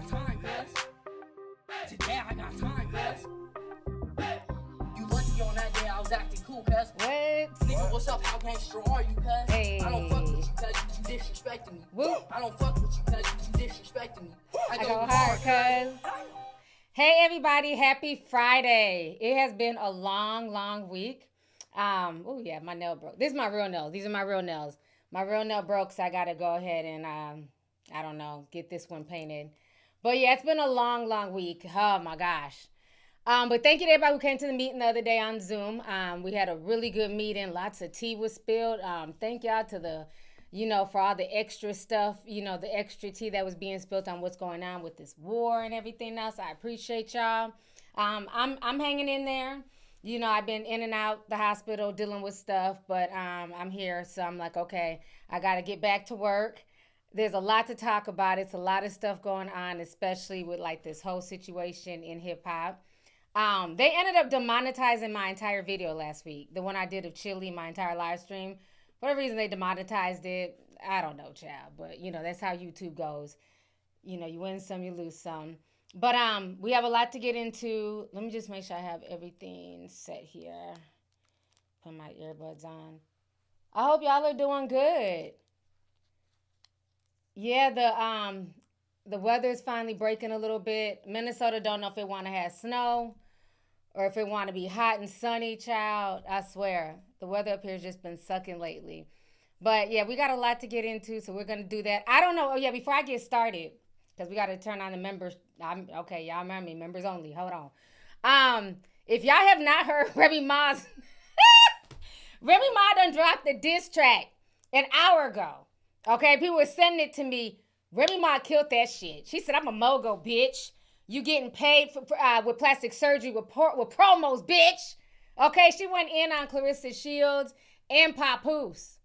got time, cuz. Today I got time, cuz. You lucky on that day I was acting cool, cuz. What? Nigga, what's up? How gangster are you, cuz? Hey. I don't fuck with you, cuz you disrespecting me. Whoop. I don't fuck with you, cuz you disrespecting me. I go hard, cuz. Hey, everybody. Happy Friday. It has been a long week. Oh, yeah, my nail broke. This is my real nails. These are my real nails. My real nail broke, so I got to go ahead and, I don't know, get this one painted. But, yeah, it's been a long week. Oh, my gosh. But thank you to everybody who came to the meeting the other day on Zoom. We had a really good meeting. Lots of tea was spilled. Thank y'all to the, for all the extra stuff, the extra tea that was being spilled on what's going on with this war and everything else. I appreciate y'all. I'm hanging in there. I've been in and out the hospital dealing with stuff, but I'm here. So I'm like, okay, I got to get back to work. There's a lot to talk about. It's a lot of stuff going on, especially with like this whole situation in hip hop. They ended up demonetizing my entire video last week. The one I did of Chili, my entire live stream. For whatever reason, they demonetized it. I don't know, child. But, that's how YouTube goes. You win some, you lose some. But we have a lot to get into. Let me just make sure I have everything set here. Put my earbuds on. I hope y'all are doing good. Yeah, the weather is finally breaking a little bit. Minnesota don't know if they want to have snow or if it want to be hot and sunny, child. I swear, the weather up here has just been sucking lately. But, yeah, we got a lot to get into, so we're going to do that. I don't know. Oh, yeah, before I get started, because we got to turn on the members. Okay, y'all remember me. Members only. Hold on. If y'all have not heard Remy Ma's... Remy Ma done dropped the diss track an hour ago. Okay, people were sending it to me. Remy Ma killed that shit. She said, I'm a mogul, bitch. You getting paid for with plastic surgery with promos, bitch. Okay, she went in on Clarissa Shields and Papoose.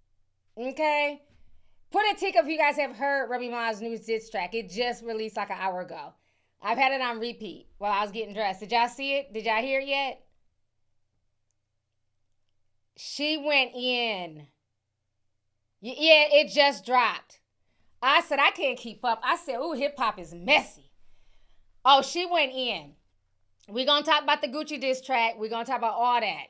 Okay? Put a tick if you guys have heard Remy Ma's new diss track. It just released like an hour ago. I've had it on repeat while I was getting dressed. Did y'all see it? Did y'all hear it yet? She went in. Yeah, it just dropped. I said, I can't keep up. I said, ooh, hip-hop is messy. Oh, she went in. We're going to talk about the Gucci diss track. We're going to talk about all that.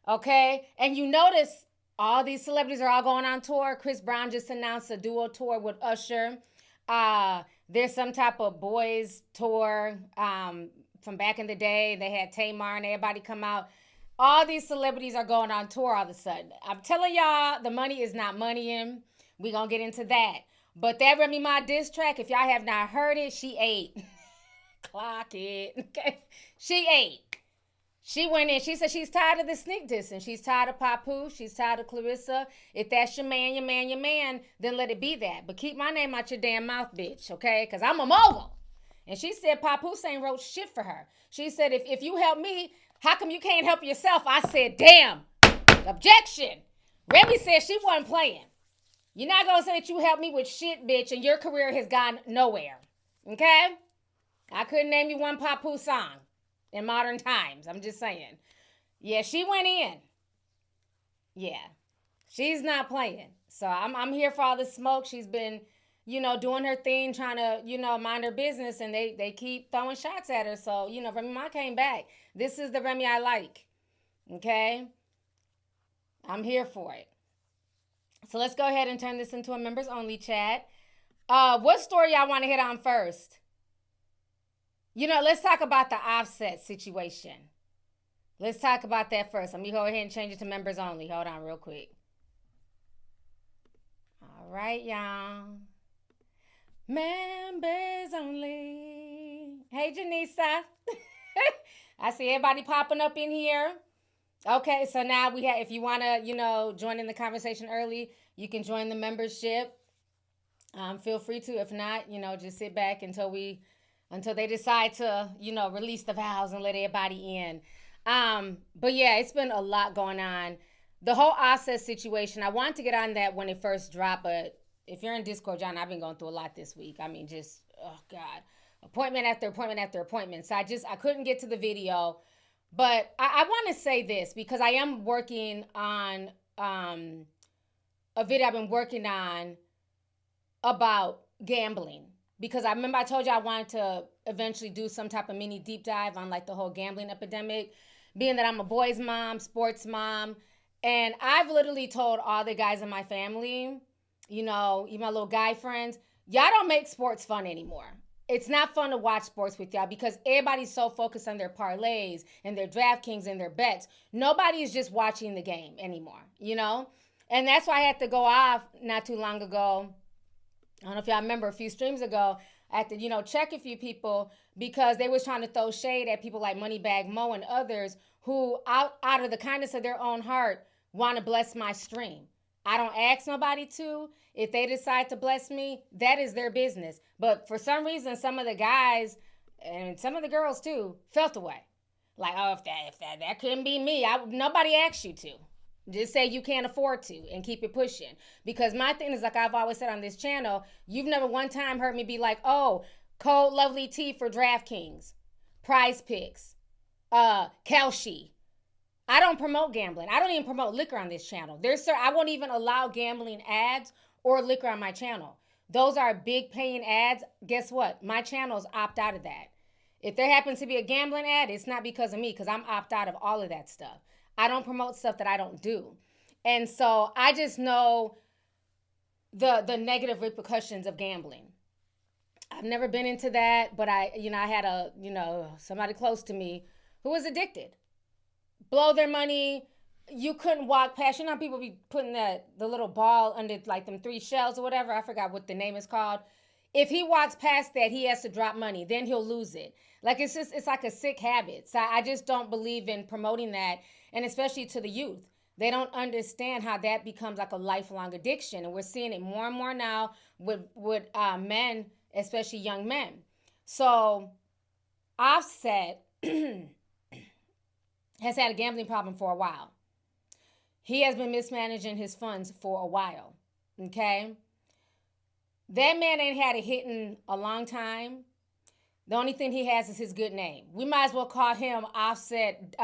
Okay? And you notice all these celebrities are all going on tour. Chris Brown just announced a duo tour with Usher. There's some type of boys tour from back in the day. They had Tamar and everybody come out. All these celebrities are going on tour all of a sudden. I'm telling y'all, the money is not moneying. We're going to get into that. But that Remy Ma diss track, if y'all have not heard it, she ate. Clock it. Okay. She ate. She went in. She said she's tired of the sneak dissing. She's tired of Papoose. She's tired of Clarissa. If that's your man, then let it be that. But keep my name out your damn mouth, bitch, okay? Because I'm a mogul. And she said Papoose ain't wrote shit for her. She said, if you help me, how come you can't help yourself? I said, damn. Objection. Remy said she wasn't playing. You're not going to say that you helped me with shit, bitch, and your career has gone nowhere. Okay? I couldn't name you one Papoose song in modern times. I'm just saying. Yeah, she went in. Yeah. She's not playing. So I'm here for all the smoke. She's been, doing her thing, trying to, mind her business, and they keep throwing shots at her. So, Remy Ma came back. This is the Remy I like. Okay? I'm here for it. So let's go ahead and turn this into a members only chat. What story y'all want to hit on first? Let's talk about the Offset situation. Let's talk about that first. Let me go ahead and change it to members only. Hold on real quick. All right, y'all. Members only. Hey, Janisa. I see everybody popping up in here. Okay, so now we have, if you want to, join in the conversation early, you can join the membership. Feel free to. If not, just sit back until they decide to, release the vows and let everybody in. But yeah, it's been a lot going on. The whole Offset situation, I wanted to get on that when it first dropped, but if you're in Discord, John, I've been going through a lot this week. I mean, just, oh God, appointment after appointment after appointment. So I couldn't get to the video. But I want to say this because I am working on a video I've been working on about gambling. because I remember I told you I wanted to eventually do some type of mini deep dive on like the whole gambling epidemic, being that I'm a boys mom, sports mom, and I've literally told all the guys in my family, you know, even my little guy friends, y'all don't make sports fun anymore. It's not fun to watch sports with y'all because everybody's so focused on their parlays and their DraftKings and their bets. Nobody is just watching the game anymore, you know? And that's why I had to go off not too long ago. I don't know if y'all remember a few streams ago, I had to, you know, check a few people because they was trying to throw shade at people like Moneybag Mo and others who out of the kindness of their own heart want to bless my stream. I don't ask nobody to. If they decide to bless me, that is their business. But for some reason, some of the guys and some of the girls too felt away. Like, oh, if that couldn't be me. Nobody asked you to. Just say you can't afford to and keep it pushing. Because my thing is, like I've always said on this channel, you've never one time heard me be like, oh, code Lovelyti for DraftKings, Prize Picks, Kalshi. I don't promote gambling. I don't even promote liquor on this channel. I won't even allow gambling ads or liquor on my channel. Those are big paying ads. Guess what? My channels opt out of that. If there happens to be a gambling ad, it's not because of me, because I'm opt out of all of that stuff. I don't promote stuff that I don't do. And so I just know the negative repercussions of gambling. I've never been into that, but I had somebody close to me who was addicted. Blow their money. You couldn't walk past. You know how people be putting the little ball under like them 3 shells or whatever. I forgot what the name is called. If he walks past that, he has to drop money. Then he'll lose it. Like it's like a sick habit. So I just don't believe in promoting that. And especially to the youth. They don't understand how that becomes like a lifelong addiction. And we're seeing it more and more now with men, especially young men. So Offset has had a gambling problem for a while. He has been mismanaging his funds for a while, okay? That man ain't had a hit in a long time. The only thing he has is his good name. We might as well call him Offset,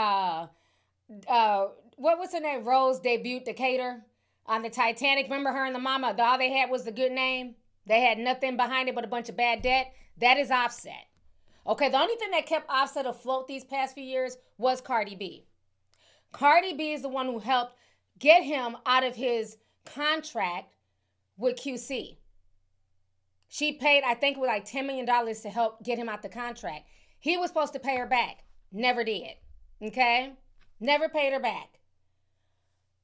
what was her name? Rose Debut Decatur on the Titanic. Remember her and the mama? All they had was the good name. They had nothing behind it but a bunch of bad debt. That is Offset. Okay, the only thing that kept Offset afloat these past few years was Cardi B. Cardi B is the one who helped get him out of his contract with QC. She paid, I think, with like $10 million to help get him out the contract. He was supposed to pay her back. Never did. Okay? Never paid her back.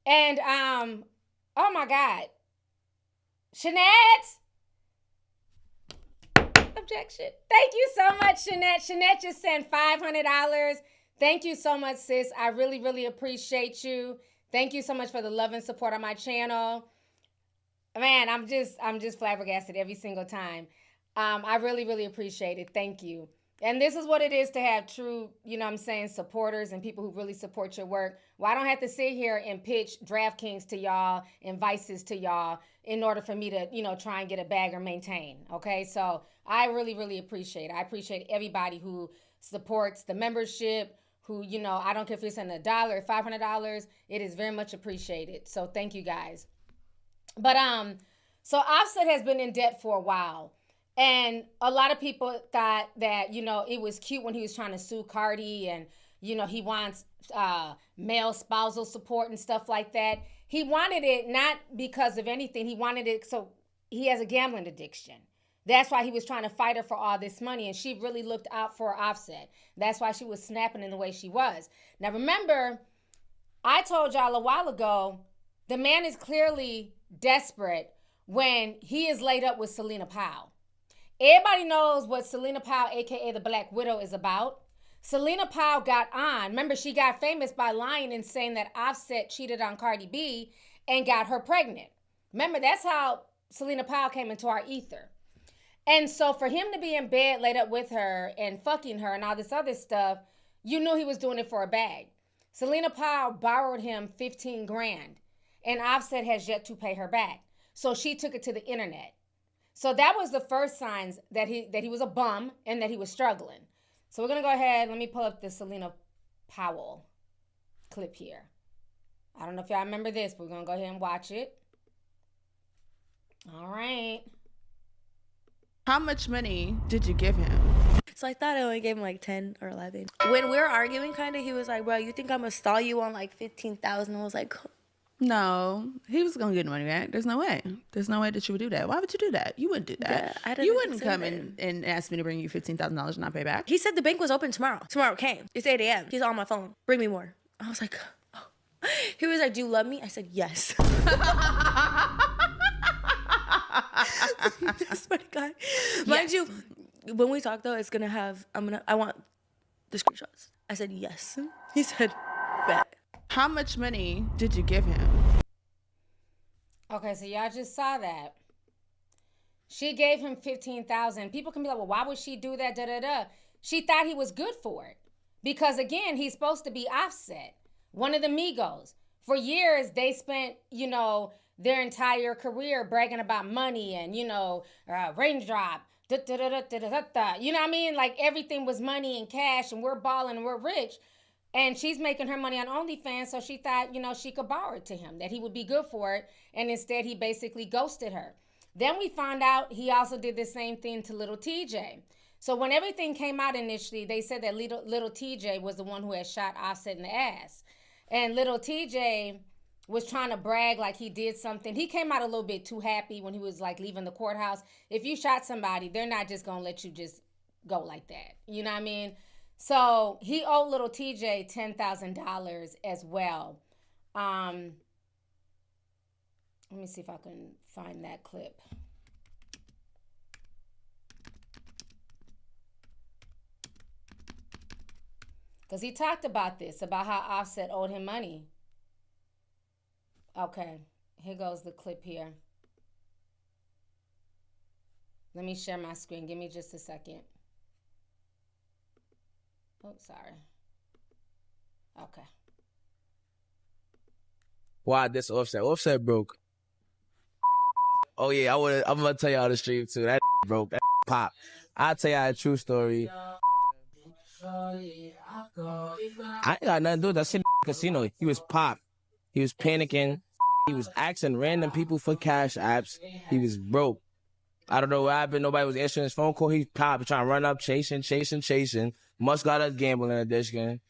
And, oh my God. Shanette! Objection. Thank you so much, Shanette. Shanette just sent $500. Thank you so much, sis. I really, really appreciate you. Thank you so much for the love and support on my channel. Man, I'm just flabbergasted every single time. I really, really appreciate it. Thank you. And this is what it is to have true, you know what I'm saying, supporters and people who really support your work. Well, I don't have to sit here and pitch DraftKings to y'all and Vices to y'all in order for me to, you know, try and get a bag or maintain. Okay, so I really, really appreciate it. I appreciate everybody who supports the membership, who, you know, I don't care if you're sending $1 or $500. It is very much appreciated. So thank you guys. But so Offset has been in debt for a while. And a lot of people thought that, you know, it was cute when he was trying to sue Cardi and, you know, he wants male spousal support and stuff like that. He wanted it not because of anything. He wanted it so he has a gambling addiction. That's why he was trying to fight her for all this money. And she really looked out for Offset. That's why she was snapping in the way she was. Now, remember, I told y'all a while ago, the man is clearly desperate when he is laid up with Selena Powell. Everybody knows what Selena Powell, a.k.a. the Black Widow, is about. Selena Powell got on. Remember, she got famous by lying and saying that Offset cheated on Cardi B and got her pregnant. Remember, that's how Selena Powell came into our ether. And so for him to be in bed laid up with her and fucking her and all this other stuff, you knew he was doing it for a bag. Selena Powell borrowed him $15,000 and Offset has yet to pay her back. So she took it to the internet. So that was the first signs that he was a bum and that he was struggling. So we're going to go ahead. Let me pull up the Selena Powell clip here. I don't know if y'all remember this, but we're going to go ahead and watch it. All right. How much money did you give him? So I thought I only gave him like 10 or 11. When we were arguing, kind of, he was like, bro, you think I'm going to stall you on like 15,000? I was like, no, he was going to get the money back. There's no way. There's no way that you would do that. Why would you do that? You wouldn't do that. Yeah, you wouldn't come in and ask me to bring you $15,000 and not pay back. He said the bank was open tomorrow. Tomorrow came. It's 8 a.m. He's on my phone. Bring me more. I was like, oh. He was like, do you love me? I said, yes. I swear to God. Mind you, when we talk though, it's gonna have, I want the screenshots. I said, yes. He said, bet. How much money did you give him? Okay, so y'all just saw that. She gave him $15,000. People can be like, well, why would she do that? Da da da. She thought he was good for it. Because again, he's supposed to be Offset, one of the Migos. For years, they spent, you know, their entire career bragging about money and, you know, raindrop. Da, da, da, da, da, da, da. You know what I mean? Like everything was money and cash and we're balling and we're rich. And she's making her money on OnlyFans, so she thought, you know, she could borrow it to him, that he would be good for it. And instead, he basically ghosted her. Then we found out he also did the same thing to little TJ. So when everything came out initially, they said that little TJ was the one who had shot Offset in the ass. And little TJ was trying to brag like he did something. He came out a little bit too happy when he was like leaving the courthouse. If you shot somebody, they're not just going to let you just go like that. You know what I mean? So he owed little TJ $10,000 as well. Let me see if I can find that clip. Because he talked about this, about how Offset owed him money. Okay, here goes the clip here. Let me share my screen. Give me just a second. Oh, sorry. Okay. Why this Offset? Offset broke. Oh yeah, I'm gonna tell y'all the stream too. That broke. That pop. I'll tell y'all a true story. I ain't got nothing to do with that shit. Casino. He was pop. He was panicking. He was asking random people for cash apps. He was broke. I don't know what happened. Nobody was answering his phone call. He popped, trying to run up, chasing. Must got a gambling addiction.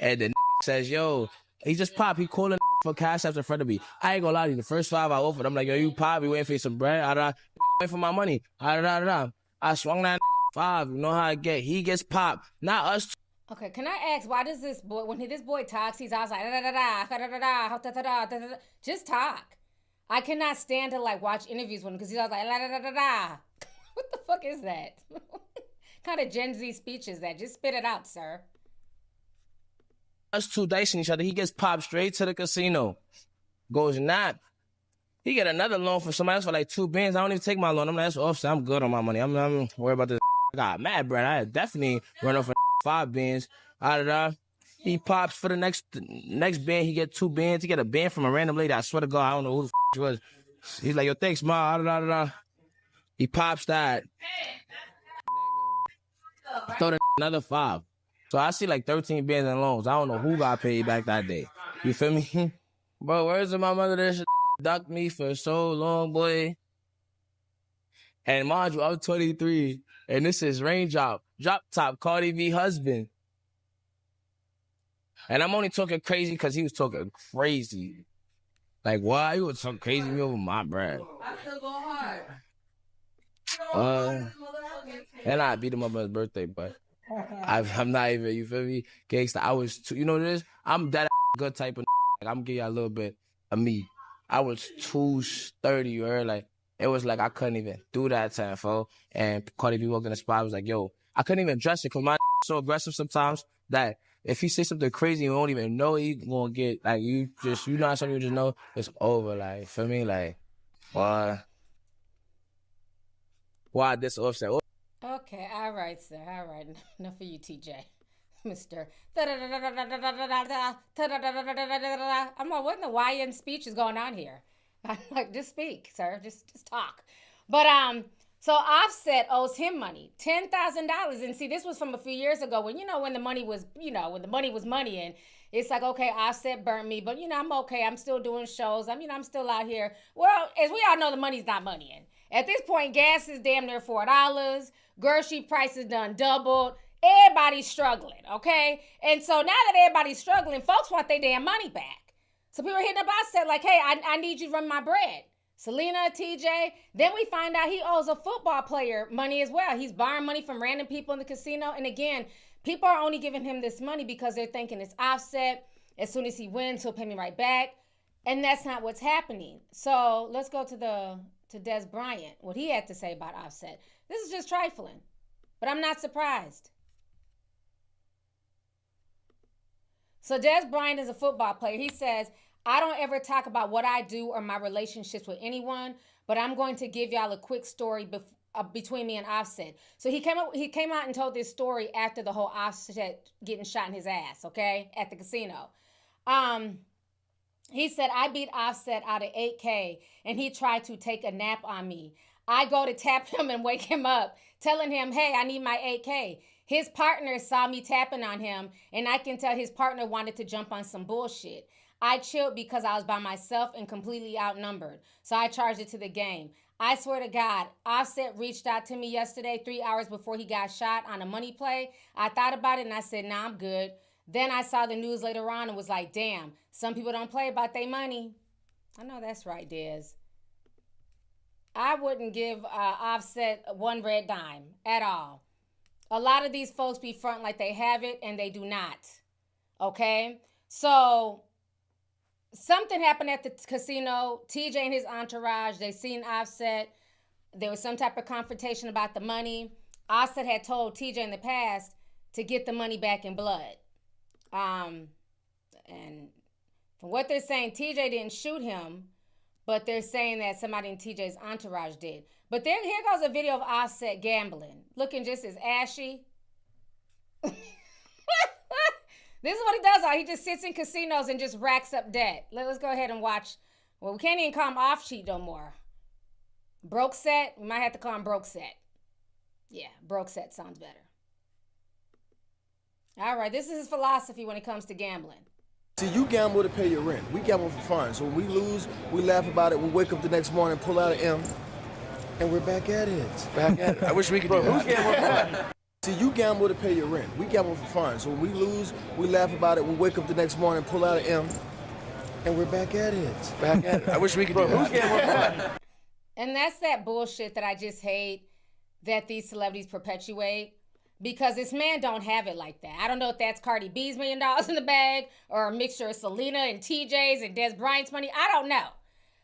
And the says, yo, he just popped. He calling for cash apps in front of me. I ain't gonna lie to you. The first 5 I offered, I'm like, yo, you pop. You waiting for some bread? Waiting for my money. I swung that 5. You know how I get. He gets popped. Not us. Okay, can I ask, why does this boy, when this boy talks, he's always like, da-da-da-da, just talk. I cannot stand to like watch interviews with him because he's always like, da-da-da-da. What the fuck is that? Kind of Gen Z speech is that? Just spit it out, sir. Us two dicing each other. He gets popped straight to the casino. Goes not. He get another loan for somebody else for like 2 bands. I don't even take my loan. I'm like, that's Offset. I'm good on my money. I'm worried about this. I got mad, bro. I definitely run off for 5 bands. He pops for the next band. He get 2 bands. He get a band from a random lady. I swear to God, I don't know who the she was. He's like, yo, thanks, ma. He pops that. Throw the another 5. So I see like 13 bands in loans. I don't know who got paid back that day. You feel me? Bro, where's my mother? That shit ducked me for so long, boy. And mind you, I'm 23, and this is Raindrop, Drop Top, Cardi B husband. And I'm only talking crazy because he was talking crazy. Like, why? He was talking crazy me over my bread. I still go hard. And I beat him up on his birthday, but I'm not even, you feel me? Gangsta, I was too, you know what it is? I'm that good type of like, I'm gonna give you a little bit of me. I was 230, or like, it was like I couldn't even do that time, fo. And Cardi B walked in the spot, I was like, yo, I couldn't even dress it because my so aggressive sometimes that if he say something crazy, you don't even know he gonna get, like, you know something you just know, it's over, like, feel me? Like, why this Offset? Okay, all right, sir. All right. Enough for you, TJ. Mr. I'm like, what in the YN speech is going on here? I'm like, just speak, sir. Just talk. But so Offset owes him money, $10,000. And see, this was from a few years ago when the money was, when the money was money, and it's like, okay, Offset burnt me, but I'm okay. I'm still doing shows. I'm still out here. Well, as we all know, the money's not money. At this point, gas is damn near $4. Grocery prices done doubled. Everybody's struggling, okay? And so now that everybody's struggling, folks want their damn money back. So people are hitting up Offset like, hey, I need you to run my bread. Selena, TJ. Then we find out he owes a football player money as well. He's borrowing money from random people in the casino. And again, people are only giving him this money because they're thinking it's Offset. As soon as he wins, he'll pay me right back. And that's not what's happening. So let's go to Des Bryant, what he had to say about Offset. This is just trifling, but I'm not surprised. So Des Bryant is a football player. He says, I don't ever talk about what I do or my relationships with anyone, but I'm going to give y'all a quick story between me and Offset. So he came out and told this story after the whole Offset getting shot in his ass, okay, at the casino. He said, I beat Offset out of 8K, and he tried to take a nap on me. I go to tap him and wake him up, telling him, hey, I need my 8K. His partner saw me tapping on him, and I can tell his partner wanted to jump on some bullshit. I chilled because I was by myself and completely outnumbered, so I charged it to the game. I swear to God, Offset reached out to me yesterday, 3 hours before he got shot on a money play. I thought about it, and I said, nah, I'm good. Then I saw the news later on and was like, damn, some people don't play about their money. I know that's right, Des. I wouldn't give Offset one red dime at all. A lot of these folks be front like they have it, and they do not. Okay? So something happened at the casino. TJ and his entourage, they seen Offset. There was some type of confrontation about the money. Offset had told TJ in the past to get the money back in blood. And from what they're saying, TJ didn't shoot him, but they're saying that somebody in TJ's entourage did. But here goes a video of Offset gambling, looking just as ashy. This is what he does. He just sits in casinos and just racks up debt. Let's go ahead and watch. Well, we can't even call him off sheet no more. Broke set. We might have to call him broke set. Yeah, broke set sounds better. All right, this is his philosophy when it comes to gambling. See, you gamble to pay your rent. We gamble for fun. So when we lose, we laugh about it. We wake up the next morning, pull out an M, and we're back at it. Back at it. I wish we could do that. Who's gambling for fun? See, you gamble to pay your rent. We gamble for fun. So when we lose, we laugh about it. We wake up the next morning, pull out an M, and we're back at it. Back at it. I wish we could do that. Who's gambling for fun? And that's that bullshit that I just hate that these celebrities perpetuate. Because this man don't have it like that. I don't know if that's Cardi B's $1 million in the bag or a mixture of Selena and TJ's and Des Bryant's money. I don't know.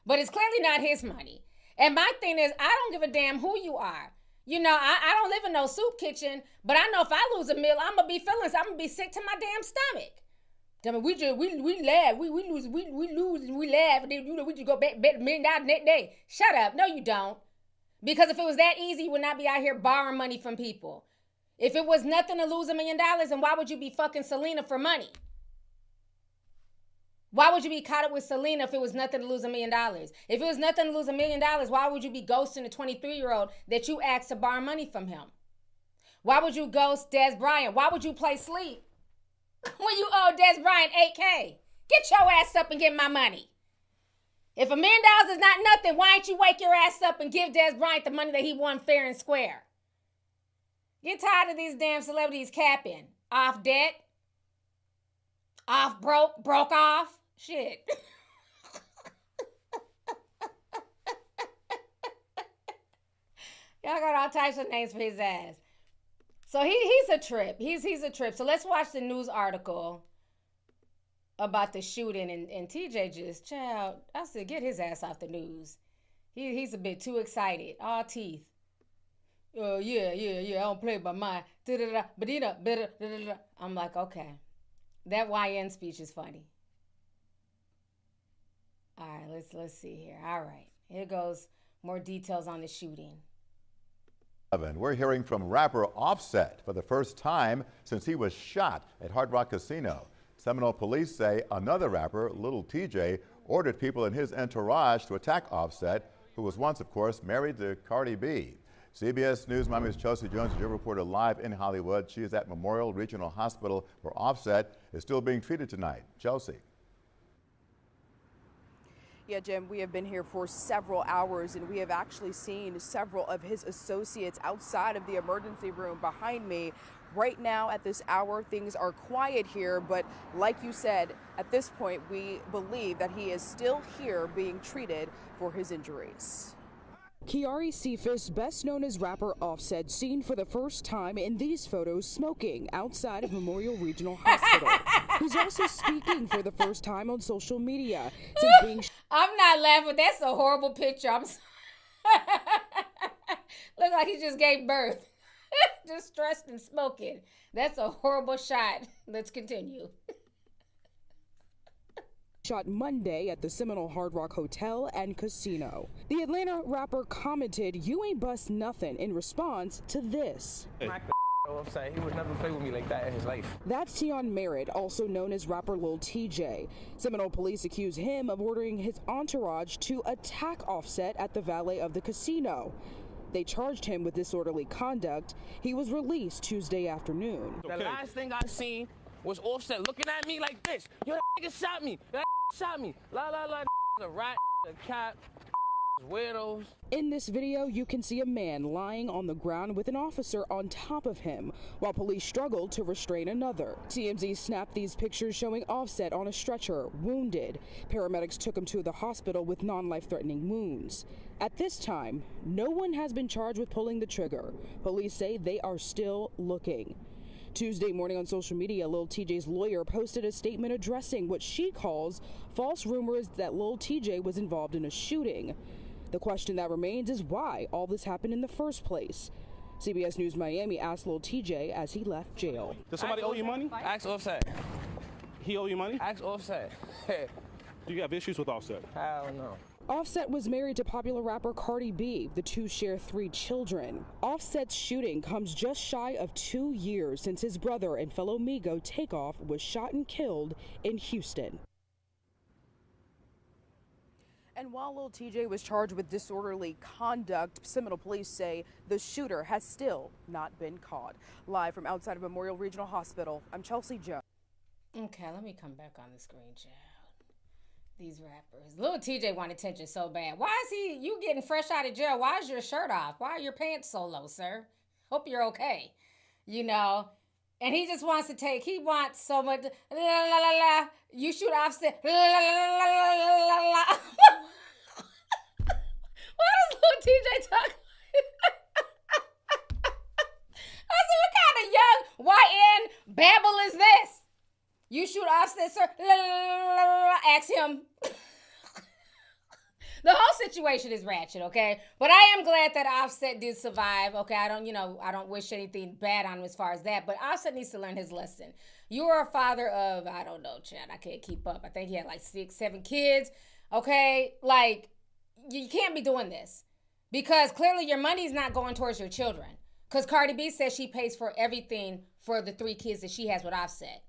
But it's clearly not his money. And my thing is, I don't give a damn who you are. You know, I don't live in no soup kitchen, but I know if I lose a meal, I'm going to be feeling, I'm going to be sick to my damn stomach. I mean, we laugh, we lose, and we laugh, and then, you know, we just go bet $1 million next day. Shut up. No, you don't. Because if it was that easy, you would not be out here borrowing money from people. If it was nothing to lose $1 million, then why would you be fucking Selena for money? Why would you be caught up with Selena if it was nothing to lose $1 million? If it was nothing to lose $1 million, why would you be ghosting a 23-year-old that you asked to borrow money from him? Why would you ghost Des Bryant? Why would you play sleep when you owe Des Bryant $8K? Get your ass up and get my money. If $1 million is not nothing, why don't you wake your ass up and give Des Bryant the money that he won fair and square? Get tired of these damn celebrities capping. Off debt. Off broke off. Shit. Y'all got all types of names for his ass. So he's a trip. He's a trip. So let's watch the news article about the shooting. And TJ just, child, I said, get his ass off the news. He's a bit too excited. All teeth. Oh, yeah, I don't play by mine. I'm like, okay. That YN speech is funny. All right, let's see here. All right, here goes more details on the shooting. We're hearing from rapper Offset for the first time since he was shot at Hard Rock Casino. Seminole police say another rapper, Little TJ, ordered people in his entourage to attack Offset, who was once, of course, married to Cardi B. CBS News Miami's Chelsea Jones is your reporter live in Hollywood. She is at Memorial Regional Hospital where Offset is still being treated tonight. Chelsea. Yeah, Jim, we have been here for several hours, and we have actually seen several of his associates outside of the emergency room behind me. Right now, at this hour, things are quiet here, but like you said, at this point, we believe that he is still here being treated for his injuries. Kiari Cephas, best known as rapper Offset, seen for the first time in these photos smoking outside of Memorial Regional Hospital. He's also speaking for the first time on social media since being... I'm not laughing. That's a horrible picture. Look like he just gave birth. Just stressed and smoking. That's a horrible shot. Let's continue. Shot Monday at the Seminole Hard Rock Hotel and Casino. The Atlanta rapper commented, "You ain't bust nothing," in response to this. Offset. He would never play with me like that in his life. That's Tion Merritt, also known as rapper Lil TJ. Seminole police accuse him of ordering his entourage to attack Offset at the valet of the casino. They charged him with disorderly conduct. He was released Tuesday afternoon. The last thing I seen was Offset looking at me like this. Yo, that nigga shot me. That shot me. La la la. A rat, a cat, weirdos. In this video, you can see a man lying on the ground with an officer on top of him, while police struggled to restrain another. TMZ snapped these pictures showing Offset on a stretcher, wounded. Paramedics took him to the hospital with non-life-threatening wounds. At this time, no one has been charged with pulling the trigger. Police say they are still looking. Tuesday morning on social media, Lil TJ's lawyer posted a statement addressing what she calls false rumors that Lil TJ was involved in a shooting. The question that remains is why all this happened in the first place. CBS News Miami asked Lil TJ as he left jail. Does somebody owe you money? Ask Offset. He owe you money? Ask Offset. Do you have issues with Offset? Hell no. Offset was married to popular rapper Cardi B. The two share 3 children. Offset's shooting comes just shy of 2 years since his brother and fellow Migo Takeoff was shot and killed in Houston. And while Lil TJ was charged with disorderly conduct, Seminole police say the shooter has still not been caught. Live from outside of Memorial Regional Hospital, I'm Chelsea Joe. Okay, let me come back on the screen, child. These rappers. Lil TJ want attention so bad. Why is you getting fresh out of jail? Why is your shirt off? Why are your pants so low, sir? Hope you're okay. You know, and he just wants to he wants so much, la la la la, you shoot Offset, la la la la la la. Why does Lil TJ talk? I said, what kind of young YN babble is this? You shoot Offset, sir, la la la la, ask him. The whole situation is ratchet, okay? But I am glad that Offset did survive, okay? I don't wish anything bad on him as far as that, but Offset needs to learn his lesson. You are a father of, I don't know, Chad, I can't keep up. I think he had like 6, 7 kids, okay? Like, you can't be doing this because clearly your money's not going towards your children because Cardi B says she pays for everything for the 3 kids that she has with Offset.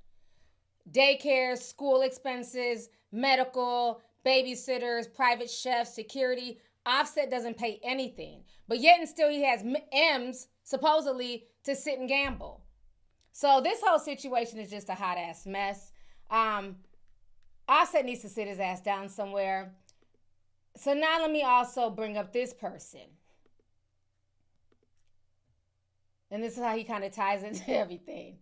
Daycare, school expenses, medical, babysitters, private chefs, security. Offset doesn't pay anything. But yet and still he has M's supposedly to sit and gamble. So this whole situation is just a hot ass mess. Offset needs to sit his ass down somewhere. So now let me also bring up this person. And this is how he kind of ties into everything.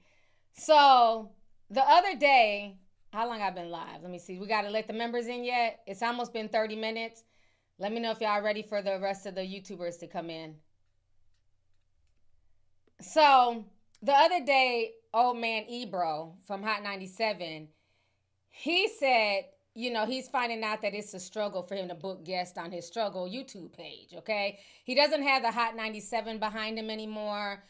So the other day, how long I've been live? Let me see. We got to let the members in yet? It's almost been 30 minutes. Let me know if y'all ready for the rest of the YouTubers to come in. So the other day, old man Ebro from Hot 97, he said, you know, he's finding out that it's a struggle for him to book guests on his struggle YouTube page, okay? He doesn't have the Hot 97 behind him anymore.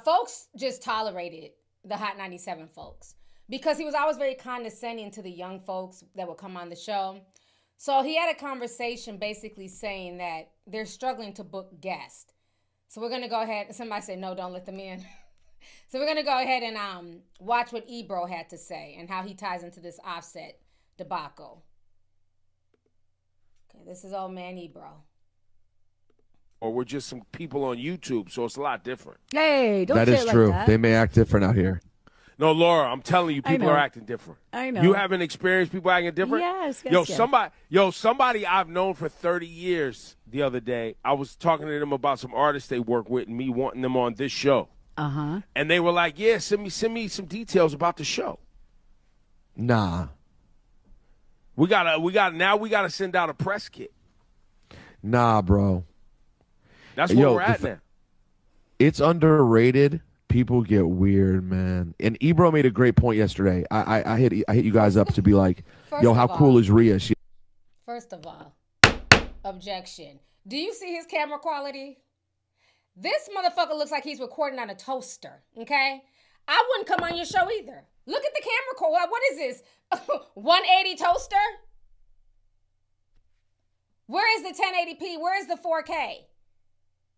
Folks just tolerated the Hot 97 folks because he was always very condescending to the young folks that would come on the show. So he had a conversation basically saying that they're struggling to book guests. So we're going to go ahead. Somebody said, no, don't let them in. So we're going to go ahead and watch what Ebro had to say and how he ties into this Offset debacle. Okay, this is old man Ebro. Or we're just some people on YouTube, so it's a lot different. Hey, don't that say is it like true. that. They may act different out here. No, Laura, I'm telling you, people are acting different. I know. You haven't experienced people acting different? Yes. Somebody I've known for 30 years the other day, I was talking to them about some artists they work with and me wanting them on this show. Uh-huh. And they were like, yeah, send me some details about the show. Nah. We gotta send out a press kit. Nah, bro. That's where we're at now. It's underrated. People get weird, man. And Ebro made a great point yesterday. I hit you guys up to be like, yo, how cool is Rhea? First of all, objection. Do you see his camera quality? This motherfucker looks like he's recording on a toaster, okay? I wouldn't come on your show either. Look at the camera quality. What is this? 180 toaster? Where is the 1080p? Where is the 4K?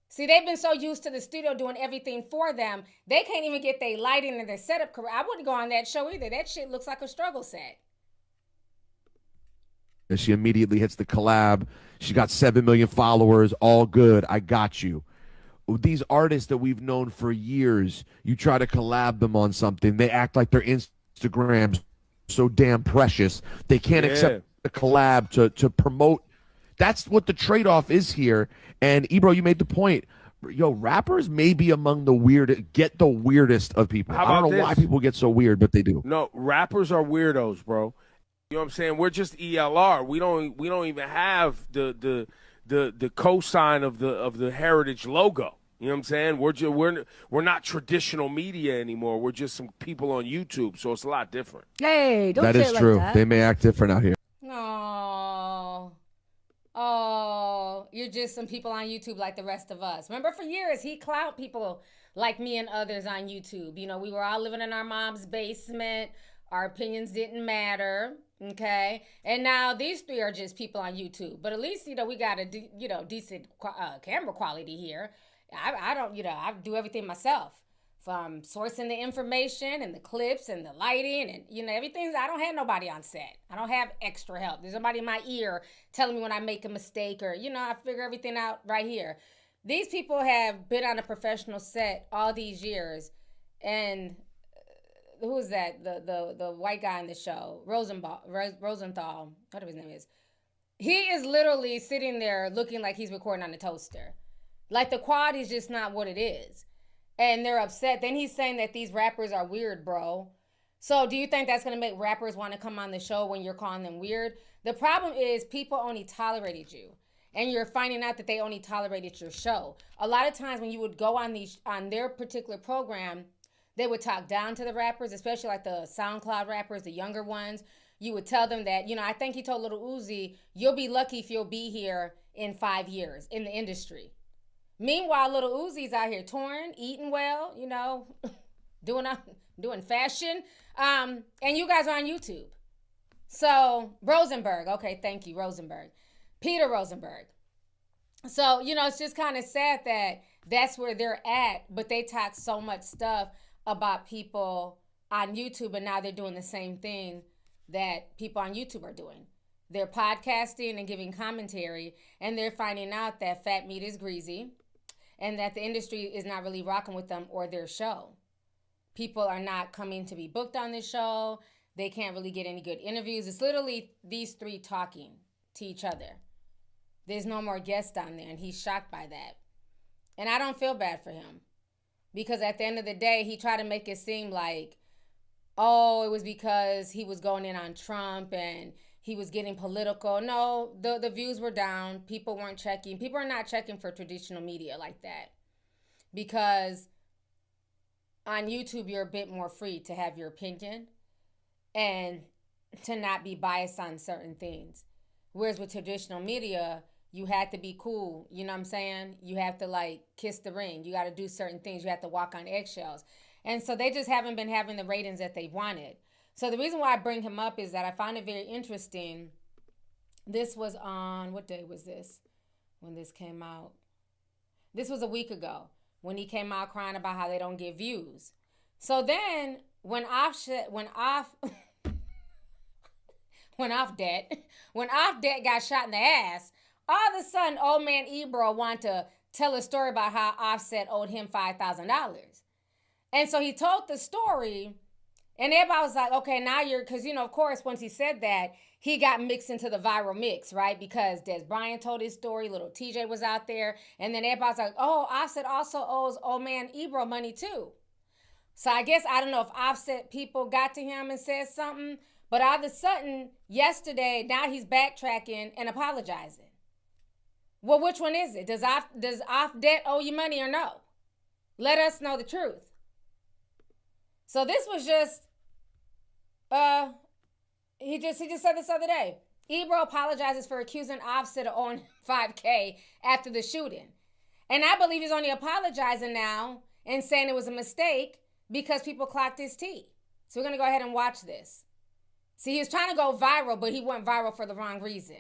See, they've been so used to the studio doing everything for them, they can't even get their lighting and their setup correct. I wouldn't go on that show either. That shit looks like a struggle set. She immediately hits the collab. She got 7 million followers. All good. I got you. These artists that we've known for years, you try to collab them on something, they act like their Instagram's so damn precious. They can't accept the collab to promote. That's what the trade-off is here. And Ebro, you made the point. Yo, rappers may be among the weirdest of people. I don't know why people get so weird, but they do. No, rappers are weirdos, bro. You know what I'm saying? We're just ELR. We don't even have the cosign of the Heritage logo. You know what I'm saying? We're not traditional media anymore. We're just some people on YouTube, so it's a lot different. Hey, don't say it like that. That is true. They may act different out here. Oh, you're just some people on YouTube like the rest of us. Remember, for years, he clout people like me and others on YouTube. You know, we were all living in our mom's basement. Our opinions didn't matter, okay? And now these three are just people on YouTube. But at least, you know, we got a decent camera quality here. I do everything myself, from sourcing the information and the clips and the lighting and, you know, everything. I don't have nobody on set. I don't have extra help. There's somebody in my ear telling me when I make a mistake or, you know, I figure everything out right here. These people have been on a professional set all these years. And who is that? The white guy in the show, Rosenthal, whatever his name is. He is literally sitting there looking like he's recording on a toaster. Like, the quality is just not what it is. And they're upset. Then he's saying that these rappers are weird, bro. So do you think that's going to make rappers want to come on the show when you're calling them weird? The problem is people only tolerated you. And you're finding out that they only tolerated your show. A lot of times when you would go on their particular program, they would talk down to the rappers, especially like the SoundCloud rappers, the younger ones. You would tell them that, you know, I think he told Lil Uzi, you'll be lucky if you'll be here in 5 years in the industry. Meanwhile, Lil Uzi's out here touring, eating well, you know, doing fashion. And you guys are on YouTube. So, Rosenberg. Okay, thank you, Rosenberg. Peter Rosenberg. So, you know, it's just kind of sad that that's where they're at, but they talk so much stuff about people on YouTube, and now they're doing the same thing that people on YouTube are doing. They're podcasting and giving commentary, and they're finding out that fat meat is greasy, and that the industry is not really rocking with them or their show. People are not coming to be booked on this show. They can't really get any good interviews. It's literally these three talking to each other. There's no more guests on there, and he's shocked by that. And I don't feel bad for him, because at the end of the day, he tried to make it seem like, oh, it was because he was going in on Trump and he was getting political. No, the views were down. People weren't checking. People are not checking for traditional media like that, because on YouTube, you're a bit more free to have your opinion and to not be biased on certain things. Whereas with traditional media, you had to be cool. You know what I'm saying? You have to, like, kiss the ring. You got to do certain things. You have to walk on eggshells. And so they just haven't been having the ratings that they wanted. So the reason why I bring him up is that I find it very interesting. This was on, what day was this when this came out? This was a week ago when he came out crying about how they don't get views. So then when Offdet got shot in the ass, all of a sudden old man Ebro wanted to tell a story about how Offset owed him $5,000. And so he told the story And everybody was like, okay, now you're, because, you know, of course, once he said that, he got mixed into the viral mix, right? Because Des Bryant told his story, little TJ was out there, and then everybody's like, oh, Offset also owes old man Ebro money too. So I guess, I don't know if Offset people got to him and said something, but all of a sudden, yesterday, now he's backtracking and apologizing. Well, which one is it? Does Offset owe you money or no? Let us know the truth. So this was just, he just said this other day. Ebro apologizes for accusing Offset of owing $5K after the shooting. And I believe he's only apologizing now and saying it was a mistake because people clocked his tea. So we're going to go ahead and watch this. See, he was trying to go viral, but he went viral for the wrong reason.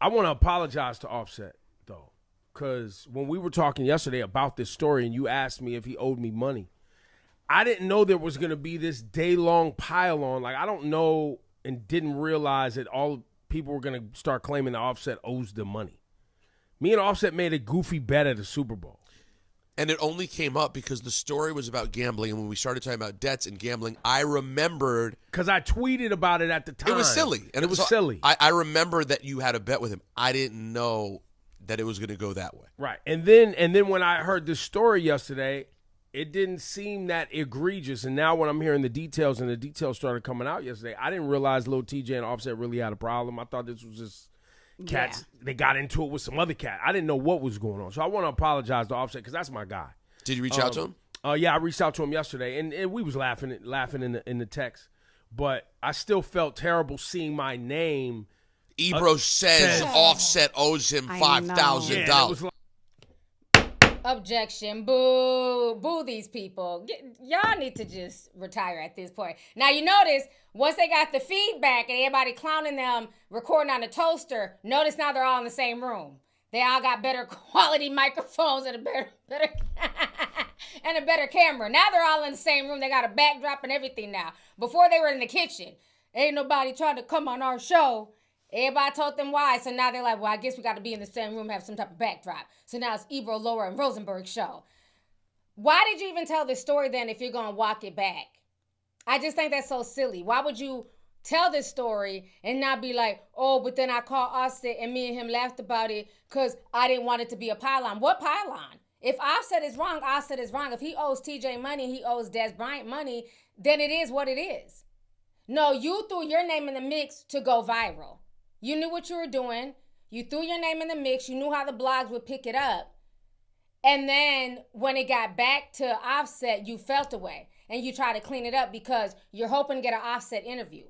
I want to apologize to Offset, though, because when we were talking yesterday about this story and you asked me if he owed me money, I didn't know there was going to be this day-long pile-on. Like, I don't know and didn't realize that all people were going to start claiming that Offset owes them money. Me and Offset made a goofy bet at the Super Bowl. And it only came up because the story was about gambling. And when we started talking about debts and gambling, I remembered. Because I tweeted about it at the time. It was silly. And it was silly. I remember that you had a bet with him. I didn't know that it was going to go that way. Right. And then when I heard the story yesterday, it didn't seem that egregious. And now when I'm hearing the details and the details started coming out yesterday, I didn't realize Lil TJ and Offset really had a problem. I thought this was just cats. Yeah. They got into it with some other cat. I didn't know what was going on. So I want to apologize to Offset because that's my guy. Did you reach out to him? Yeah, I reached out to him yesterday, and we was laughing in the text. But I still felt terrible seeing my name. Ebro says Offset owes him $5,000. Yeah, Objection. Boo. Boo these people. Y'all need to just retire at this point. Now, you notice, once they got the feedback and everybody clowning them, recording on the toaster, notice now they're all in the same room. They all got better quality microphones and a better and a better camera. Now they're all in the same room. They got a backdrop and everything now. Before they were in the kitchen. Ain't nobody trying to come on our show. Everybody told them why, so now they're like, well, I guess we got to be in the same room, have some type of backdrop. So now it's Ebro, Laura, and Rosenberg's show. Why did you even tell this story then if you're going to walk it back? I just think that's so silly. Why would you tell this story and not be like, oh, but then I called Offset and me and him laughed about it because I didn't want it to be a pylon. What pylon? If Offset is wrong, Offset is wrong. If he owes TJ money, he owes Des Bryant money, then it is what it is. No, you threw your name in the mix to go viral. You knew what you were doing. You threw your name in the mix. You knew how the blogs would pick it up. And then when it got back to Offset, you felt away. And you tried to clean it up because you're hoping to get an Offset interview.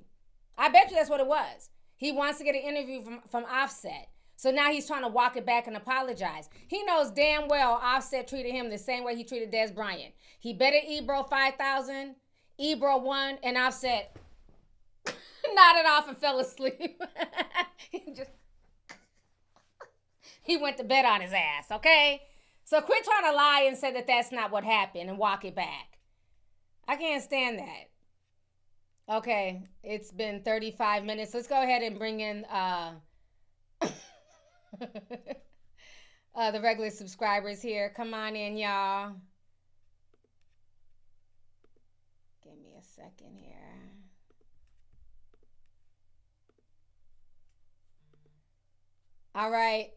I bet you that's what it was. He wants to get an interview from Offset. So now he's trying to walk it back and apologize. He knows damn well Offset treated him the same way he treated Des Bryant. He betted Ebro $5,000. Ebro won, and Offset nodded off and fell asleep. He went to bed on his ass, okay? So quit trying to lie and say that that's not what happened and walk it back. I can't stand that. Okay, it's been 35 minutes. Let's go ahead and bring in the regular subscribers here. Come on in, y'all. Give me a second here. All right.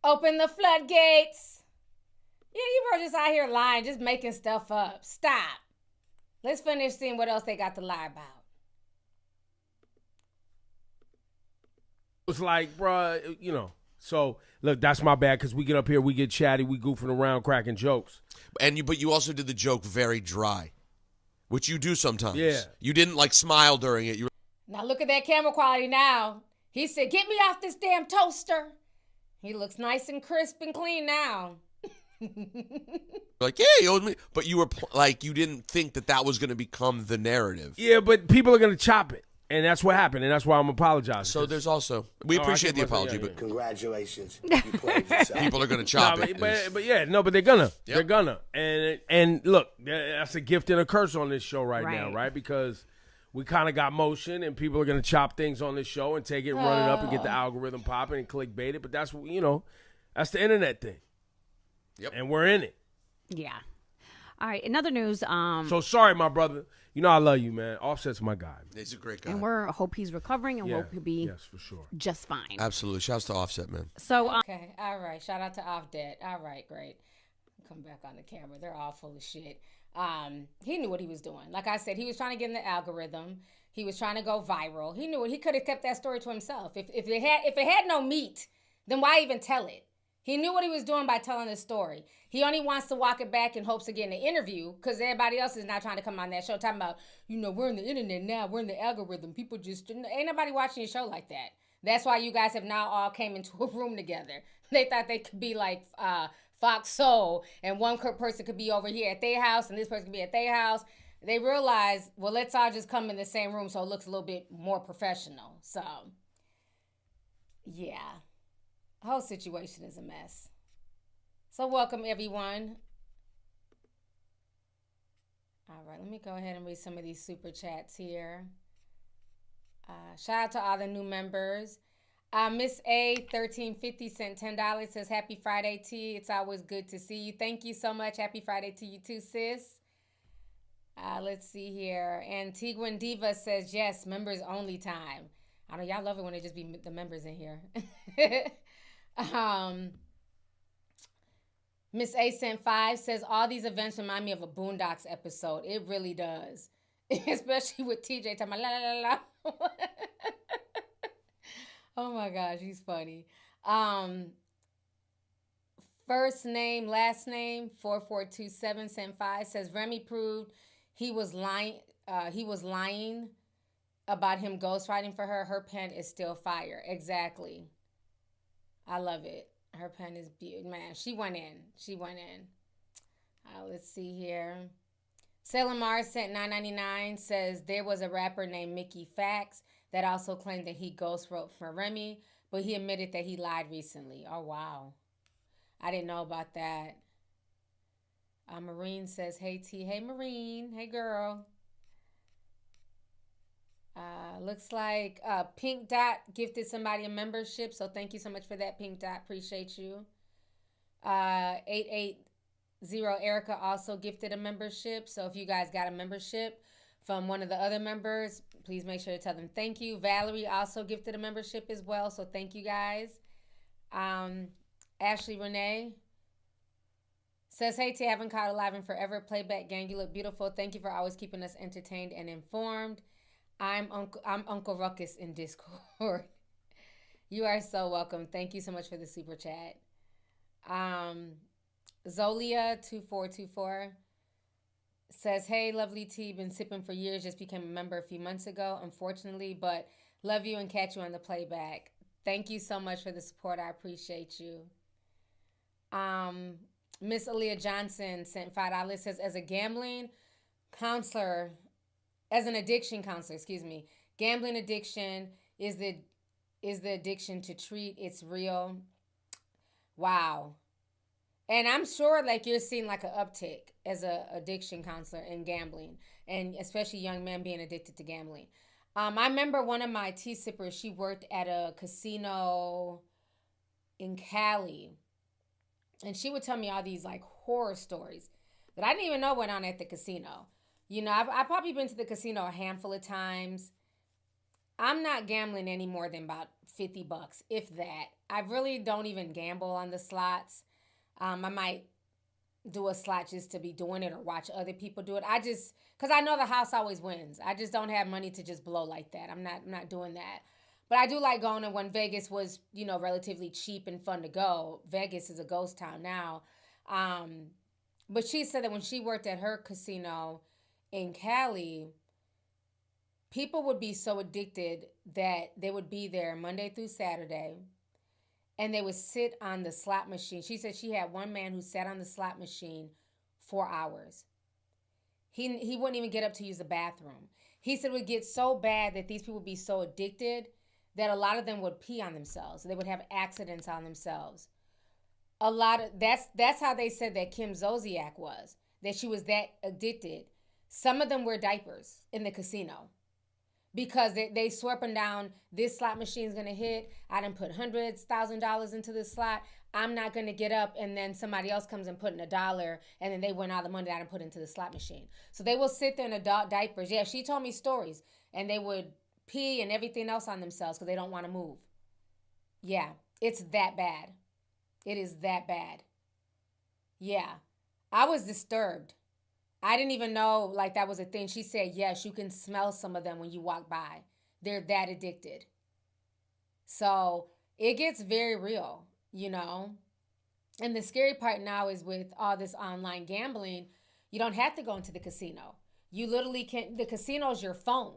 Open the floodgates. Yeah, you were just out here lying, just making stuff up. Stop. Let's finish seeing what else they got to lie about. It's like, bruh, you know. So, look, that's my bad because we get up here, we get chatty, we goofing around, cracking jokes. But you also did the joke very dry, which you do sometimes. Yeah. You didn't, like, smile during it. Now look at that camera quality now. He said, get me off this damn toaster. He looks nice and crisp and clean now. Like, yeah, he owed me. But you were like, you didn't think that was going to become the narrative. Yeah, but people are going to chop it. And that's what happened. And that's why I'm apologizing. So there's also, we appreciate the apology, but congratulations. You played yourself. People are going to chop it. But they're going to. Yep. They're going to. And look, that's a gift and a curse on this show right now, right? Because we kind of got motion, and people are going to chop things on this show and take it, run it up, and get the algorithm popping and clickbait it. But that's, that's the internet thing. Yep. And we're in it. Yeah. All right, in other news, So sorry, my brother. You know I love you, man. Offset's my guy. He's a great guy. and hope he's recovering and hope he'll be yes, for sure. just fine. Absolutely. Shouts to Offset, man. So Okay, all right. Shout out to Off Dead. All right, great. Come back on the camera. They're all full of shit. He knew what he was doing. Like I said, he was trying to get in the algorithm. He was trying to go viral. He knew it. He could have kept that story to himself. If it had no meat, then why even tell it? He knew what he was doing by telling the story. He only wants to walk it back in hopes of getting an interview because everybody else is not trying to come on that show talking about, we're in the internet now. We're in the algorithm. People just, ain't nobody watching your show like that. That's why you guys have now all came into a room together. They thought they could be like Fox Soul, and one person could be over here at their house and this person could be at their house. They realized, well, let's all just come in the same room so it looks a little bit more professional. So, yeah. The whole situation is a mess. So welcome, everyone. All right, let me go ahead and read some of these super chats here. Shout out to all the new members. Miss A 1350 sent $10, says happy Friday T. It's always good to see you. Thank you so much. Happy Friday to you too, sis. Let's see here. Antiguan Diva says yes, members only time. I know y'all love it when it just be the members in here. Miss A sent 5, says all these events remind me of a Boondocks episode. It really does. Especially with TJ talking about la la la la. Oh my gosh, he's funny. First name, last name, 4427 sent 5, says Remy proved he was lying about him ghostwriting for her. Her pen is still fire. Exactly. I love it. Her pen is beautiful. Man, she went in. Let's see here. Sailor Mars sent $9.99, says there was a rapper named Mickey Fax that also claimed that he ghost wrote for Remy, but he admitted that he lied recently. Oh, wow. I didn't know about that. Marine says, hey, T. Hey, Marine. Hey, girl. Looks like Pink Dot gifted somebody a membership, so thank you so much for that, Pink Dot. Appreciate you. 880 Erica also gifted a membership, so if you guys got a membership from one of the other members, please make sure to tell them thank you. Valerie also gifted a membership as well, so thank you guys. Ashley Renee says, hey, T, haven't caught alive in forever. Playback gang, you look beautiful. Thank you for always keeping us entertained and informed. I'm Uncle Ruckus in Discord. You are so welcome. Thank you so much for the super chat. Zolia2424 says, hey, Lovelyti, been sipping for years, just became a member a few months ago, unfortunately, but love you and catch you on the playback. Thank you so much for the support. I appreciate you. Miss Aaliyah Johnson sent $5, says, as an addiction counselor, gambling addiction is the addiction to treat. It's real. Wow. And I'm sure like you're seeing like an uptick as a addiction counselor in gambling, and especially young men being addicted to gambling. I remember one of my tea sippers, she worked at a casino in Cali, and she would tell me all these like horror stories that I didn't even know went on at the casino. You know, I've probably been to the casino a handful of times. I'm not gambling any more than about $50, if that. I really don't even gamble on the slots. I might do a slot just to be doing it or watch other people do it. Because I know the house always wins. I just don't have money to just blow like that. I'm not doing that. But I do like going to when Vegas was, you know, relatively cheap and fun to go. Vegas is a ghost town now. But she said that when she worked at her casino in Cali, people would be so addicted that they would be there Monday through Saturday, and they would sit on the slot machine. She said she had one man who sat on the slot machine 4 hours. He wouldn't even get up to use the bathroom. He said it would get so bad that these people would be so addicted that a lot of them would pee on themselves. They would have accidents on themselves. That's how they said that Kim Zolciak was, that she was that addicted. Some of them wear diapers in the casino because they swerping down, this slot machine's going to hit. I done put $100,000 into this slot. I'm not going to get up, and then somebody else comes and put in $1, and then they win all the money that I done put into the slot machine. So they will sit there in adult diapers. Yeah, she told me stories, and they would pee and everything else on themselves because they don't want to move. Yeah, it's that bad. It is that bad. Yeah, I was disturbed. I didn't even know like that was a thing. She said, yes, you can smell some of them when you walk by. They're that addicted. So it gets very real, you know. And the scary part now is with all this online gambling, you don't have to go into the casino. You literally can, the casino's your phone.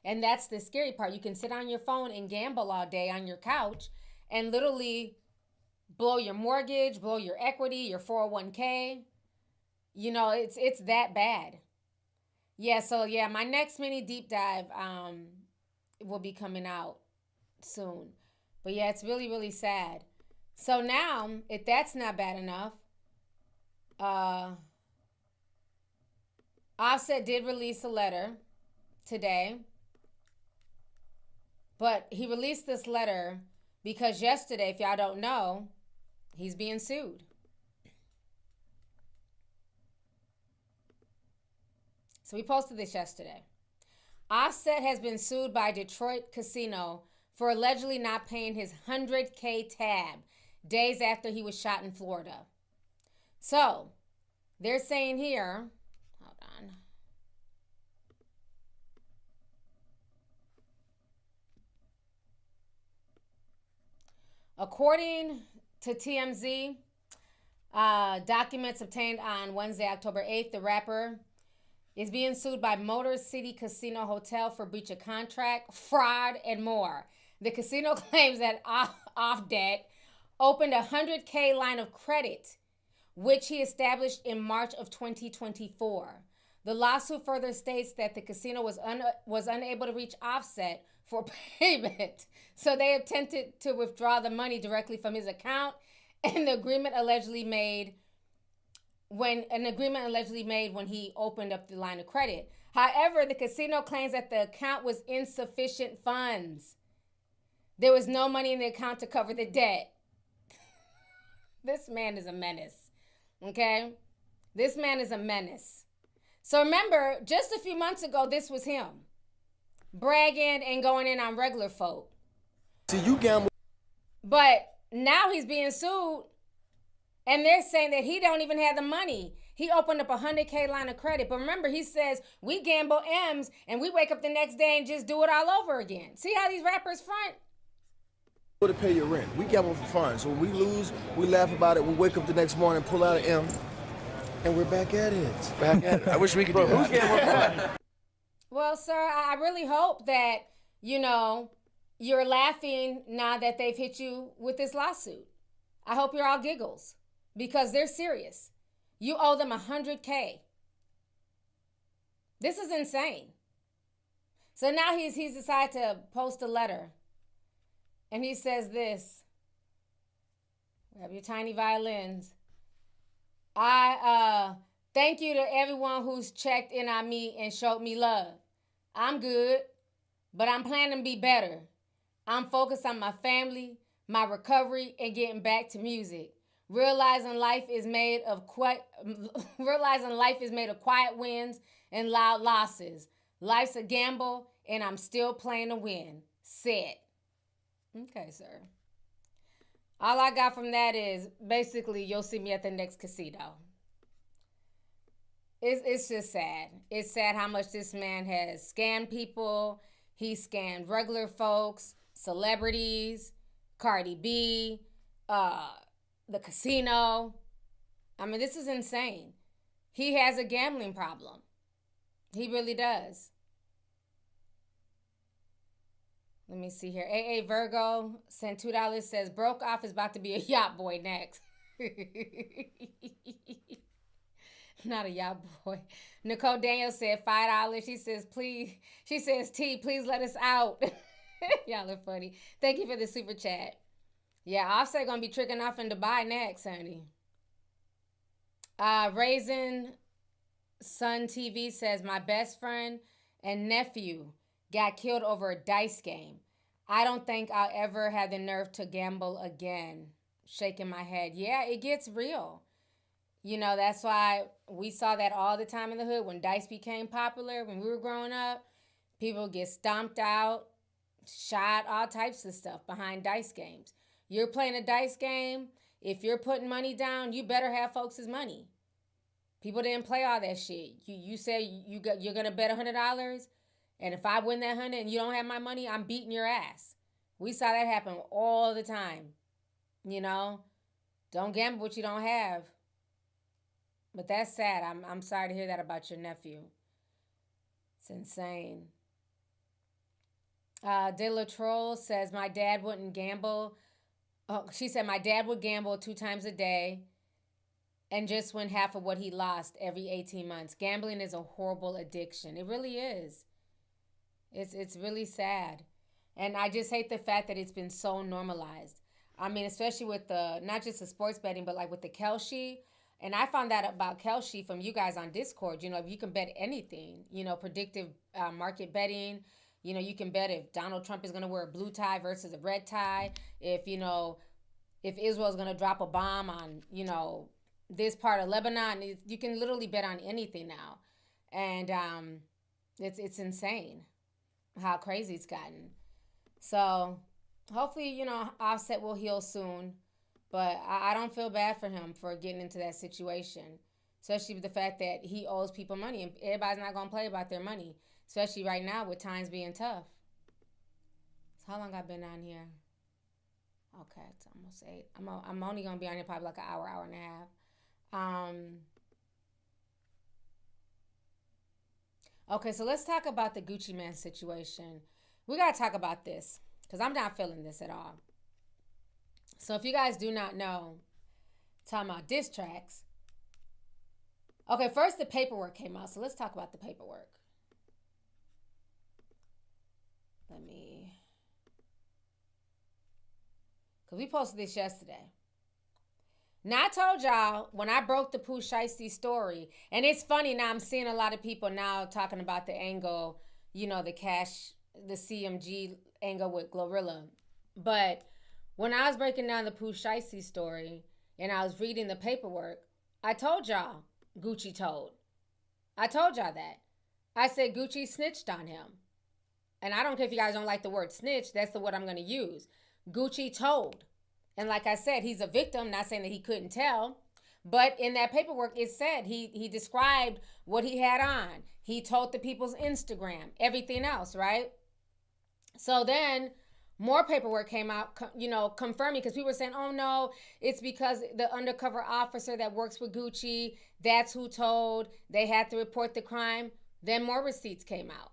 And that's the scary part. You can sit on your phone and gamble all day on your couch and literally blow your mortgage, blow your equity, your 401k. You know, it's that bad. Yeah, so yeah, my next mini deep dive will be coming out soon. But yeah, it's really, really sad. So now, if that's not bad enough, Offset did release a letter today. But he released this letter because yesterday, if y'all don't know, he's being sued. So we posted this yesterday. Offset has been sued by Detroit Casino for allegedly not paying his $100K tab days after he was shot in Florida. So they're saying here, hold on. According to TMZ, documents obtained on Wednesday, October 8th, the rapper is being sued by Motor City Casino Hotel for breach of contract, fraud, and more. The casino claims that Offset opened a $100K line of credit, which he established in March of 2024. The lawsuit further states that the casino was unable to reach Offset for payment, so they attempted to withdraw the money directly from his account, and the agreement allegedly made when he opened up the line of credit. However, the casino claims that the account was insufficient funds. There was no money in the account to cover the debt. This man is a menace, okay? This man is a menace. So remember, just a few months ago, this was him bragging and going in on regular folk. See, you gamble. But now he's being sued. And they're saying that he don't even have the money. He opened up a $100K line of credit. But remember, he says, we gamble M's and we wake up the next day and just do it all over again. See how these rappers front? To pay your rent. We gamble for fun. So when we lose, we laugh about it. We wake up the next morning, pull out an M, and we're back at it. Back at it. I wish we could do that. Who's gambling fun? Well, sir, I really hope that, you know, you're laughing now that they've hit you with this lawsuit. I hope you're all giggles. Because they're serious. You owe them $100K. This is insane. So now he's decided to post a letter. And he says this. Grab your tiny violins. I thank you to everyone who's checked in on me and showed me love. I'm good, but I'm planning to be better. I'm focused on my family, my recovery, and getting back to music. Realizing life is made of quiet wins and loud losses. Life's a gamble, and I'm still playing to win. Said. Okay, sir. All I got from that is basically you'll see me at the next casino. It's just sad. It's sad how much this man has scammed people. He scammed regular folks, celebrities, Cardi B, the casino. I mean, this is insane. He has a gambling problem. He really does. Let me see here. AA Virgo sent $2, says, broke off is about to be a yacht boy next. Not a yacht boy. Nicole Daniels said $5. She says, please. She says, T, please let us out. Y'all are funny. Thank you for the super chat. Yeah, Offset gonna be tricking off in Dubai next, honey. Raisin Sun TV says, my best friend and nephew got killed over a dice game. I don't think I'll ever have the nerve to gamble again. Shaking my head. Yeah, it gets real. You know, that's why we saw that all the time in the hood when dice became popular when we were growing up. People get stomped out, shot, all types of stuff behind dice games. You're playing a dice game. If you're putting money down, you better have folks' money. People didn't play all that shit. You say you're gonna bet $100, and if I win that 100 and you don't have my money, I'm beating your ass. We saw that happen all the time. You know, don't gamble what you don't have. But that's sad. I'm sorry to hear that about your nephew. It's insane. De La Troll says, my dad wouldn't gamble. Oh, she said, my dad would gamble 2 times a day and just win half of what he lost every 18 months. Gambling is a horrible addiction. It really is. It's really sad. And I just hate the fact that it's been so normalized. I mean, especially with not just the sports betting, but like with the Kelshi. And I found that about Kelshi from you guys on Discord. You know, if you can bet anything, you know, predictive market betting. You know, you can bet if Donald Trump is going to wear a blue tie versus a red tie. If, you know, if Israel's going to drop a bomb on, you know, this part of Lebanon. You can literally bet on anything now. And it's insane how crazy it's gotten. So hopefully, you know, Offset will heal soon. But I don't feel bad for him for getting into that situation. Especially with the fact that he owes people money. And everybody's not going to play about their money. Especially right now with times being tough. So how long I've been on here? Okay, it's almost 8. I'm only going to be on here probably like an hour and a half. Okay, so let's talk about the Gucci Mane situation. We got to talk about this. Because I'm not feeling this at all. So if you guys do not know, talking about diss tracks. Okay, first the paperwork came out. So let's talk about the paperwork. Because we posted this yesterday. Now I told y'all when I broke the Pooh Shiesty story, and it's funny now I'm seeing a lot of people now talking about the angle, you know, the CMG angle with Glorilla. But when I was breaking down the Pooh Shiesty story and I was reading the paperwork, I told y'all Gucci told. I told y'all that. I said Gucci snitched on him. And I don't care if you guys don't like the word snitch, that's the word I'm going to use. Gucci told. And like I said, he's a victim, not saying that he couldn't tell. But in that paperwork, it said he described what he had on. He told the people's Instagram, everything else, right? So then more paperwork came out, you know, confirming, because people were saying, oh no, it's because the undercover officer that works with Gucci, that's who told. They had to report the crime. Then more receipts came out.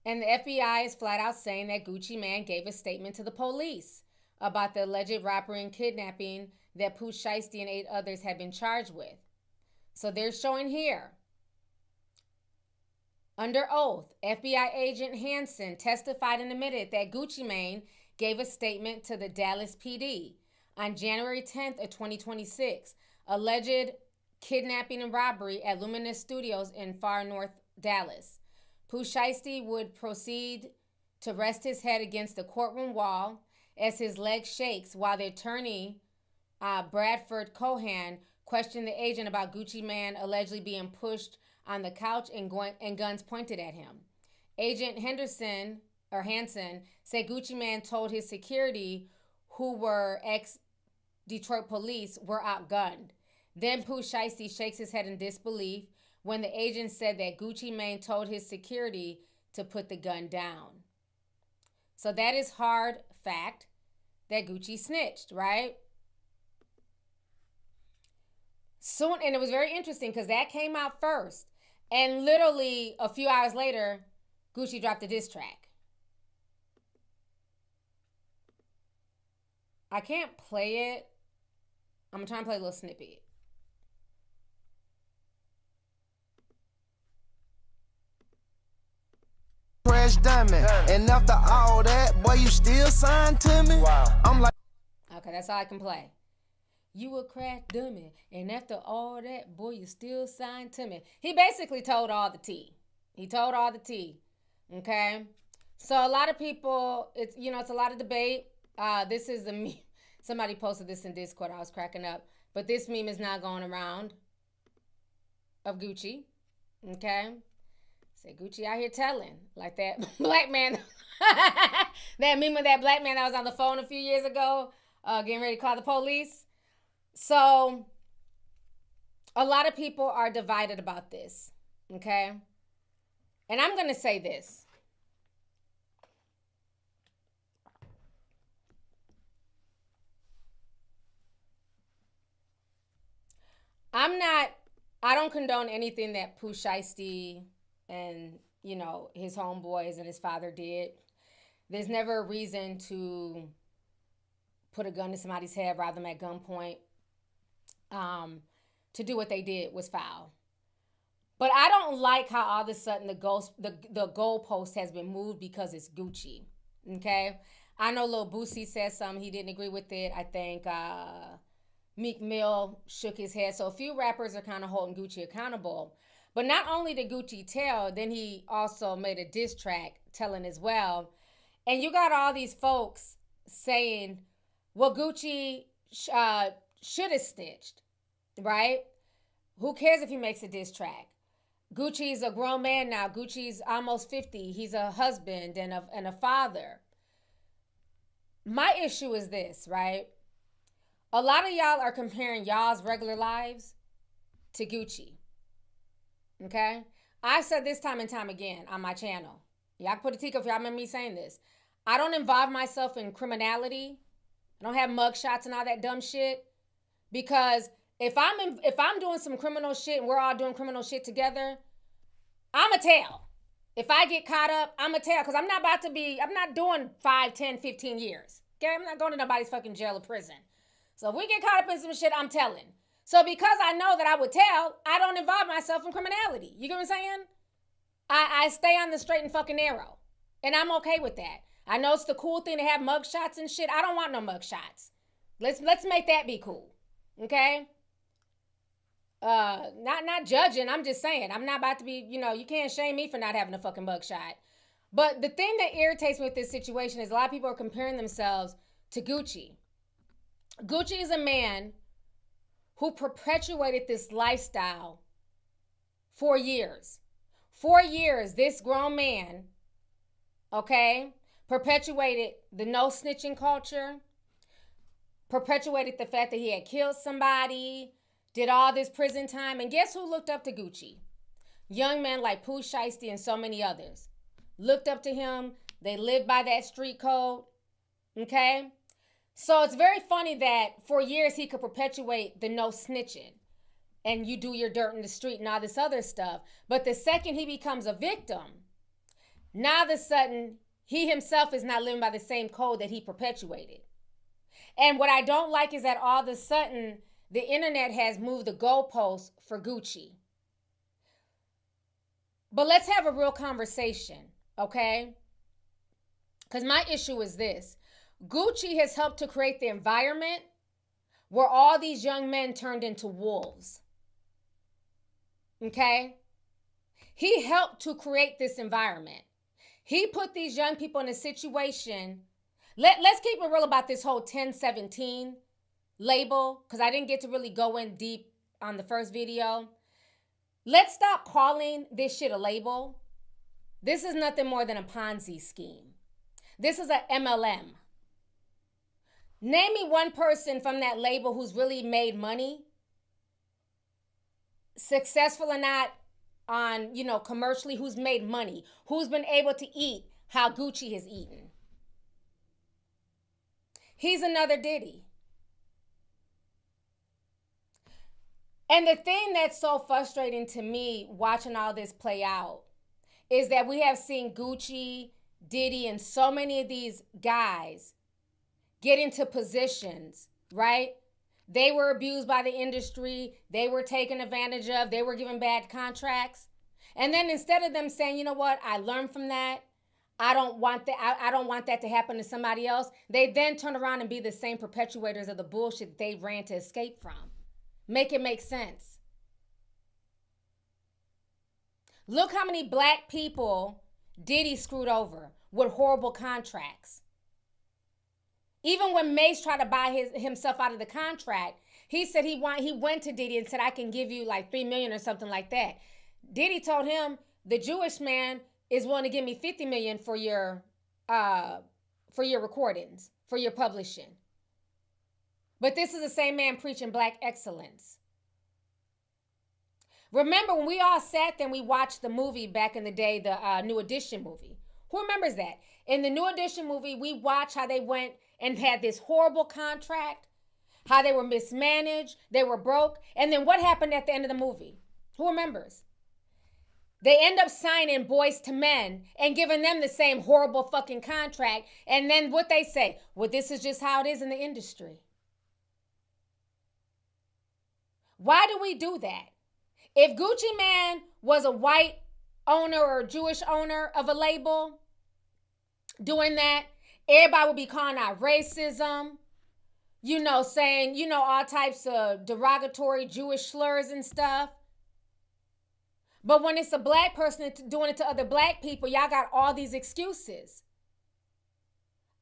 And the FBI is flat out saying that Gucci Mane gave a statement to the police about the alleged robbery and kidnapping that Pooh Shiesty and 8 others had been charged with. So they're showing here. Under oath, FBI agent Hansen testified and admitted that Gucci Mane gave a statement to the Dallas PD on January 10th of 2026, alleged kidnapping and robbery at Luminous Studios in far north Dallas. Pooh Shiesty would proceed to rest his head against the courtroom wall as his leg shakes while the attorney, Bradford Cohan, questioned the agent about Gucci Mane allegedly being pushed on the couch and guns pointed at him. Agent Hansen said Gucci Mane told his security, who were ex-Detroit police, were outgunned. Then Pooh Shiesty shakes his head in disbelief when the agent said that Gucci Mane told his security to put the gun down. So that is hard fact that Gucci snitched, right? Soon, and it was very interesting because that came out first. And literally a few hours later, Gucci dropped a diss track. I can't play it. I'm going to try and play a little snippet. Crash diamond. And after all that, boy, you still signed to me? Wow. I'm like... Okay, that's all I can play. You a crack dummy, and after all that, boy, you still signed to me. He basically told all the tea. He told all the tea. Okay? So a lot of people, it's a lot of debate. This is the meme. Somebody posted this in Discord. I was cracking up. But this meme is not going around of Gucci. Okay? Say Gucci out here telling. Like that black man. That meme of that black man that was on the phone a few years ago, getting ready to call the police. So a lot of people are divided about this. Okay? And I'm going to say this. I don't condone anything that Pooh Shiesty and, his homeboys and his father did. There's never a reason to put a gun to somebody's head, rather them at gunpoint. To do what they did was foul. But I don't like how all of a sudden the goalpost has been moved because it's Gucci. Okay? I know Lil Boosie said something. He didn't agree with it. I think Meek Mill shook his head. So a few rappers are kind of holding Gucci accountable. But not only did Gucci tell, then he also made a diss track telling as well. And you got all these folks saying, well, Gucci should have snitched, right? Who cares if he makes a diss track? Gucci's a grown man now. Gucci's almost 50. He's a husband and a father. My issue is this, right? A lot of y'all are comparing y'all's regular lives to Gucci. Okay? I've said this time and time again on my channel. Y'all can put a tick if y'all remember me saying this. I don't involve myself in criminality. I don't have mugshots and all that dumb shit. Because if I'm doing some criminal shit and we're all doing criminal shit together, I'ma tell. If I get caught up, I'ma tell. Because I'm not doing 5, 10, 15 years. Okay? I'm not going to nobody's fucking jail or prison. So if we get caught up in some shit, I'm telling. So because I know that I would tell, I don't involve myself in criminality. You get what I'm saying? I stay on the straight and fucking narrow. And I'm okay with that. I know it's the cool thing to have mugshots and shit. I don't want no mugshots. Let's make that be cool. Okay? Not judging. I'm just saying. I'm not about to be, you can't shame me for not having a fucking mugshot. But the thing that irritates me with this situation is a lot of people are comparing themselves to Gucci. Gucci is a man who perpetuated this lifestyle for years. 4 years, this grown man, okay, perpetuated the no snitching culture, perpetuated the fact that he had killed somebody, did all this prison time. And guess who looked up to Gucci? Young men like Pooh Shiesty and so many others. Looked up to him. They lived by that street code, okay? So it's very funny that for years he could perpetuate the no snitching and you do your dirt in the street and all this other stuff. But the second he becomes a victim, now all of a sudden he himself is not living by the same code that he perpetuated. And what I don't like is that all of a sudden the internet has moved the goalposts for Gucci. But let's have a real conversation, okay? Because my issue is this. Gucci has helped to create the environment where all these young men turned into wolves. Okay? He helped to create this environment. He put these young people in a situation. Let's keep it real about this whole 1017 label, because I didn't get to really go in deep on the first video. Let's stop calling this shit a label. This is nothing more than a Ponzi scheme. This is a MLM. Name me one person from that label who's really made money, successful or not, on, commercially, who's made money, who's been able to eat how Gucci has eaten. He's another Diddy. And the thing that's so frustrating to me watching all this play out is that we have seen Gucci, Diddy, and so many of these guys get into positions, right? They were abused by the industry. They were taken advantage of. They were given bad contracts. And then instead of them saying, you know what, I learned from that. I don't want that. I don't want that to happen to somebody else. They then turn around and be the same perpetuators of the bullshit they ran to escape from. Make it make sense. Look how many black people Diddy screwed over with horrible contracts. Even when Mace tried to buy himself out of the contract, he said he went to Diddy and said, I can give you like $3 million or something like that. Diddy told him, the Jewish man is willing to give me $50 million for your recordings, for your publishing. But this is the same man preaching black excellence. Remember when we all sat there and we watched the movie back in the day, the New Edition movie? Who remembers that? In the New Edition movie, we watched how they went and had this horrible contract, how they were mismanaged, they were broke, and then what happened at the end of the movie? Who remembers? They end up signing Boys to Men and giving them the same horrible fucking contract, and then what they say, well, this is just how it is in the industry. Why do we do that? If Gucci Mane was a white owner or a Jewish owner of a label doing that, everybody would be calling out racism, saying, all types of derogatory Jewish slurs and stuff. But when it's a black person doing it to other black people, y'all got all these excuses.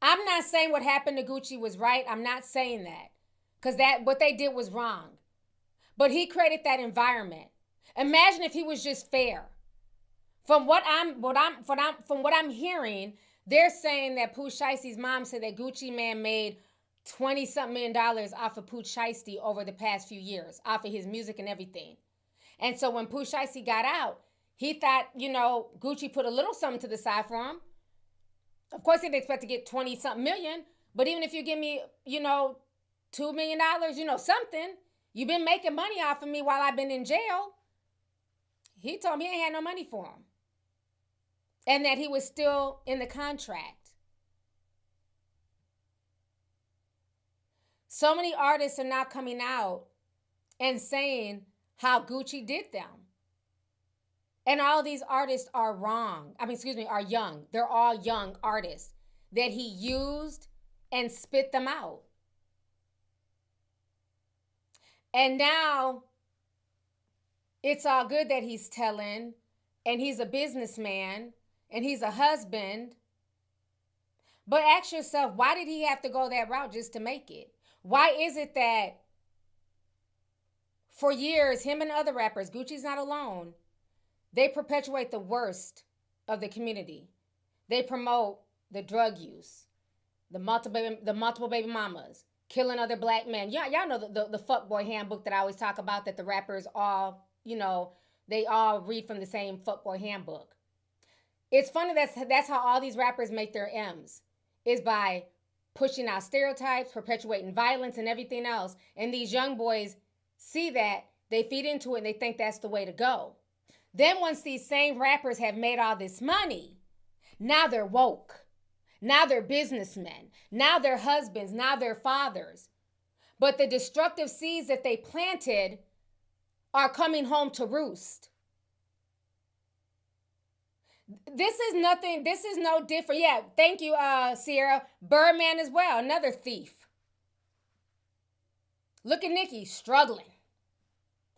I'm not saying what happened to Gucci was right. I'm not saying that. Because what they did was wrong. But he created that environment. Imagine if he was just fair. From what I'm hearing, they're saying that Pooh Shiesty's mom said that Gucci Mane made $20-something million off of Pooh Shiesty over the past few years, off of his music and everything. And so when Pooh Shiesty got out, he thought, Gucci put a little something to the side for him. Of course, he didn't expect to get 20-something million, but even if you give me, $2 million, something, you've been making money off of me while I've been in jail. He told me he ain't had no money for him. And that he was still in the contract. So many artists are now coming out and saying how Gucci did them. And all these artists are wrong. Are young. They're all young artists that he used and spit them out. And now it's all good that he's telling, and he's a businessman, and he's a husband. But ask yourself, why did he have to go that route just to make it? Why is it that for years, him and other rappers, Gucci's not alone, they perpetuate the worst of the community. They promote the drug use, the multiple baby mamas, killing other black men. Y'all know the fuckboy handbook that I always talk about, that the rappers all, they all read from the same fuckboy handbook. It's funny that's how all these rappers make their M's, is by pushing out stereotypes, perpetuating violence and everything else. And these young boys see that, they feed into it, and they think that's the way to go. Then once these same rappers have made all this money, now they're woke. Now they're businessmen. Now they're husbands. Now they're fathers. But the destructive seeds that they planted are coming home to roost. This is no different. Yeah, thank you, Sierra. Birdman as well, another thief. Look at Nicki, struggling.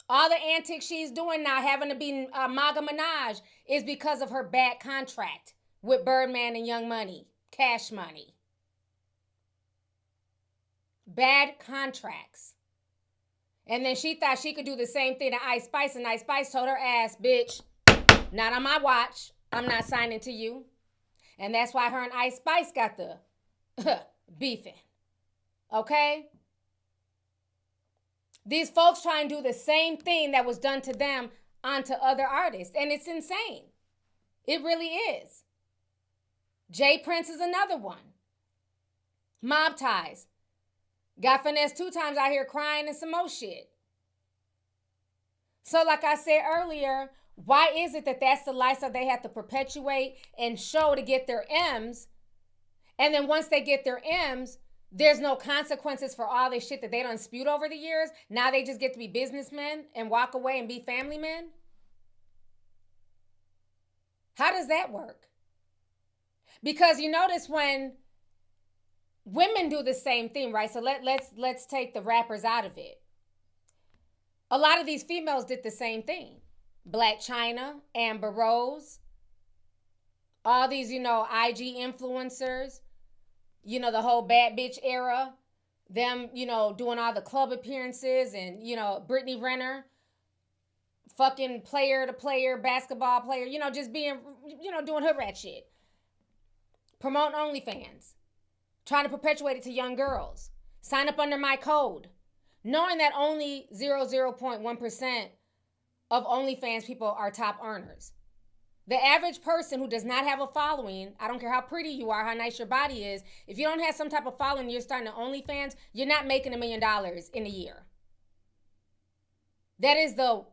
All the antics she's doing now, having to be Maga Minaj, is because of her bad contract with Birdman and Young Money, Cash Money. Bad contracts. And then she thought she could do the same thing to Ice Spice, and Ice Spice told her ass, bitch, not on my watch. I'm not signing to you. And that's why her and Ice Spice got the beefing. Okay? These folks try and do the same thing that was done to them onto other artists. And it's insane. It really is. Jay Prince is another one. Mob ties. Got finessed 2 times out here crying and some more shit. So like I said earlier, why is it that that's the lifestyle they have to perpetuate and show to get their M's? And then once they get their M's, there's no consequences for all this shit that they done spewed over the years. Now they just get to be businessmen and walk away and be family men. How does that work? Because you notice when women do the same thing, right? So let's take the rappers out of it. A lot of these females did the same thing. Black China, Amber Rose, all these, IG influencers, the whole bad bitch era, them, doing all the club appearances and, Brittany Renner, fucking player to player, basketball player, just being, doing hood rat shit. Promoting OnlyFans. Trying to perpetuate it to young girls. Sign up under my code. Knowing that only 0.1% of OnlyFans people are top earners. The average person who does not have a following, I don't care how pretty you are, how nice your body is, if you don't have some type of following, you're starting to OnlyFans, you're not making $1 million in a year. That is the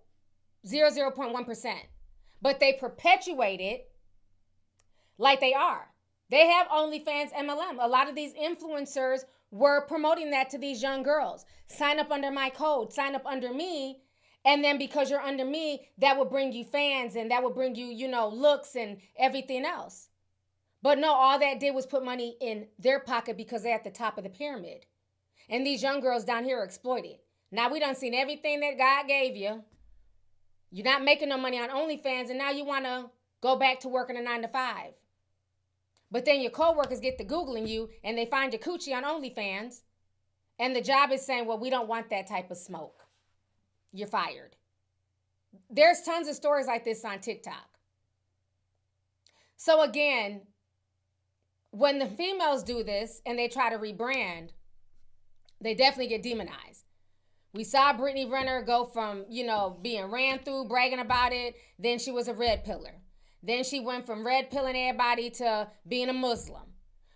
0.1%. But they perpetuate it like they are. They have OnlyFans MLM. A lot of these influencers were promoting that to these young girls. Sign up under my code. Sign up under me. And then because you're under me, that will bring you fans and that will bring you, looks and everything else. But no, all that did was put money in their pocket because they're at the top of the pyramid. And these young girls down here are exploited. Now we done seen everything that God gave you. You're not making no money on OnlyFans and now you want to go back to working a 9-to-5. But then your coworkers get to Googling you and they find your coochie on OnlyFans. And the job is saying, well, we don't want that type of smoke. You're fired. There's tons of stories like this on TikTok. So again, when the females do this and they try to rebrand, they definitely get demonized. We saw Brittany Renner go from, being ran through, bragging about it. Then she was a red pillar. Then she went from red pilling everybody to being a Muslim.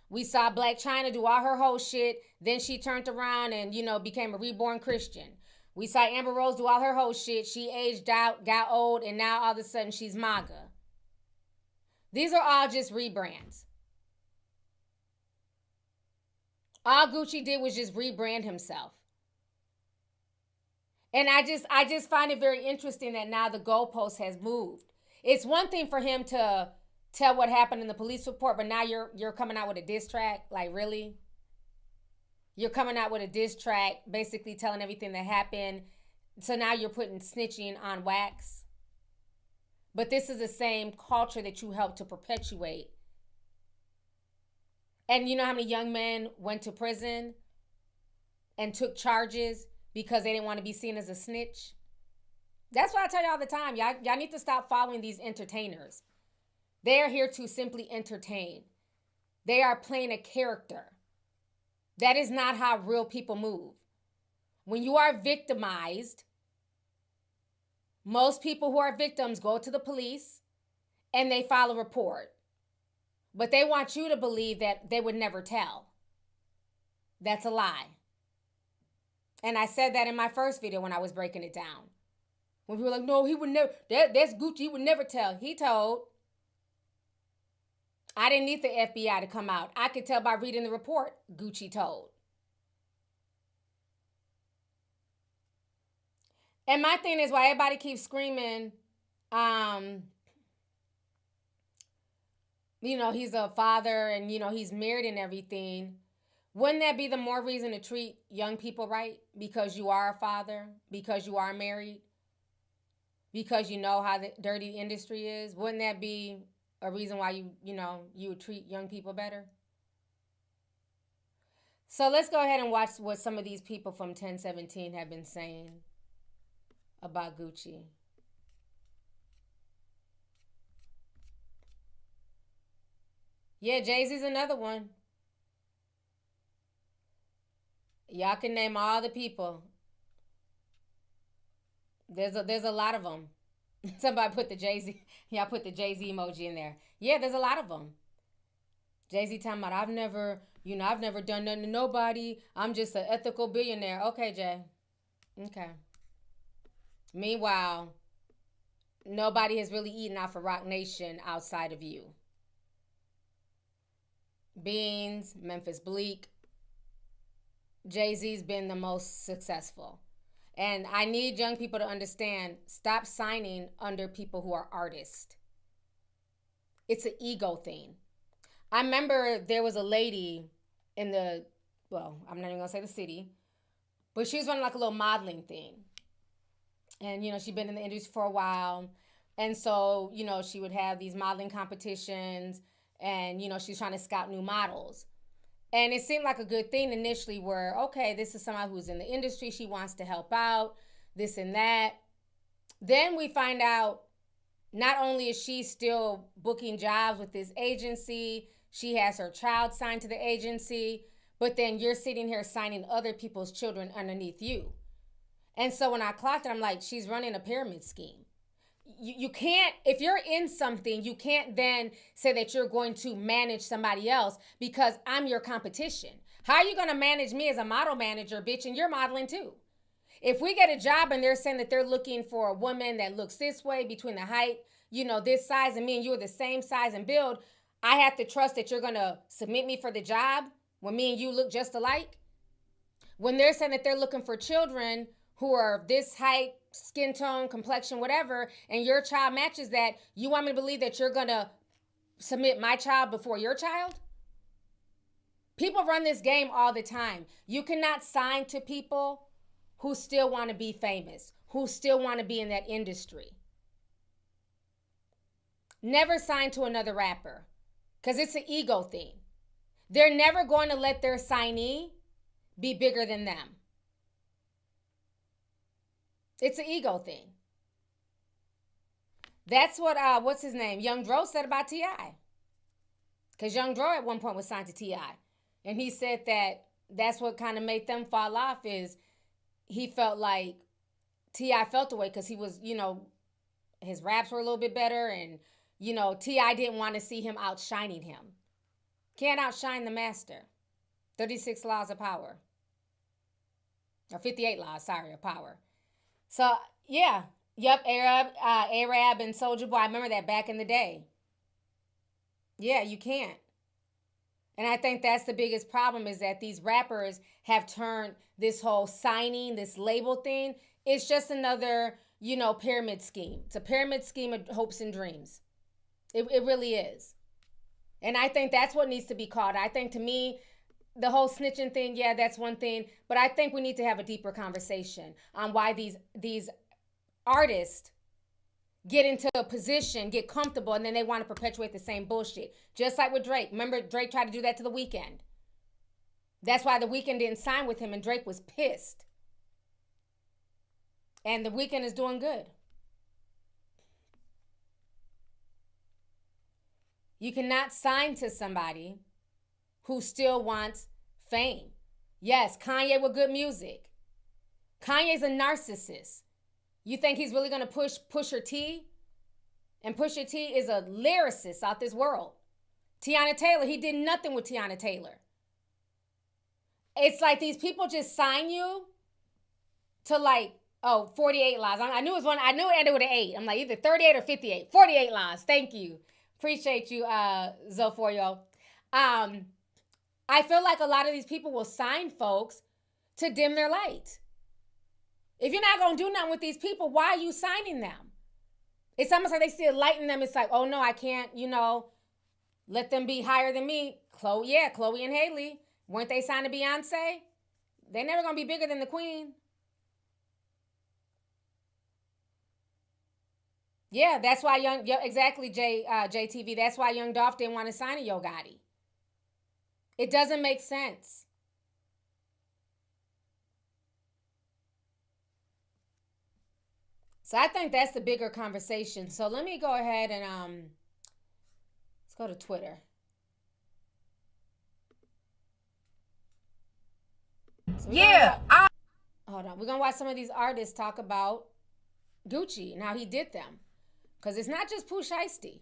We saw Black China do all her whole shit. Then she turned around and, became a reborn Christian. We saw Amber Rose do all her whole shit. She aged out, got old, and now all of a sudden she's MAGA. These are all just rebrands. All Gucci did was just rebrand himself. And I just find it very interesting that now the goalpost has moved. It's one thing for him to tell what happened in the police report, but now you're coming out with a diss track? Like, really? You're coming out with a diss track, basically telling everything that happened. So now you're putting snitching on wax. But this is the same culture that you helped to perpetuate. And you know how many young men went to prison and took charges because they didn't want to be seen as a snitch? That's why I tell you all the time, y'all need to stop following these entertainers. They are here to simply entertain. They are playing a character. That is not how real people move. When you are victimized, most people who are victims go to the police and they file a report. But they want you to believe that they would never tell. That's a lie. And I said that in my first video when I was breaking it down. When people were like, no, he would never, that's Gucci, he would never tell. He told. I didn't need the FBI to come out. I could tell by reading the report, Gucci told. And my thing is, why everybody keeps screaming, he's a father and, he's married and everything. Wouldn't that be the more reason to treat young people right? Because you are a father, because you are married, because you know how the dirty industry is? Wouldn't that be a reason why you would treat young people better? So let's go ahead and watch what some of these people from 1017 have been saying about Gucci. Yeah, Jay-Z's another one. Y'all can name all the people. There's a lot of them. Somebody put the Jay-Z. Y'all put the Jay-Z emoji in there. Yeah, there's a lot of them. Jay-Z talking about, I've never done nothing to nobody. I'm just an ethical billionaire. Okay, Jay. Okay. Meanwhile, nobody has really eaten off of Rock Nation outside of you. Beans, Memphis Bleak. Jay-Z's been the most successful. And I need young people to understand, stop signing under people who are artists. It's an ego thing. I remember there was a lady in I'm not even going to say the city, but she was running like a little modeling thing. And, she'd been in the industry for a while. And so, you know, she would have these modeling competitions and, you know, she's trying to scout new models. And it seemed like a good thing initially where, okay, this is somebody who's in the industry. She wants to help out, this and that. Then we find out not only is she still booking jobs with this agency, she has her child signed to the agency, but then you're sitting here signing other people's children underneath you. And so when I clocked it, I'm like, she's running a pyramid scheme. You can't, if you're in something, you can't then say that you're going to manage somebody else because I'm your competition. How are you going to manage me as a model manager, bitch, and you're modeling too? If we get a job and they're saying that they're looking for a woman that looks this way between the height, you know, this size, and me and you are the same size and build, I have to trust that you're going to submit me for the job when me and you look just alike. When they're saying that they're looking for children who are this height, skin tone, complexion, whatever, and your child matches that, you want me to believe that you're going to submit my child before your child? People run this game all the time. You cannot sign to people who still want to be famous, who still want to be in that industry. Never sign to another rapper because it's an ego thing. They're never going to let their signee be bigger than them. It's an ego thing. That's what, what's his name? Young Dro said about T.I. Because Young Dro at one point was signed to T.I. And he said that that's what kind of made them fall off is he felt like T.I. felt away because he was, you know, his raps were a little bit better. And, you know, T.I. didn't want to see him outshining him. Can't outshine the master. 36 laws of power. Or 58 laws, sorry, of power. So, yeah. Yep, Arab and Soulja Boy. I remember that back in the day. Yeah, you can't. And I think that's the biggest problem is that these rappers have turned this whole signing, this label thing. It's just another, you know, pyramid scheme. It's a pyramid scheme of hopes and dreams. It really is. And I think that's what needs to be called. I think to me, the whole snitching thing, yeah, that's one thing. But I think we need to have a deeper conversation on why these artists get into a position, get comfortable, and then they want to perpetuate the same bullshit. Just like with Drake. Remember, Drake tried to do that to The Weeknd. That's why The Weeknd didn't sign with him, and Drake was pissed. And The Weeknd is doing good. You cannot sign to somebody who still wants fame. Yes, Kanye with good music. Kanye's a narcissist. You think he's really going to push Pusha T? And Pusha T is a lyricist out this world. Tiana Taylor, he did nothing with Tiana Taylor. It's like these people just sign you to like, 48 lives. I knew it was one. I knew it ended with an 8. I'm like either 38 or 58. 48 lives. Thank you. Appreciate you, Zoforio. I feel like a lot of these people will sign folks to dim their light. If you're not going to do nothing with these people, why are you signing them? It's almost like they see a light in them. It's like, oh no, I can't, let them be higher than me. Chloe and Haley. Weren't they signed to Beyonce? They're never going to be bigger than the queen. Yeah, that's why exactly, JTV. That's why Young Dolph didn't want to sign a Yo Gotti. It doesn't make sense. So I think that's the bigger conversation. So let me go ahead and let's go to Twitter. So hold on. We're gonna watch some of these artists talk about Gucci and how he did them. Because it's not just Pooh Shiesty.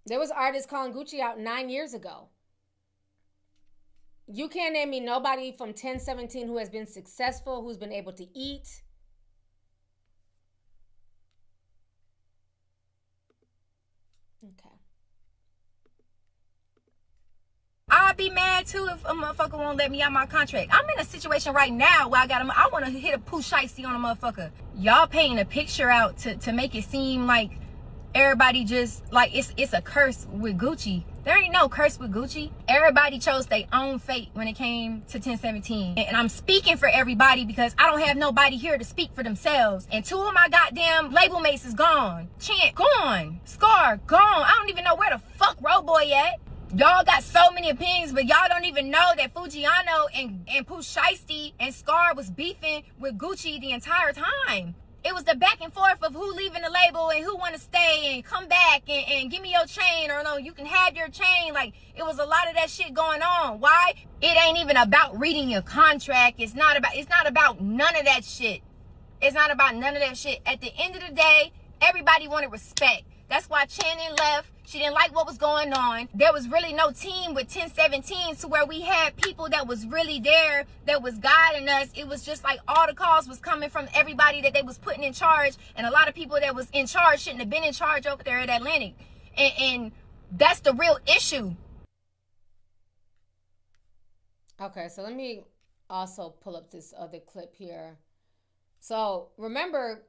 There was artists calling Gucci out 9 years ago. You can't name me nobody from 1017 who has been successful, who's been able to eat. Okay. I'd be mad too if a motherfucker won't let me out my contract. I'm in a situation right now where I want to hit a Pooh Shiesty on a motherfucker. Y'all painting a picture out to make it seem like everybody just like it's a curse with Gucci. There ain't no curse with Gucci. Everybody chose their own fate when it came to 1017. And I'm speaking for everybody because I don't have nobody here to speak for themselves. And 2 of my goddamn label mates is gone. Chant, gone. Scar, gone. I don't even know where the fuck Roboy at. Y'all got so many opinions, but y'all don't even know that Fujiano and Pooh Shiesty and Scar was beefing with Gucci the entire time. It was the back and forth of who leaving the label and who want to stay and come back and give me your chain, or no, you can have your chain. Like, it was a lot of that shit going on. Why? It ain't even about reading your contract. It's not about none of that shit. It's not about none of that shit. At the end of the day, everybody wanted respect. That's why Channing left. She didn't like what was going on. There was really no team with 1017 to where we had people that was really there, that was guiding us. It was just like all the calls was coming from everybody that they was putting in charge, and a lot of people that was in charge shouldn't have been in charge over there at Atlantic. And that's the real issue. Okay, so let me also pull up this other clip here. So remember,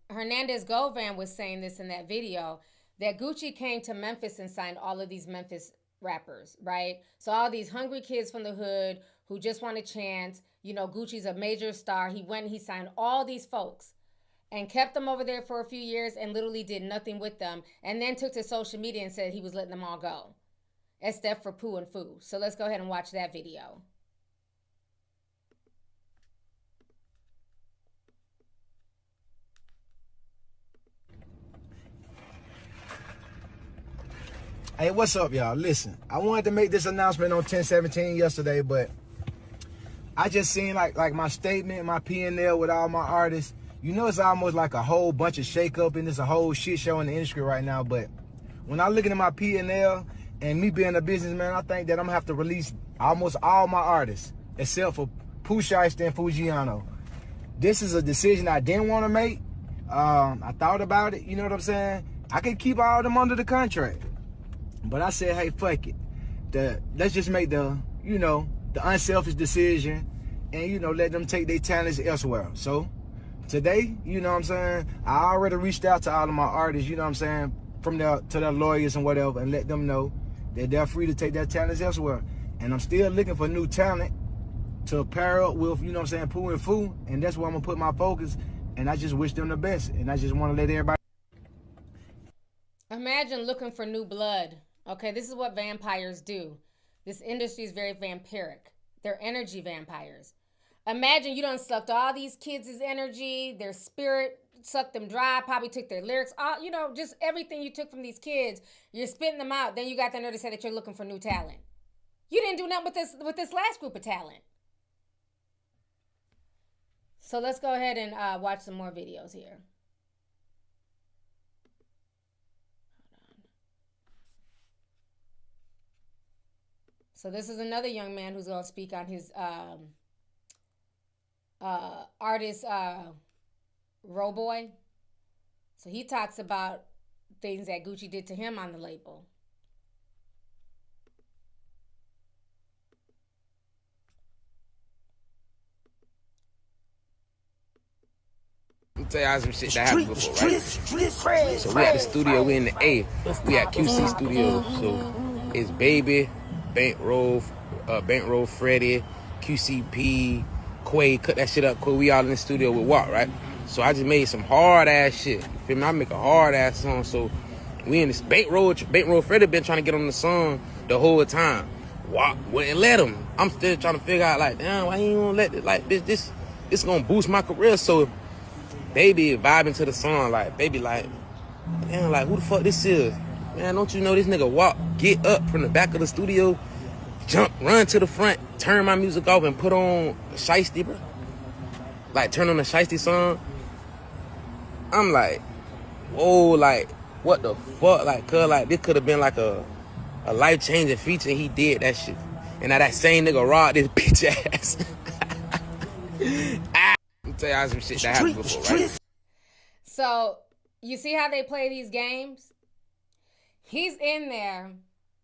Hernandez Govan was saying this in that video, that Gucci came to Memphis and signed all of these Memphis rappers, right? So all these hungry kids from the hood who just want a chance. You know, Gucci's a major star. He went and he signed all these folks and kept them over there for a few years and literally did nothing with them, and then took to social media and said he was letting them all go, except for Pooh and Foo. So let's go ahead and watch that video. Hey, what's up, y'all? Listen, I wanted to make this announcement on 1017 yesterday, but I just seen like my statement, my P&L with all my artists. You know, it's almost like a whole bunch of shake-up and it's a whole shit show in the industry right now. But when I look at my P&L and me being a businessman, I think that I'm gonna have to release almost all my artists except for Pooh Shiesty and Fujiano. This is a decision I didn't want to make. I thought about it, you know what I'm saying? I could keep all of them under the contract. But I said, hey, fuck it. Let's just make the unselfish decision and, let them take their talents elsewhere. So today, you know what I'm saying, I already reached out to all of my artists, you know what I'm saying, to their lawyers and whatever, and let them know that they're free to take their talents elsewhere. And I'm still looking for new talent to pair up with, you know what I'm saying, Pooh and Foo, and that's where I'm going to put my focus, and I just wish them the best, and I just want to let everybody. Imagine looking for new blood. Okay, this is what vampires do. This industry is very vampiric. They're energy vampires. Imagine you done sucked all these kids' energy, their spirit, sucked them dry, probably took their lyrics, all, just everything you took from these kids, you're spitting them out. Then you got the nerve to say that you're looking for new talent. You didn't do nothing with this last group of talent. So let's go ahead and watch some more videos here. So this is another young man who's going to speak on his artist, Roboy. So he talks about things that Gucci did to him on the label. Let me tell y'all some shit that happened before, right? So we at the studio, we in the A. We at QC Studio. So it's Baby, Bankroll, Freddie, QCP, Quay, cut that shit up, Quay. We all in the studio with Watt, right? So I just made some hard ass shit. You feel me? I make a hard ass song. So we in this Bankroll Freddie been trying to get on the song the whole time. Watt wouldn't let him. I'm still trying to figure out, like, damn, why you don't let it? Like, this gonna boost my career. So Baby vibing to the song, like, Baby, like, damn, like, who the fuck this is? Man, don't you know this nigga Walk, get up from the back of the studio, jump, run to the front, turn my music off and put on Shiesty, bro. Like, turn on the Shiesty song. I'm like, whoa, like, what the fuck? Like, cuz, like, this could have been like a life-changing feature. He did that shit. And now that same nigga robbed this bitch ass. Let me tell y'all some shit that happened before, right? So, you see how they play these games? He's in there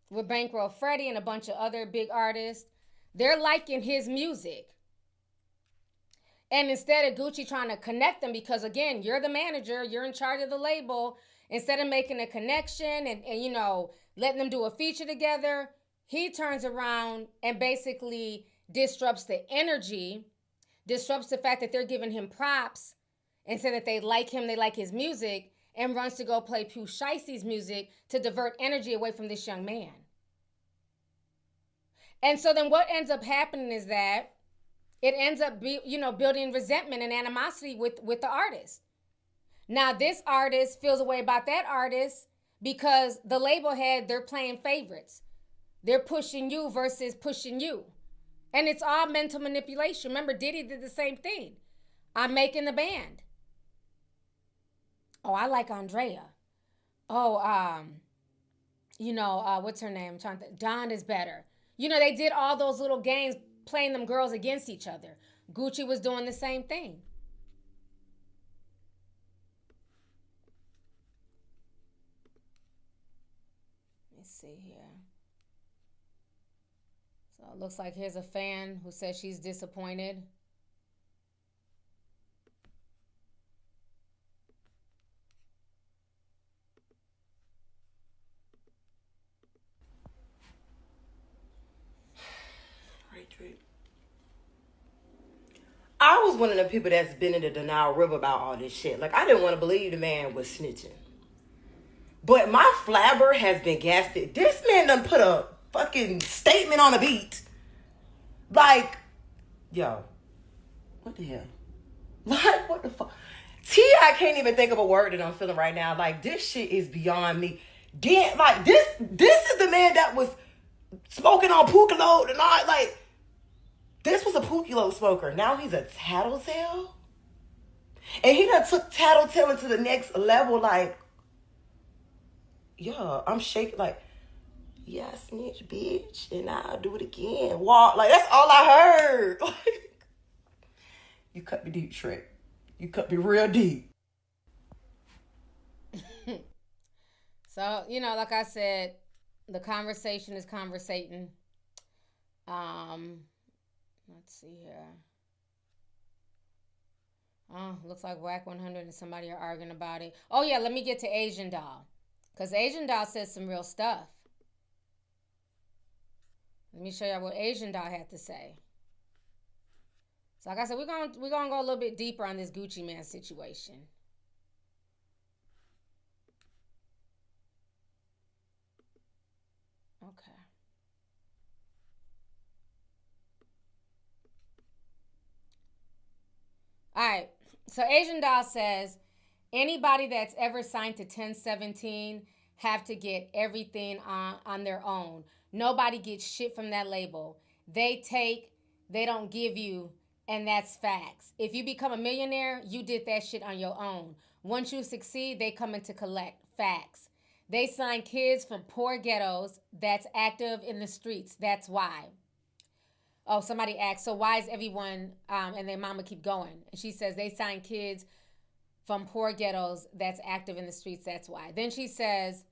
with Bankroll Freddie and a bunch of other big artists. They're liking his music. And instead of Gucci trying to connect them, because again, you're the manager, you're in charge of the label, instead of making a connection and letting them do a feature together. He turns around and basically disrupts the energy, disrupts the fact that they're giving him props and say that they like him, they like his music, and runs to go play Pooh Shiesty's music to divert energy away from this young man. And so then what ends up happening is that it ends up building resentment and animosity with the artist. Now this artist feels a way about that artist because the label head, they're playing favorites. They're pushing you versus pushing you. And it's all mental manipulation. Remember, Diddy did the same thing. I'm making the band. Oh, I like Andrea. Oh, what's her name? Dawn is better. They did all those little games playing them girls against each other. Gucci was doing the same thing. Let's see here. So it looks like here's a fan who says she's disappointed. I was one of the people that's been in the denial river about all this shit. Like, I didn't want to believe the man was snitching. But my flabber has been gasted. This man done put a fucking statement on a beat. Like, yo, what the hell? Like, what the fuck? I can't even think of a word that I'm feeling right now. Like, this shit is beyond me. This is the man that was smoking on Pooh and all, like, this was a Pooh smoker. Now he's a tattletale? And he done took tattletale to the next level, like, yeah, I'm shaking, like, yeah, I snitch, bitch, and I'll do it again. Walk, like, that's all I heard. Like, you cut me deep, Shrek. You cut me real deep. So, like I said, the conversation is conversating. Let's see here. Oh, looks like Whack 100 and somebody are arguing about it. Oh, yeah, let me get to Asian Doll. Because Asian Doll says some real stuff. Let me show y'all what Asian Doll had to say. So, like I said, we're gonna go a little bit deeper on this Gucci Man situation. Okay. All right. So Asian Doll says, anybody that's ever signed to 1017 have to get everything on their own. Nobody gets shit from that label. They take, they don't give you, and that's facts. If you become a millionaire, you did that shit on your own. Once you succeed, they come in to collect. Facts. They sign kids from poor ghettos that's active in the streets. That's why. Oh, somebody asked, so why is everyone and their mama keep going? And she says they sign kids from poor ghettos that's active in the streets. That's why. Then she says,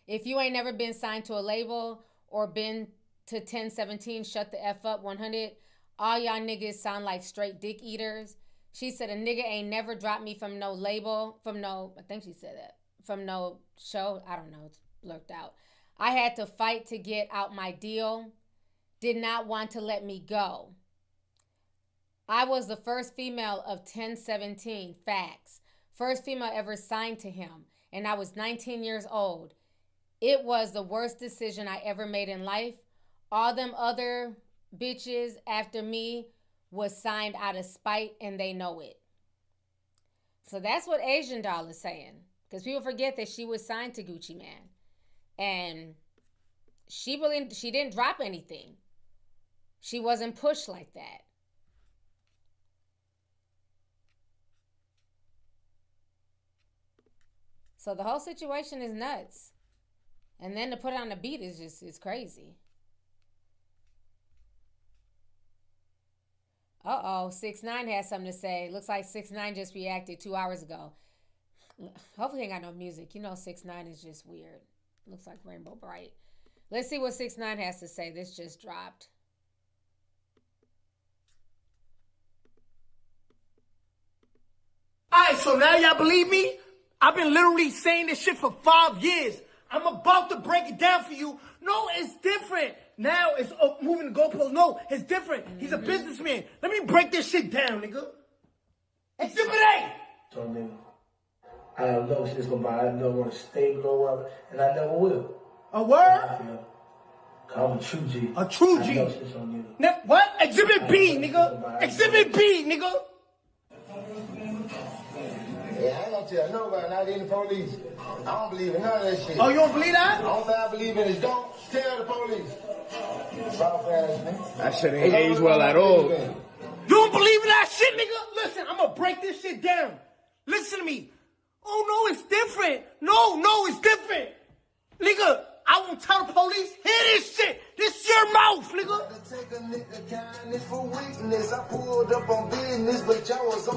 if you ain't never been signed to a label or been to 1017, shut the F up 100. All y'all niggas sound like straight dick eaters. She said a nigga ain't never dropped me from no label, I think she said that, from no show. I don't know. It's blurted out. I had to fight to get out my deal. Did not want to let me go. I was the first female of 1017. Facts. First female ever signed to him. And I was 19 years old. It was the worst decision I ever made in life. All them other bitches after me was signed out of spite, and they know it. So that's what Asian Doll is saying. Because people forget that she was signed to Gucci Man. And she didn't drop anything. She wasn't pushed like that. So the whole situation is nuts. And then to put it on the beat is just, it's crazy. Uh-oh, 6ix9ine has something to say. Looks like 6ix9ine just reacted 2 hours ago. Hopefully he ain't got no music. 6ix9ine is just weird. Looks like Rainbow Bright. Let's see what 6ix9ine has to say. This just dropped. Alright, so now y'all believe me? I've been literally saying this shit for 5 years. I'm about to break it down for you. No, it's different. Now it's moving the goalpost. No, it's different. He's a businessman. Let me break this shit down, nigga. Exhibit A. So, nigga, I have no shit's gonna buy. I never want to stay grow up, and I never will. A word? I'm a true G. A true G. I know shit's on you. What? Exhibit B, nigga. Exhibit B, nigga. Yeah, I ain't gonna tell nobody, not even the police. I don't believe in none of that shit. Oh, you don't believe that? The only thing I believe in is don't tell the police. That shit ain't aged well at all. You don't believe in that shit, nigga? Listen, I'm gonna break this shit down. Listen to me. Oh, no, it's different. No, it's different. Nigga, I won't tell the police. Hear this shit. This your mouth, nigga.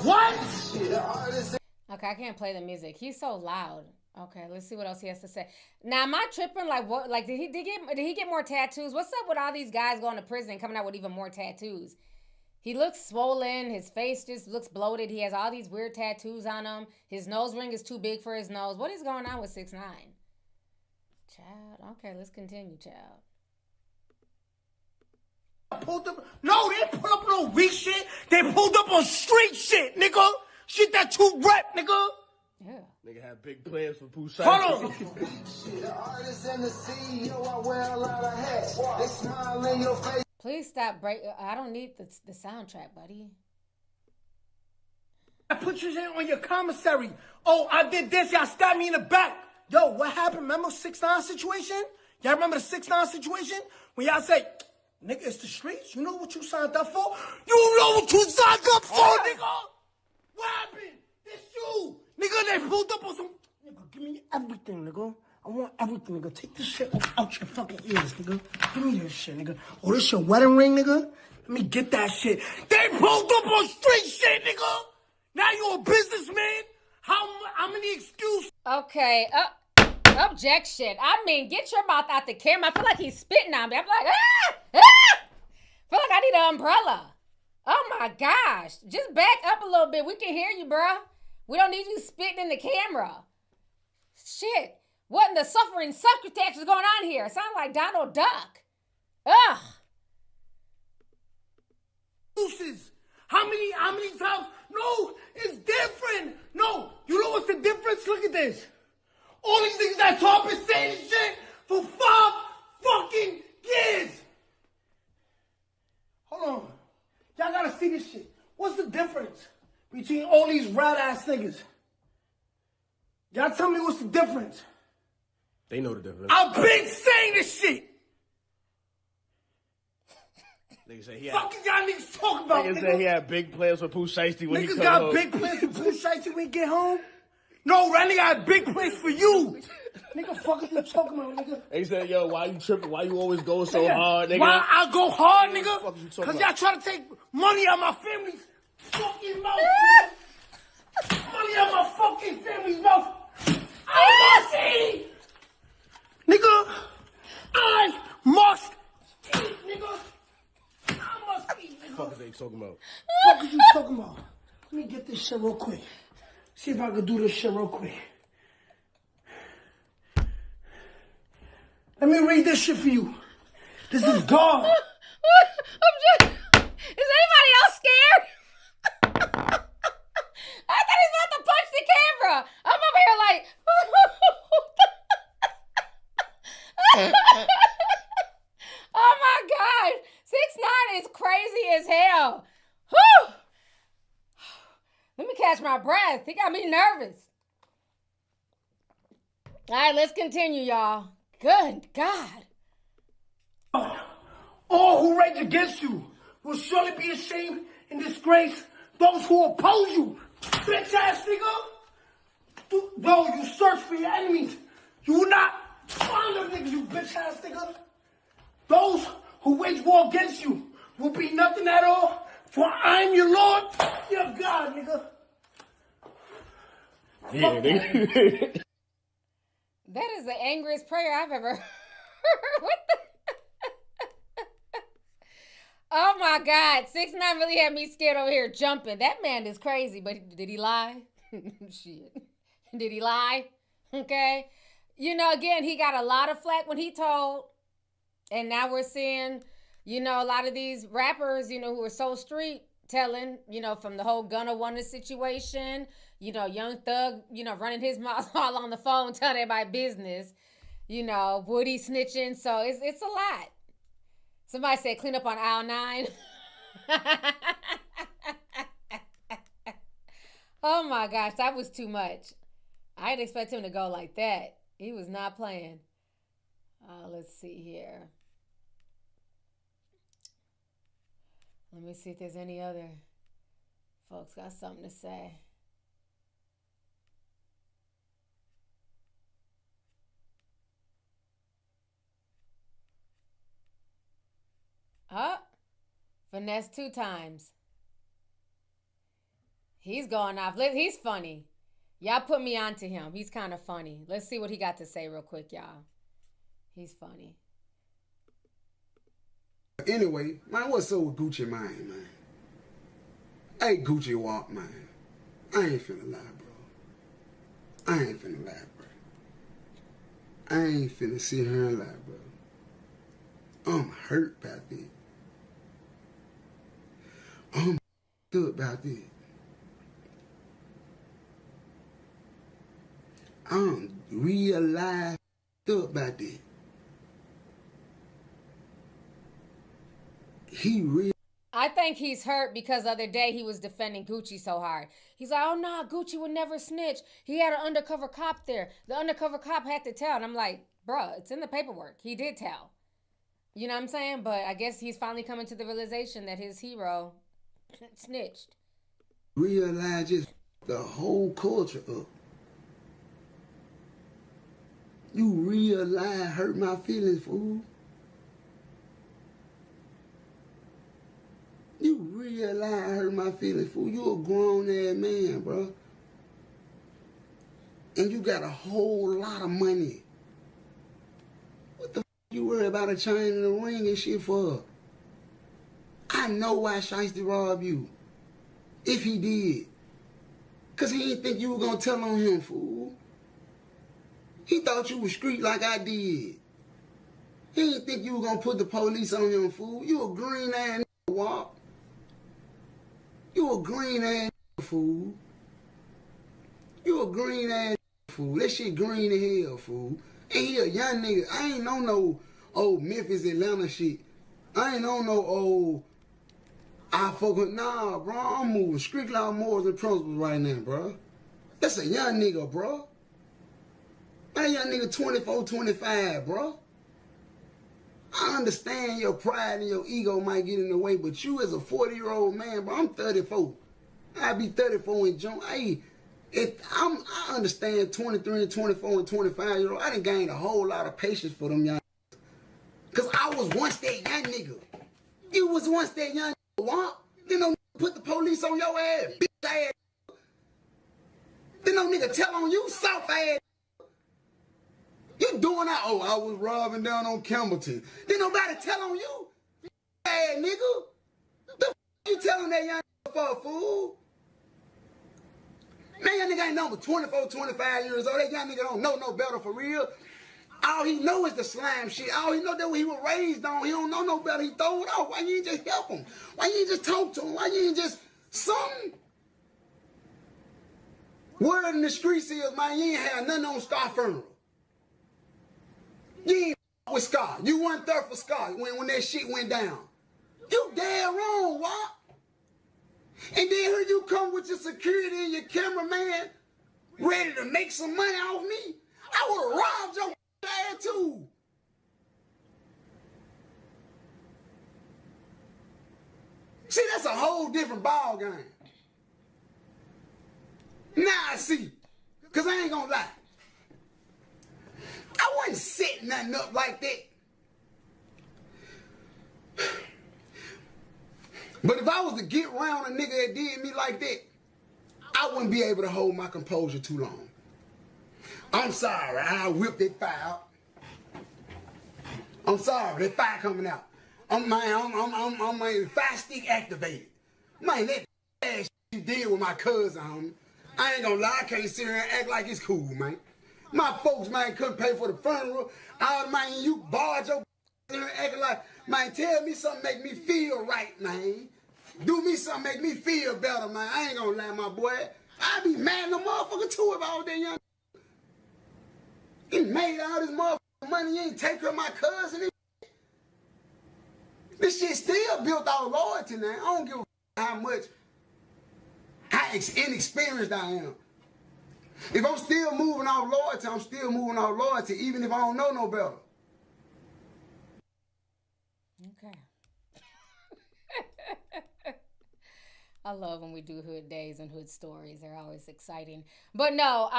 What? Okay, I can't play the music. He's so loud. Okay, let's see what else he has to say. Now, am I tripping? Like, what? Like, did he get more tattoos? What's up with all these guys going to prison, coming out with even more tattoos? He looks swollen. His face just looks bloated. He has all these weird tattoos on him. His nose ring is too big for his nose. What is going on with 6ix9ine? Child. Okay, let's continue, child. Pulled up. No, they didn't pull up no weak shit. They pulled up on street shit, nigga. Shit that you rep, nigga. Yeah. Nigga had big plans for Pooh Shiesty. Hold on. Please stop break. I don't need the soundtrack, buddy. I put you on your commissary. Oh, I did this. Y'all stabbed me in the back. Yo, what happened? Remember 6ix9ine situation? Y'all remember the 6ix9ine situation? When y'all say, nigga, it's the streets. You know what you signed up for? You know what you signed up for, nigga? What happened? It's you. Nigga, they pulled up on some... Nigga, give me everything, nigga. I want everything, nigga. Take this shit out your fucking ears, nigga. Give me this shit, nigga. Oh, this your wedding ring, nigga? Let me get that shit. They pulled up on street shit, nigga. Now you a businessman? How many excuses? Okay, objection. I mean, get your mouth out the camera. I feel like he's spitting on me. I'm like, I feel like I need an umbrella. Oh my gosh. Just back up a little bit. We can hear you, bruh. We don't need you spitting in the camera. Shit. What in the suffering succotash is going on here? It sounds like Donald Duck. Ugh. How many times? No, it's different. No, you know what's the difference? Look at this. All these niggas that talk and say this shit for 5 fucking years. Hold on. Y'all gotta see this shit. What's the difference between all these rat-ass niggas? Y'all tell me what's the difference. They know the difference. I've been saying this shit. Nigga said he had... Fuck y'all niggas talking about, nigga said he had big plans for Pooh Shiesty when he niggas come got home. big plans for Pooh Shiesty when he get home? No, that nigga had big plans for you. Nigga, fuck you talking about, nigga? He said, yo, why you tripping? Why you always go so nigga, hard, nigga? Why I go hard, nigga? Because y'all trying to take money out my family's fucking mouth, nigga. Money out my fucking family's mouth. I must eat. Nigga, I must eat, nigga. I must eat, nigga. What the fuck is they talking about? What are you talking about? Let me get this shit real quick. See if I can do this shit real quick. Let me read this shit for you. This is God. Is anybody else scared? I thought he was about to punch the camera. I'm over here like... Oh my God. 6ix9ine is crazy as hell. Whew. Let me catch my breath. He got me nervous. All right, let's continue, y'all. Good God. All who rage against you will surely be ashamed and disgrace those who oppose you. Bitch ass nigga. Though you search for your enemies, you will not find them niggas, you bitch ass nigga. Those who wage war against you will be nothing at all, for I am your Lord, your God, nigga. Yeah, nigga. That is the angriest prayer I've ever heard. What the? Oh my God. 6ix9ine really had me scared over here jumping. That man is crazy, but did he lie? Shit. Did he lie? Okay. you know, again, he got a lot of flack when he told. And now we're seeing, you know, a lot of these rappers, you know, who are so street telling, you know, from the whole Gunna Wonder situation, you know, Young Thug, you know, running his mouth all on the phone, telling everybody business, you know, Woody snitching. So it's a lot. Somebody said clean up on aisle 9. Oh my gosh, that was too much. I didn't expect him to go like that. He was not playing. Let's see here. Let me see if there's any other folks got something to say. Finesse 2 times. He's going off. He's funny. Y'all put me on to him. He's kind of funny. Let's see what he got to say real quick, y'all. He's funny. Anyway, man, what's up with Gucci Mane, man? Hey, Gucci Walk, man. I ain't finna lie, bro. I ain't finna lie, bro. I ain't finna sit here and lie, bro. I'm hurt about this. I'm good about this. I'm real up about this. I think he's hurt because the other day he was defending Gucci so hard. He's like, oh no, Gucci would never snitch. He had an undercover cop there. The undercover cop had to tell. And I'm like, bruh, it's in the paperwork. He did tell. You know what I'm saying? But I guess he's finally coming to the realization that his hero snitched. Realize just the whole culture up. You realize hurt my feelings, fool. You realize hurt my feelings, fool. You a grown-ass man, bro. And you got a whole lot of money. What the f you worry about a chain and a ring and shit for? I know why Shiesty robbed you. If he did. Because he didn't think you were going to tell on him, fool. He thought you was street like I did. He didn't think you were going to put the police on him, fool. You a green-ass nigga, Walk. You a green-ass nigga, fool. You a green-ass nigga, fool. That shit green as hell, fool. And he a young nigga. I ain't on no old Memphis, Atlanta shit. I ain't on no old... Nah, bro. I'm moving strictly on morals and principles right now, bro. That's a young nigga, bro. That young nigga 24, 25, bro. I understand your pride and your ego might get in the way, but you as a 40-year-old man, bro, I'm 34. I'll be 34 in June. Hey, I understand 23 and 24 and 25-year-old. I done gained a whole lot of patience for them young niggas. Because I was once that young nigga. You was once that young nigga. What? Then no nigga put the police on your ass, bitch ass. Then no nigga tell on you, soft ass. You doing that? Oh, I was robbing down on Campbellton. Then nobody tell on you, ass nigga. The f you telling that young nigga for, fool? Man, young nigga ain't number 24, 25 years old. That young nigga don't know no better for real. All he know is the slime shit. All he know that what he was raised on. He don't know no better. He throw it off. Why you ain't just help him? Why you ain't just talk to him? Why you ain't just something? Word in the streets is, man, you ain't had nothing on Scar funeral. You ain't with Scar. You weren't there for Scar when that shit went down. You dead wrong, what? And then here you come with your security and your cameraman ready to make some money off me. I would have robbed your ass too. See, that's a whole different ball game. Now I see. Because I ain't going to lie. I wasn't setting nothing up like that. But if I was to get around a nigga that did me like that, I wouldn't be able to hold my composure too long. I'm sorry, I whipped that fire out. I'm sorry, that fire coming out. I'm fire stick activated. Man, that ass you did with my cousin, homie. I ain't gonna lie, I can't sit here and act like it's cool, man. My folks, man, couldn't pay for the funeral. Man, you barge your and acting like, man, tell me something make me feel right, man. Do me something make me feel better, man. I ain't gonna lie, my boy. I be mad no motherfucker too if all that young you made all this motherfucking money, you ain't take care of my cousin. This shit still built off loyalty now. I don't give a how inexperienced I am. If I'm still moving off loyalty, I'm still moving off loyalty, even if I don't know no better. Okay. I love when we do hood days and hood stories. They're always exciting. But no,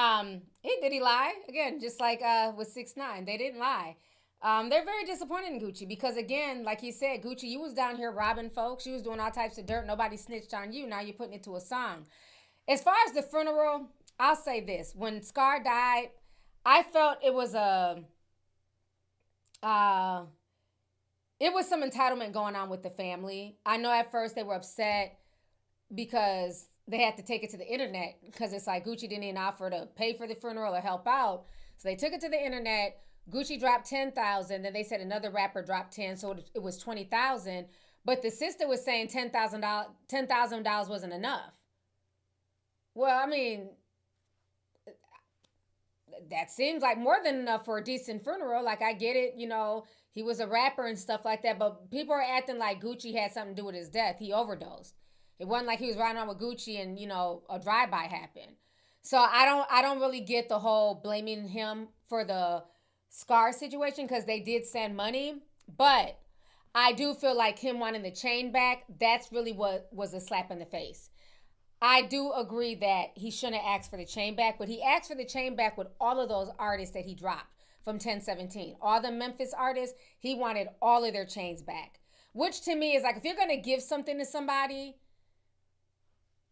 did he lie? Again, just like with 6ix9ine, they didn't lie. They're very disappointed in Gucci because, again, like he said, Gucci, you was down here robbing folks. You was doing all types of dirt. Nobody snitched on you. Now you're putting it to a song. As far as the funeral, I'll say this. When Scar died, I felt it was some entitlement going on with the family. I know at first they were upset because they had to take it to the internet because it's like Gucci didn't even offer to pay for the funeral or help out. So they took it to the internet. Gucci dropped $10,000. Then they said another rapper dropped 10, so it was $20,000. But the sister was saying $10,000 wasn't enough. Well, I mean, that seems like more than enough for a decent funeral. Like, I get it, he was a rapper and stuff like that, but people are acting like Gucci had something to do with his death. He overdosed. It wasn't like he was riding on with Gucci and, a drive-by happened. So I don't really get the whole blaming him for the Scar situation because they did send money. But I do feel like him wanting the chain back, that's really what was a slap in the face. I do agree that he shouldn't have asked for the chain back, but he asked for the chain back with all of those artists that he dropped from 1017. All the Memphis artists, he wanted all of their chains back. Which to me is like, if you're going to give something to somebody,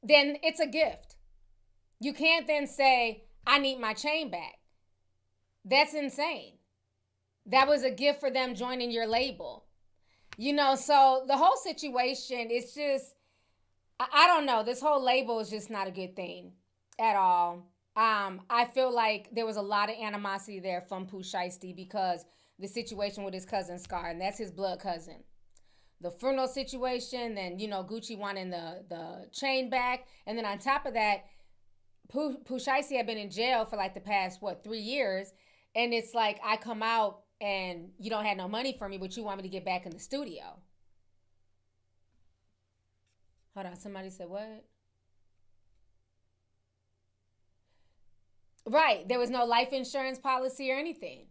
then it's a gift. You can't then say, I need my chain back. That's insane. That was a gift for them joining your label. So the whole situation is just, I don't know. This whole label is just not a good thing at all. I feel like there was a lot of animosity there from Pooh Shiesty because the situation with his cousin Scar, and that's his blood cousin. The funeral situation, then, Gucci wanting the chain back. And then on top of that, Pooh Shiesty had been in jail for like the past, 3 years. And it's like, I come out and you don't have no money for me, but you want me to get back in the studio. Hold on, somebody said what? Right, there was no life insurance policy or anything.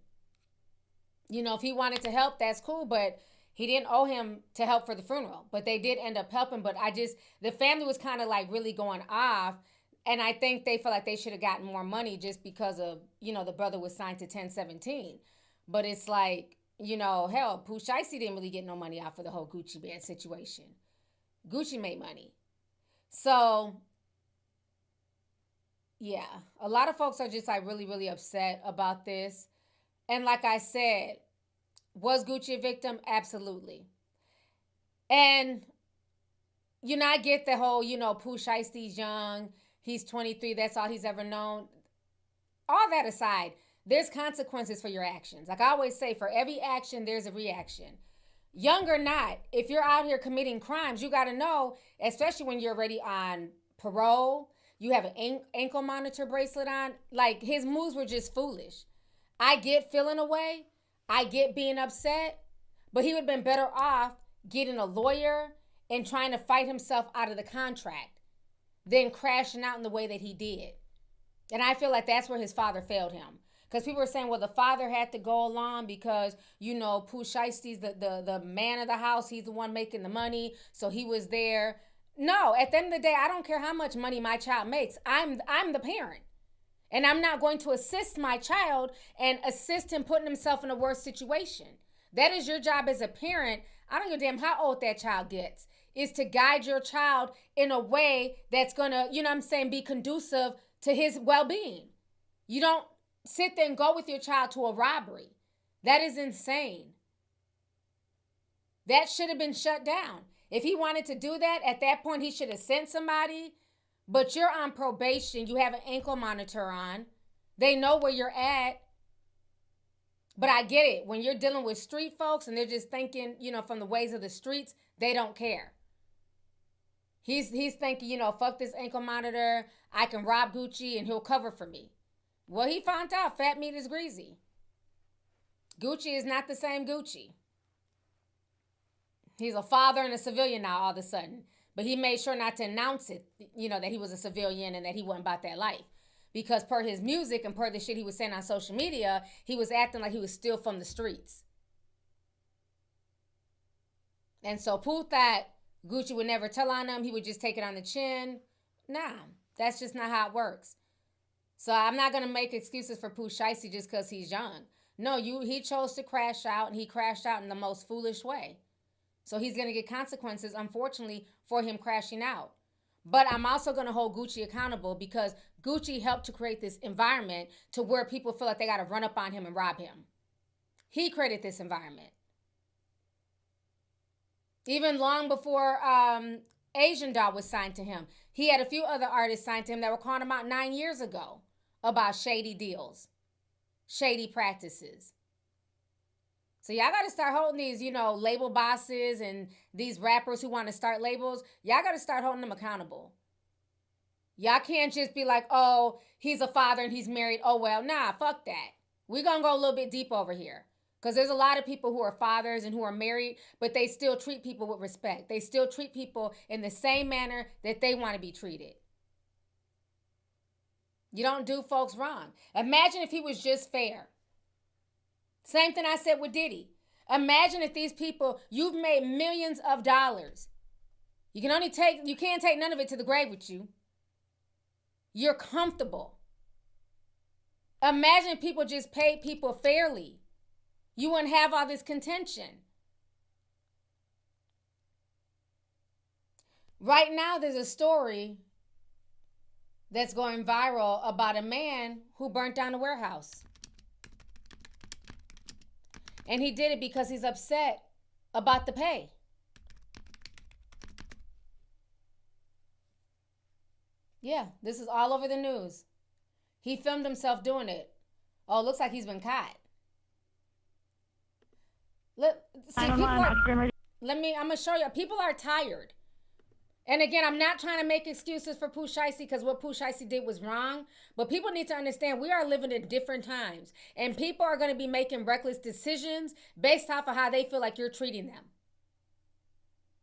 If he wanted to help, that's cool, but he didn't owe him to help for the funeral. But they did end up helping, but the family was kind of like really going off, and I think they felt like they should have gotten more money just because of, the brother was signed to 1017. But it's like, hell, Pooh Shiesty didn't really get no money out for the whole Gucci band situation. Gucci made money. So, yeah, a lot of folks are just like really, really upset about this. And like I said, was Gucci a victim? Absolutely. And, I get the whole, Pooh Shiesty's young. He's 23. That's all he's ever known. All that aside, there's consequences for your actions. Like I always say, for every action, there's a reaction. Young or not, if you're out here committing crimes, you got to know, especially when you're already on parole, you have an ankle monitor bracelet on, like his moves were just foolish. I get feeling away. I get being upset, but he would have been better off getting a lawyer and trying to fight himself out of the contract than crashing out in the way that he did. And I feel like that's where his father failed him. Because people were saying, well, the father had to go along because, Pooh Shiesty's the man of the house. He's the one making the money. So he was there. No, at the end of the day, I don't care how much money my child makes. I'm the parent. And I'm not going to assist my child and assist him putting himself in a worse situation. That is your job as a parent. I don't give a damn how old that child gets. Is to guide your child in a way that's going to, be conducive to his well-being. You don't sit there and go with your child to a robbery. That is insane. That should have been shut down. If he wanted to do that, at that point, he should have sent somebody. But you're on probation. You have an ankle monitor on. They know where you're at. But I get it. When you're dealing with street folks and they're just thinking, you know, from the ways of the streets, they don't care. He's thinking, you know, fuck this ankle monitor. I can rob Gucci and he'll cover for me. Well, he found out fat meat is greasy. Gucci is not the same Gucci. He's a father and a civilian now all of a sudden. But he made sure not to announce it, you know, that he was a civilian and that he wasn't about that life. Because per his music and per the shit he was saying on social media, he was acting like he was still from the streets. And so Pooh thought Gucci would never tell on him. He would just take it on the chin. Nah, that's just not how it works. So I'm not going to make excuses for Pooh Shiesty just because he's young. No, he chose to crash out, and he crashed out in the most foolish way. So he's going to get consequences, unfortunately, for him crashing out. But I'm also going to hold Gucci accountable because Gucci helped to create this environment to where people feel like they got to run up on him and rob him. He created this environment. Even long before Asian Doll was signed to him, he had a few other artists signed to him that were calling him out 9 years ago about shady deals, shady practices. So y'all got to start holding these, you know, label bosses and these rappers who want to start labels. Y'all got to start holding them accountable. Y'all can't just be like, oh, he's a father and he's married. Oh, well, nah, fuck that. We're going to go a little bit deep over here. Because there's a lot of people who are fathers and who are married, but they still treat people with respect. They still treat people in the same manner that they want to be treated. You don't do folks wrong. Imagine if he was just fair. Same thing I said with Diddy. Imagine if these people, you've made millions of dollars. You can't take none of it to the grave with you. You're comfortable. Imagine if people just paid people fairly. You wouldn't have all this contention. Right now, there's a story that's going viral about a man who burnt down a warehouse. And he did it because he's upset about the pay. Yeah, this is all over the news. He filmed himself doing it. Oh, it looks like he's been caught. I'm going to show you. People are tired. And again, I'm not trying to make excuses for Pooh Shiesty because what Pooh Shiesty did was wrong. But people need to understand we are living in different times. And people are going to be making reckless decisions based off of how they feel like you're treating them.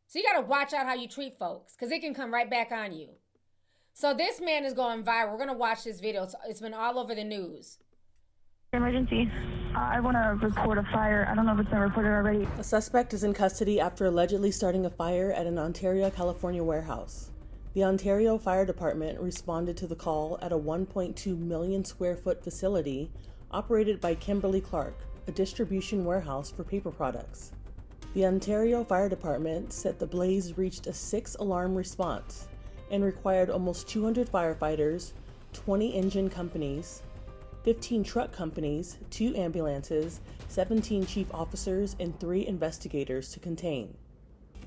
So you got to watch out how you treat folks because it can come right back on you. So this man is going viral. We're going to watch this video. It's been all over the news. Emergency. I want to report a fire. I don't know if it's been reported already. A suspect is in custody after allegedly starting a fire at an Ontario, California warehouse. The Ontario Fire Department responded to the call at a 1.2 million square foot facility operated by Kimberly-Clark, a distribution warehouse for paper products. The Ontario Fire Department said the blaze reached a 6-alarm response and required almost 200 firefighters, 20 engine companies, 15 truck companies, 2 ambulances, 17 chief officers, and 3 investigators to contain.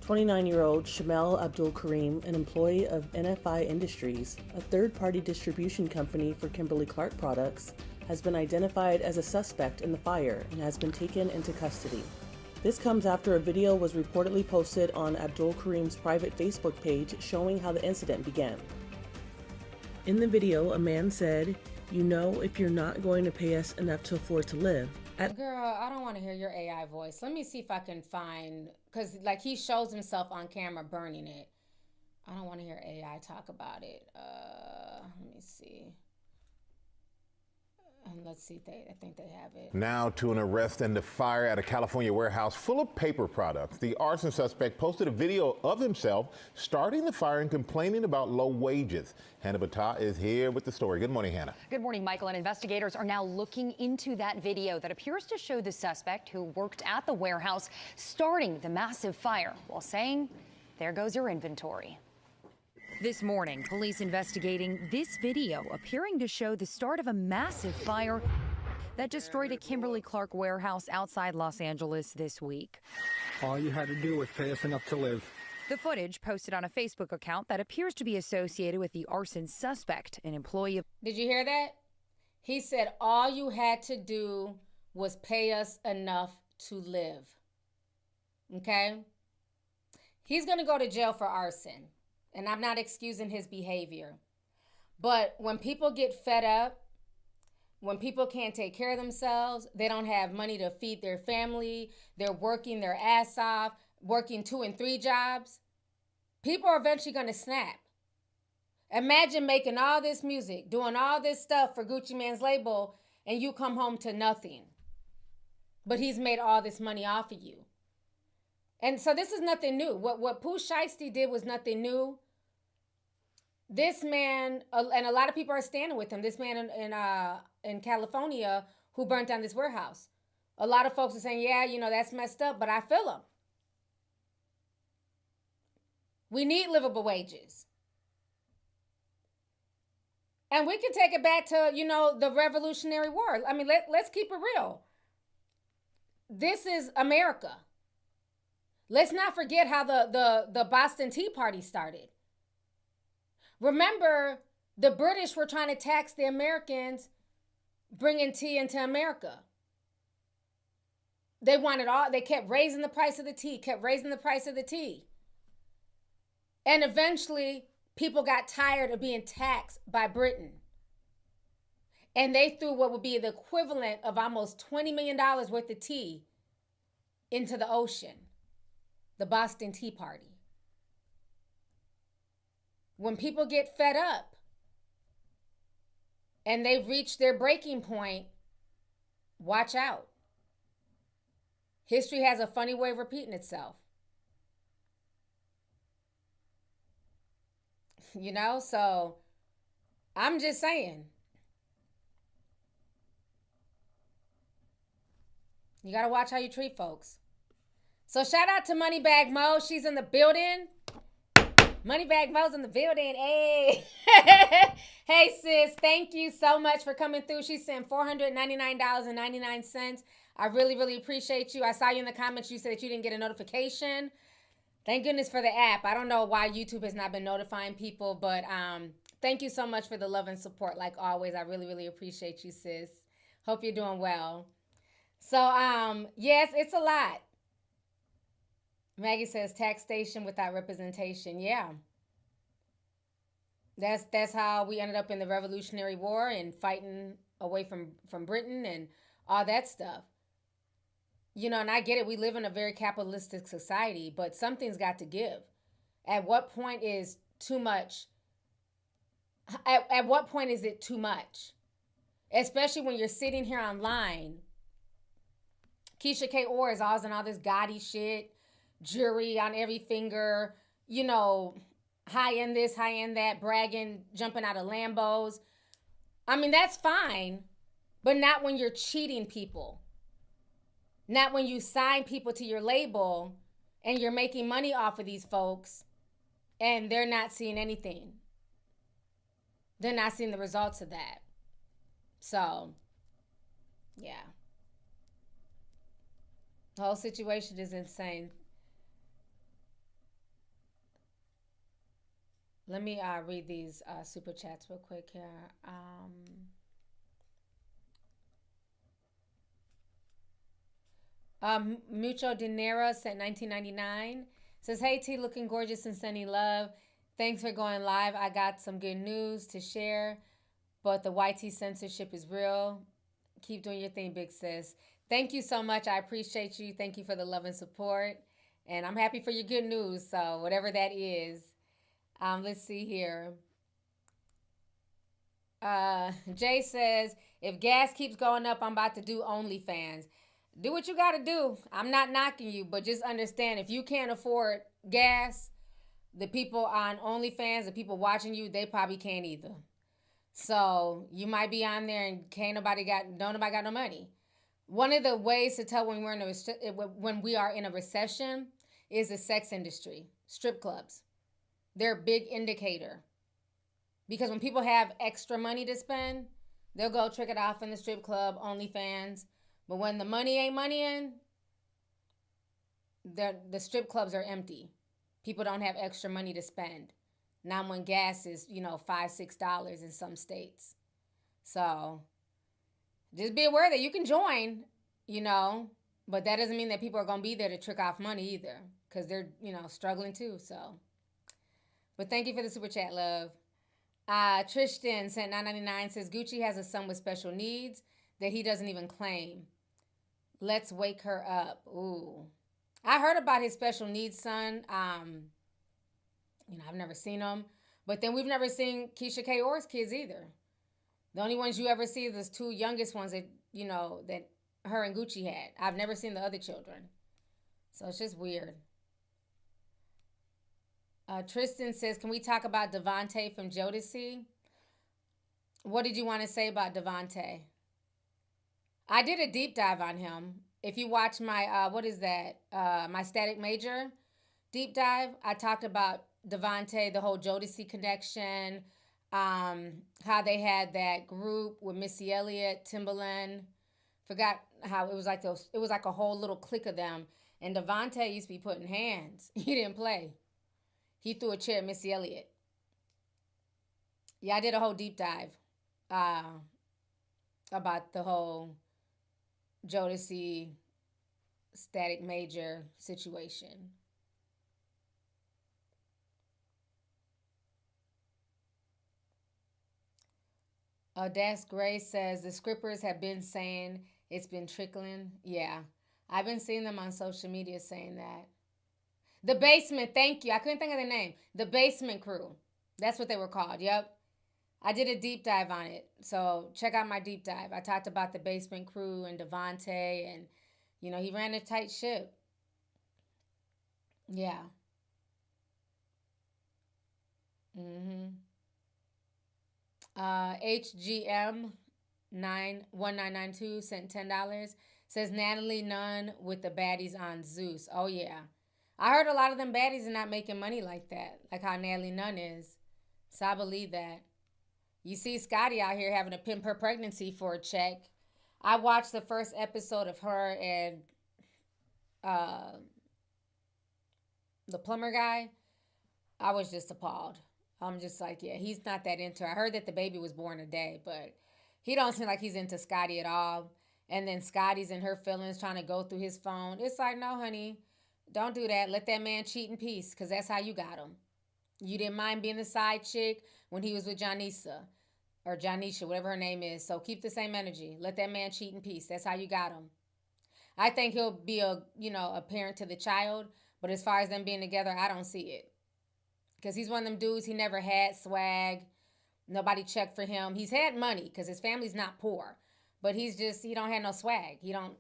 29-year-old Shamel Abdul Karim, an employee of NFI Industries, a third-party distribution company for Kimberly-Clark products, has been identified as a suspect in the fire and has been taken into custody. This comes after a video was reportedly posted on Abdul Karim's private Facebook page showing how the incident began. In the video, a man said, "You know, if you're not going to pay us enough to afford to live." Girl, I don't want to hear your AI voice. Let me see if I can find, because like he shows himself on camera burning it. I don't want to hear AI talk about it. Let me see. And let's see, I think they have it. Now to an arrest in the fire at a California warehouse full of paper products. The arson suspect posted a video of himself starting the fire and complaining about low wages. Hannah Battah is here with the story. Good morning, Hannah. Good morning, Michael. And investigators are now looking into that video that appears to show the suspect who worked at the warehouse starting the massive fire while saying, "There goes your inventory." This morning, police investigating this video appearing to show the start of a massive fire that destroyed a Kimberly-Clark warehouse outside Los Angeles this week. All you had to do was pay us enough to live. The footage posted on a Facebook account that appears to be associated with the arson suspect, an employee of... Did you hear that? He said all you had to do was pay us enough to live. Okay? He's going to go to jail for arson. And I'm not excusing his behavior. But when people get fed up, when people can't take care of themselves, they don't have money to feed their family, they're working their ass off, working 2 and 3 jobs, people are eventually going to snap. Imagine making all this music, doing all this stuff for Gucci Mane's label, and you come home to nothing. But he's made all this money off of you. And so this is nothing new. What Pooh Shiesty did was nothing new. This man, and a lot of people are standing with him, this man in California who burnt down this warehouse. A lot of folks are saying, yeah, you know, that's messed up, but I feel him. We need livable wages. And we can take it back to, you know, the Revolutionary War. I mean, let's keep it real. This is America. Let's not forget how the Boston Tea Party started. Remember, the British were trying to tax the Americans bringing tea into America. They wanted all, they kept raising the price of the tea, kept raising the price of the tea. And eventually, people got tired of being taxed by Britain. And they threw what would be the equivalent of almost $20 million worth of tea into the ocean. The Boston Tea Party. When people get fed up and they've reached their breaking point, watch out. History has a funny way of repeating itself. You know, so I'm just saying. You got to watch how you treat folks. So shout out to Moneybag Mo. She's in the building. Moneybag Mo's in the building. Hey. Hey, sis. Thank you so much for coming through. She sent $499.99. I really, really appreciate you. I saw you in the comments. You said that you didn't get a notification. Thank goodness for the app. I don't know why YouTube has not been notifying people, but thank you so much for the love and support. Like always, I really, really appreciate you, sis. Hope you're doing well. So, yes, it's a lot. Maggie says taxation without representation. Yeah. That's how we ended up in the Revolutionary War and fighting away from Britain and all that stuff. You know, and I get it. We live in a very capitalistic society, but something's got to give. At what point is too much? At what point is it too much? Especially when you're sitting here online. Keisha K. Orr is always in all this gaudy shit. Jewelry on every finger, you know, high end this, high end that, bragging, jumping out of Lambos. I mean, that's fine, but not when you're cheating people. Not when you sign people to your label and you're making money off of these folks and they're not seeing anything. They're not seeing the results of that. So, yeah. The whole situation is insane. Let me read these super chats real quick here. Mucho Dinero sent 1999. Says, hey T, looking gorgeous and sending love. Thanks for going live. I got some good news to share, but the YT censorship is real. Keep doing your thing, big sis. Thank you so much. I appreciate you. Thank you for the love and support. And I'm happy for your good news. So whatever that is. Let's see here. Jay says, if gas keeps going up, I'm about to do OnlyFans. Do what you got to do. I'm not knocking you, but just understand if you can't afford gas, the people on OnlyFans, the people watching you, they probably can't either. So you might be on there and nobody got no money. One of the ways to tell when we are in a recession is the sex industry, strip clubs. They're a big indicator. Because when people have extra money to spend, they'll go trick it off in the strip club, OnlyFans. But when the money ain't moneying, the strip clubs are empty. People don't have extra money to spend. Not when gas is, $5, $6 in some states. So Just be aware that you can join, you know, but that doesn't mean that people are going to be there to trick off money either, because they're, you know, struggling too. So, but thank you for the super chat, love. Tristan sent $9.99, says Gucci has a son with special needs that he doesn't even claim. Let's wake her up. Ooh. I heard about his special needs son. You know, I've never seen him. But then we've never seen Keisha K. Orr's kids either. The only ones you ever see are the two youngest ones that, you know, that her and Gucci had. I've never seen the other children. So it's just weird. Tristan says, can we talk about Devontae from Jodeci? What did you want to say about Devontae? I did a deep dive on him. If you watch my, my Static Major deep dive, I talked about Devontae, the whole Jodeci connection, how they had that group with Missy Elliott, Timbaland. Forgot how it was like those. It was like a whole little clique of them. And Devontae used to be putting hands. He didn't play. He threw a chair at Missy Elliott. Yeah, I did a whole deep dive about the whole Jodeci Static Major situation. Das Gray says the scrippers have been saying it's been trickling. Yeah, I've been seeing them on social media saying that. The Basement, thank you. I couldn't think of the name. The Basement Crew. That's what they were called. Yep. I did a deep dive on it. So check out my deep dive. I talked about the Basement Crew and Devontae, and, you know, he ran a tight ship. Yeah. HGM 1992 sent $10. Says Natalie Nunn with the baddies on Zeus. Oh, yeah. I heard a lot of them baddies are not making money like that, like how Natalie Nunn is. So I believe that. You see Scotty out here having to pimp her pregnancy for a check. I watched the first episode of her and the plumber guy. I was just appalled. I'm just like, yeah, he's not that into her. I heard that the baby was born today, but he don't seem like he's into Scotty at all. And then Scotty's in her feelings trying to go through his phone. It's like, no, honey, don't do that. Let that man cheat in peace, because that's how you got him. You didn't mind being the side chick when he was with Janisa or Janisha, whatever her name is. So keep the same energy. Let that man cheat in peace. That's how you got him. I think he'll be a parent to the child, but as far as them being together, I don't see it. Because he's one of them dudes, he never had swag. Nobody checked for him. He's had money because his family's not poor. But he don't have no swag. He don't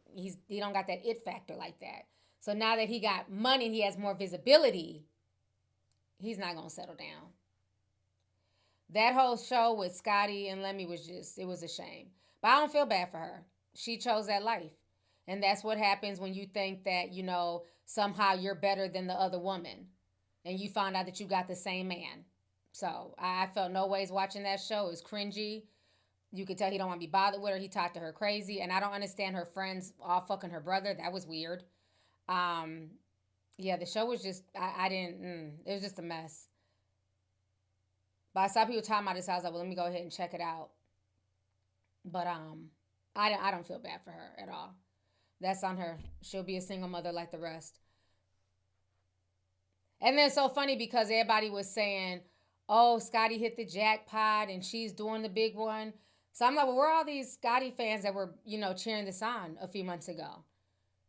got that it factor like that. So now that he got money and he has more visibility, he's not going to settle down. That whole show with Scotty and Lemmy it was a shame. But I don't feel bad for her. She chose that life. And that's what happens when you think that, somehow you're better than the other woman. And you find out that you got the same man. So I felt no ways watching that show. It was cringy. You could tell he don't want to be bothered with her. He talked to her crazy. And I don't understand her friends all fucking her brother. That was weird. Yeah, the show was just, it was just a mess. But I saw people talking about this. I was like, well, let me go ahead and check it out. But I don't feel bad for her at all. That's on her. She'll be a single mother like the rest. And then it's so funny because everybody was saying, oh, Scotty hit the jackpot and she's doing the big one. So I'm like, well, where are all these Scotty fans that were, cheering this on a few months ago?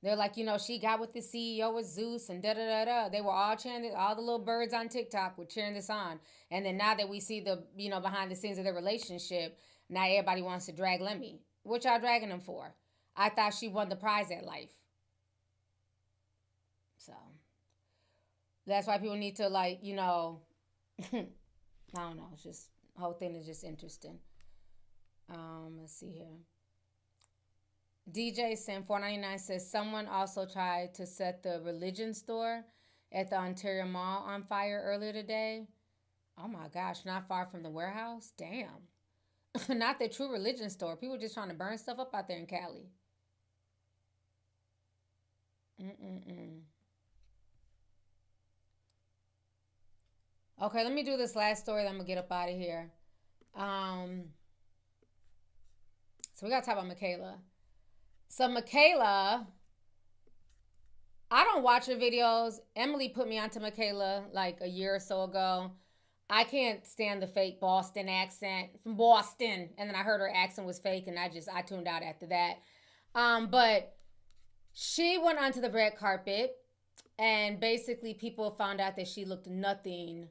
They're like, she got with the CEO of Zeus and da-da-da-da. They were all cheering this. All the little birds on TikTok were cheering this on. And then now that we see the, behind the scenes of their relationship, now everybody wants to drag Lemmy. What y'all dragging him for? I thought she won the prize at life. So that's why people need to, I don't know. It's just, the whole thing is just interesting. Let's see here. DJ Sam 499 says someone also tried to set the religion store at the Ontario Mall on fire earlier today. Oh my gosh, not far from the warehouse? Damn. Not the True Religion store. People just trying to burn stuff up out there in Cali. Okay, let me do this last story, then I'm going to get up out of here. So we got to talk about Mikayla. So Mikayla, I don't watch her videos. Emily put me onto Mikayla like a year or so ago. I can't stand the fake Boston accent from Boston. And then I heard her accent was fake and I tuned out after that. But she went onto the red carpet and basically people found out that she looked nothing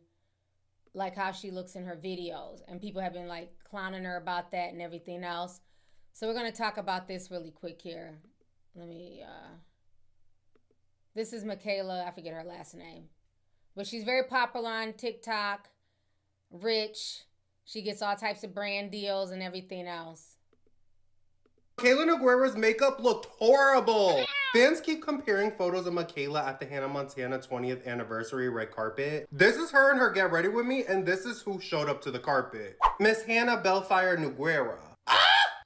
like how she looks in her videos. And people have been like clowning her about that and everything else. So we're going to talk about this really quick here. This is Mikayla. I forget her last name. But she's very popular on TikTok. Rich. She gets all types of brand deals and everything else. Mikayla Nogueira's makeup looked horrible. Fans keep comparing photos of Mikayla at the Hannah Montana 20th anniversary red carpet. This is her and her Get Ready With Me, and this is who showed up to the carpet. Miss Hannah Bellfire Nogueira.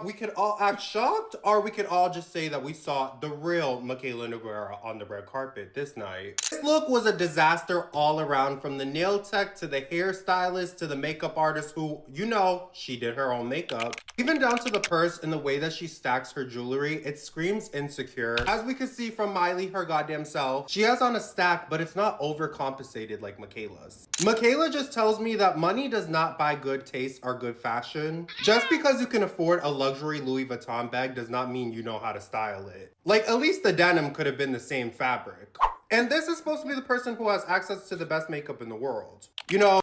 We could all act shocked, or we could all just say that we saw the real Mikayla Nogueira on the red carpet this night. This look was a disaster all around, from the nail tech to the hairstylist to the makeup artist who, you know, she did her own makeup. Even down to the purse and the way that she stacks her jewelry, it screams insecure. As we could see from Miley, her goddamn self, she has on a stack, but it's not overcompensated like Mikayla's. Mikayla just tells me that money does not buy good taste or good fashion. Just because you can afford a luxury Louis Vuitton bag does not mean you know how to style it. Like, at least the denim could have been the same fabric. And this is supposed to be the person who has access to the best makeup in the world. You know?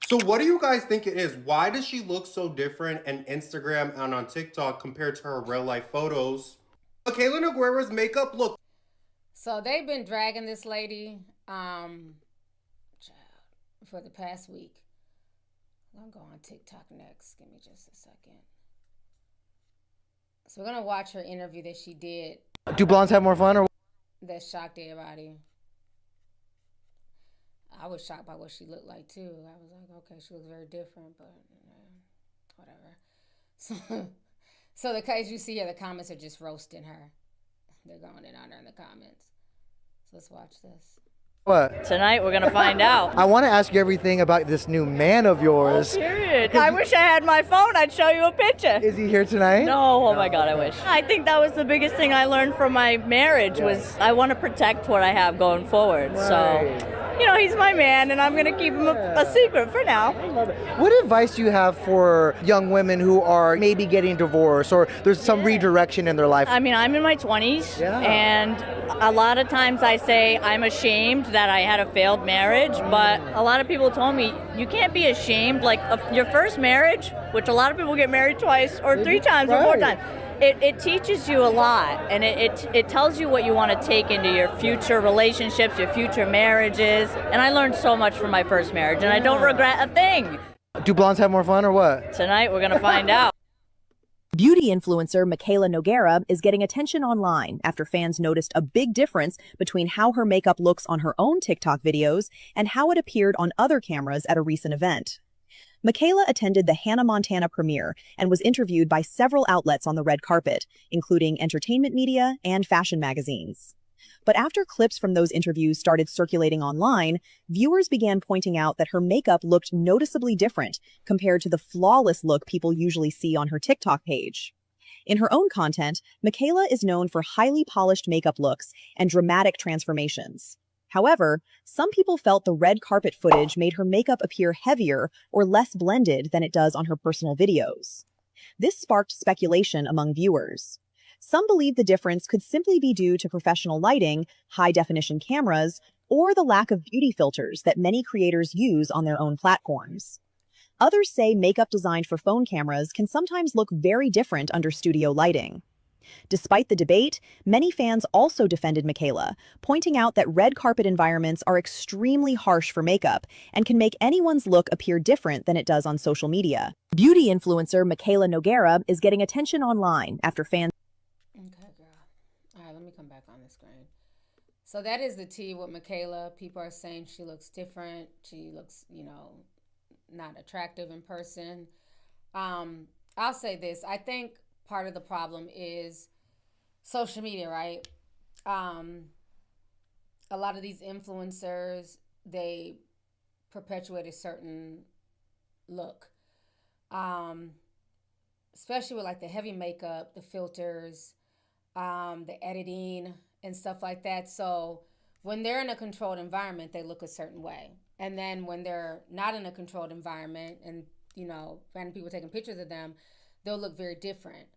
So what do you guys think it is? Why does she look so different on Instagram and on TikTok compared to her real life photos? Mikayla Nogueira's makeup look. So they've been dragging this lady for the past week. I'm going to go on TikTok next. Give me just a second. So we're going to watch her interview that she did. Do blondes have more fun or? That shocked everybody. I was shocked by what she looked like too. I was like, okay, she looks very different, but whatever. So as you see here, the comments are just roasting her. They're going in on her in the comments. So let's watch this. What? Tonight we're going to find out. I want to ask you everything about this new man of yours. Oh, period. I wish I had my phone. I'd show you a picture. Is he here tonight? No, oh my God, I wish. I think that was the biggest thing I learned from my marriage was I want to protect what I have going forward. Right. So, you know, he's my man and I'm going to keep him a secret for now. I love it. What advice do you have for young women who are maybe getting divorced or there's some redirection in their life? I mean, I'm in my 20s and a lot of times I say I'm ashamed that I had a failed marriage, but a lot of people told me you can't be ashamed. Like your first marriage, which a lot of people get married twice or three times or 4 times. It teaches you a lot, and it tells you what you want to take into your future relationships, your future marriages. And I learned so much from my first marriage, and I don't regret a thing. Do blondes have more fun or what? Tonight we're going to find out. Beauty influencer Mikayla Nogueira is getting attention online after fans noticed a big difference between how her makeup looks on her own TikTok videos and how it appeared on other cameras at a recent event. Mikayla attended the Hannah Montana premiere and was interviewed by several outlets on the red carpet, including entertainment media and fashion magazines. But after clips from those interviews started circulating online, viewers began pointing out that her makeup looked noticeably different compared to the flawless look people usually see on her TikTok page. In her own content, Mikayla is known for highly polished makeup looks and dramatic transformations. However, some people felt the red carpet footage made her makeup appear heavier or less blended than it does on her personal videos. This sparked speculation among viewers. Some believe the difference could simply be due to professional lighting, high-definition cameras, or the lack of beauty filters that many creators use on their own platforms. Others say makeup designed for phone cameras can sometimes look very different under studio lighting. Despite the debate, many fans also defended Mikayla, pointing out that red carpet environments are extremely harsh for makeup and can make anyone's look appear different than it does on social media. Beauty influencer Mikayla Nogueira is getting attention online after fans... Okay, girl. All right, let me come back on the screen. So that is the tea with Mikayla. People are saying she looks different. She looks, not attractive in person. I'll say this. I think part of the problem is social media, right? A lot of these influencers, they perpetuate a certain look. especially with like the heavy makeup, the filters, the editing and stuff like that. So when they're in a controlled environment, they look a certain way. And then when they're not in a controlled environment and, you know, random people taking pictures of them, they'll look very different.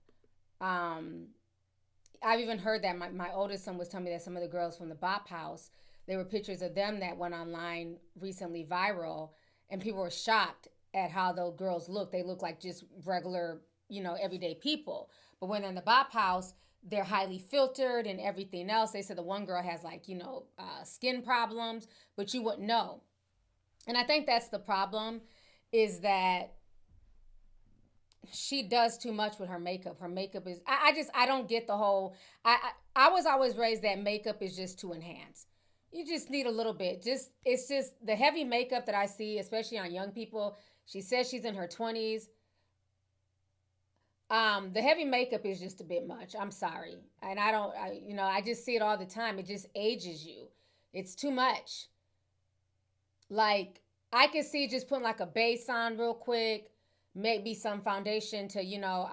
I've even heard that my oldest son was telling me that some of the girls from the Bop House, there were pictures of them that went online recently viral, and people were shocked at how those girls look. They look like just regular, you know, everyday people. But when they're in the Bop House, they're highly filtered and everything else. They said the one girl has like, you know, skin problems, but you wouldn't know. And I think that's the problem, is that she does too much with her makeup. Her makeup is, I don't get the whole, I was always raised that makeup is just to enhance. You just need a little bit. It's just the heavy makeup that I see, especially on young people. She says she's in her 20s. The heavy makeup is just a bit much. I'm sorry. And I just see it all the time. It just ages you. It's too much. Like, I could see just putting like a base on real quick, maybe some foundation to, you know,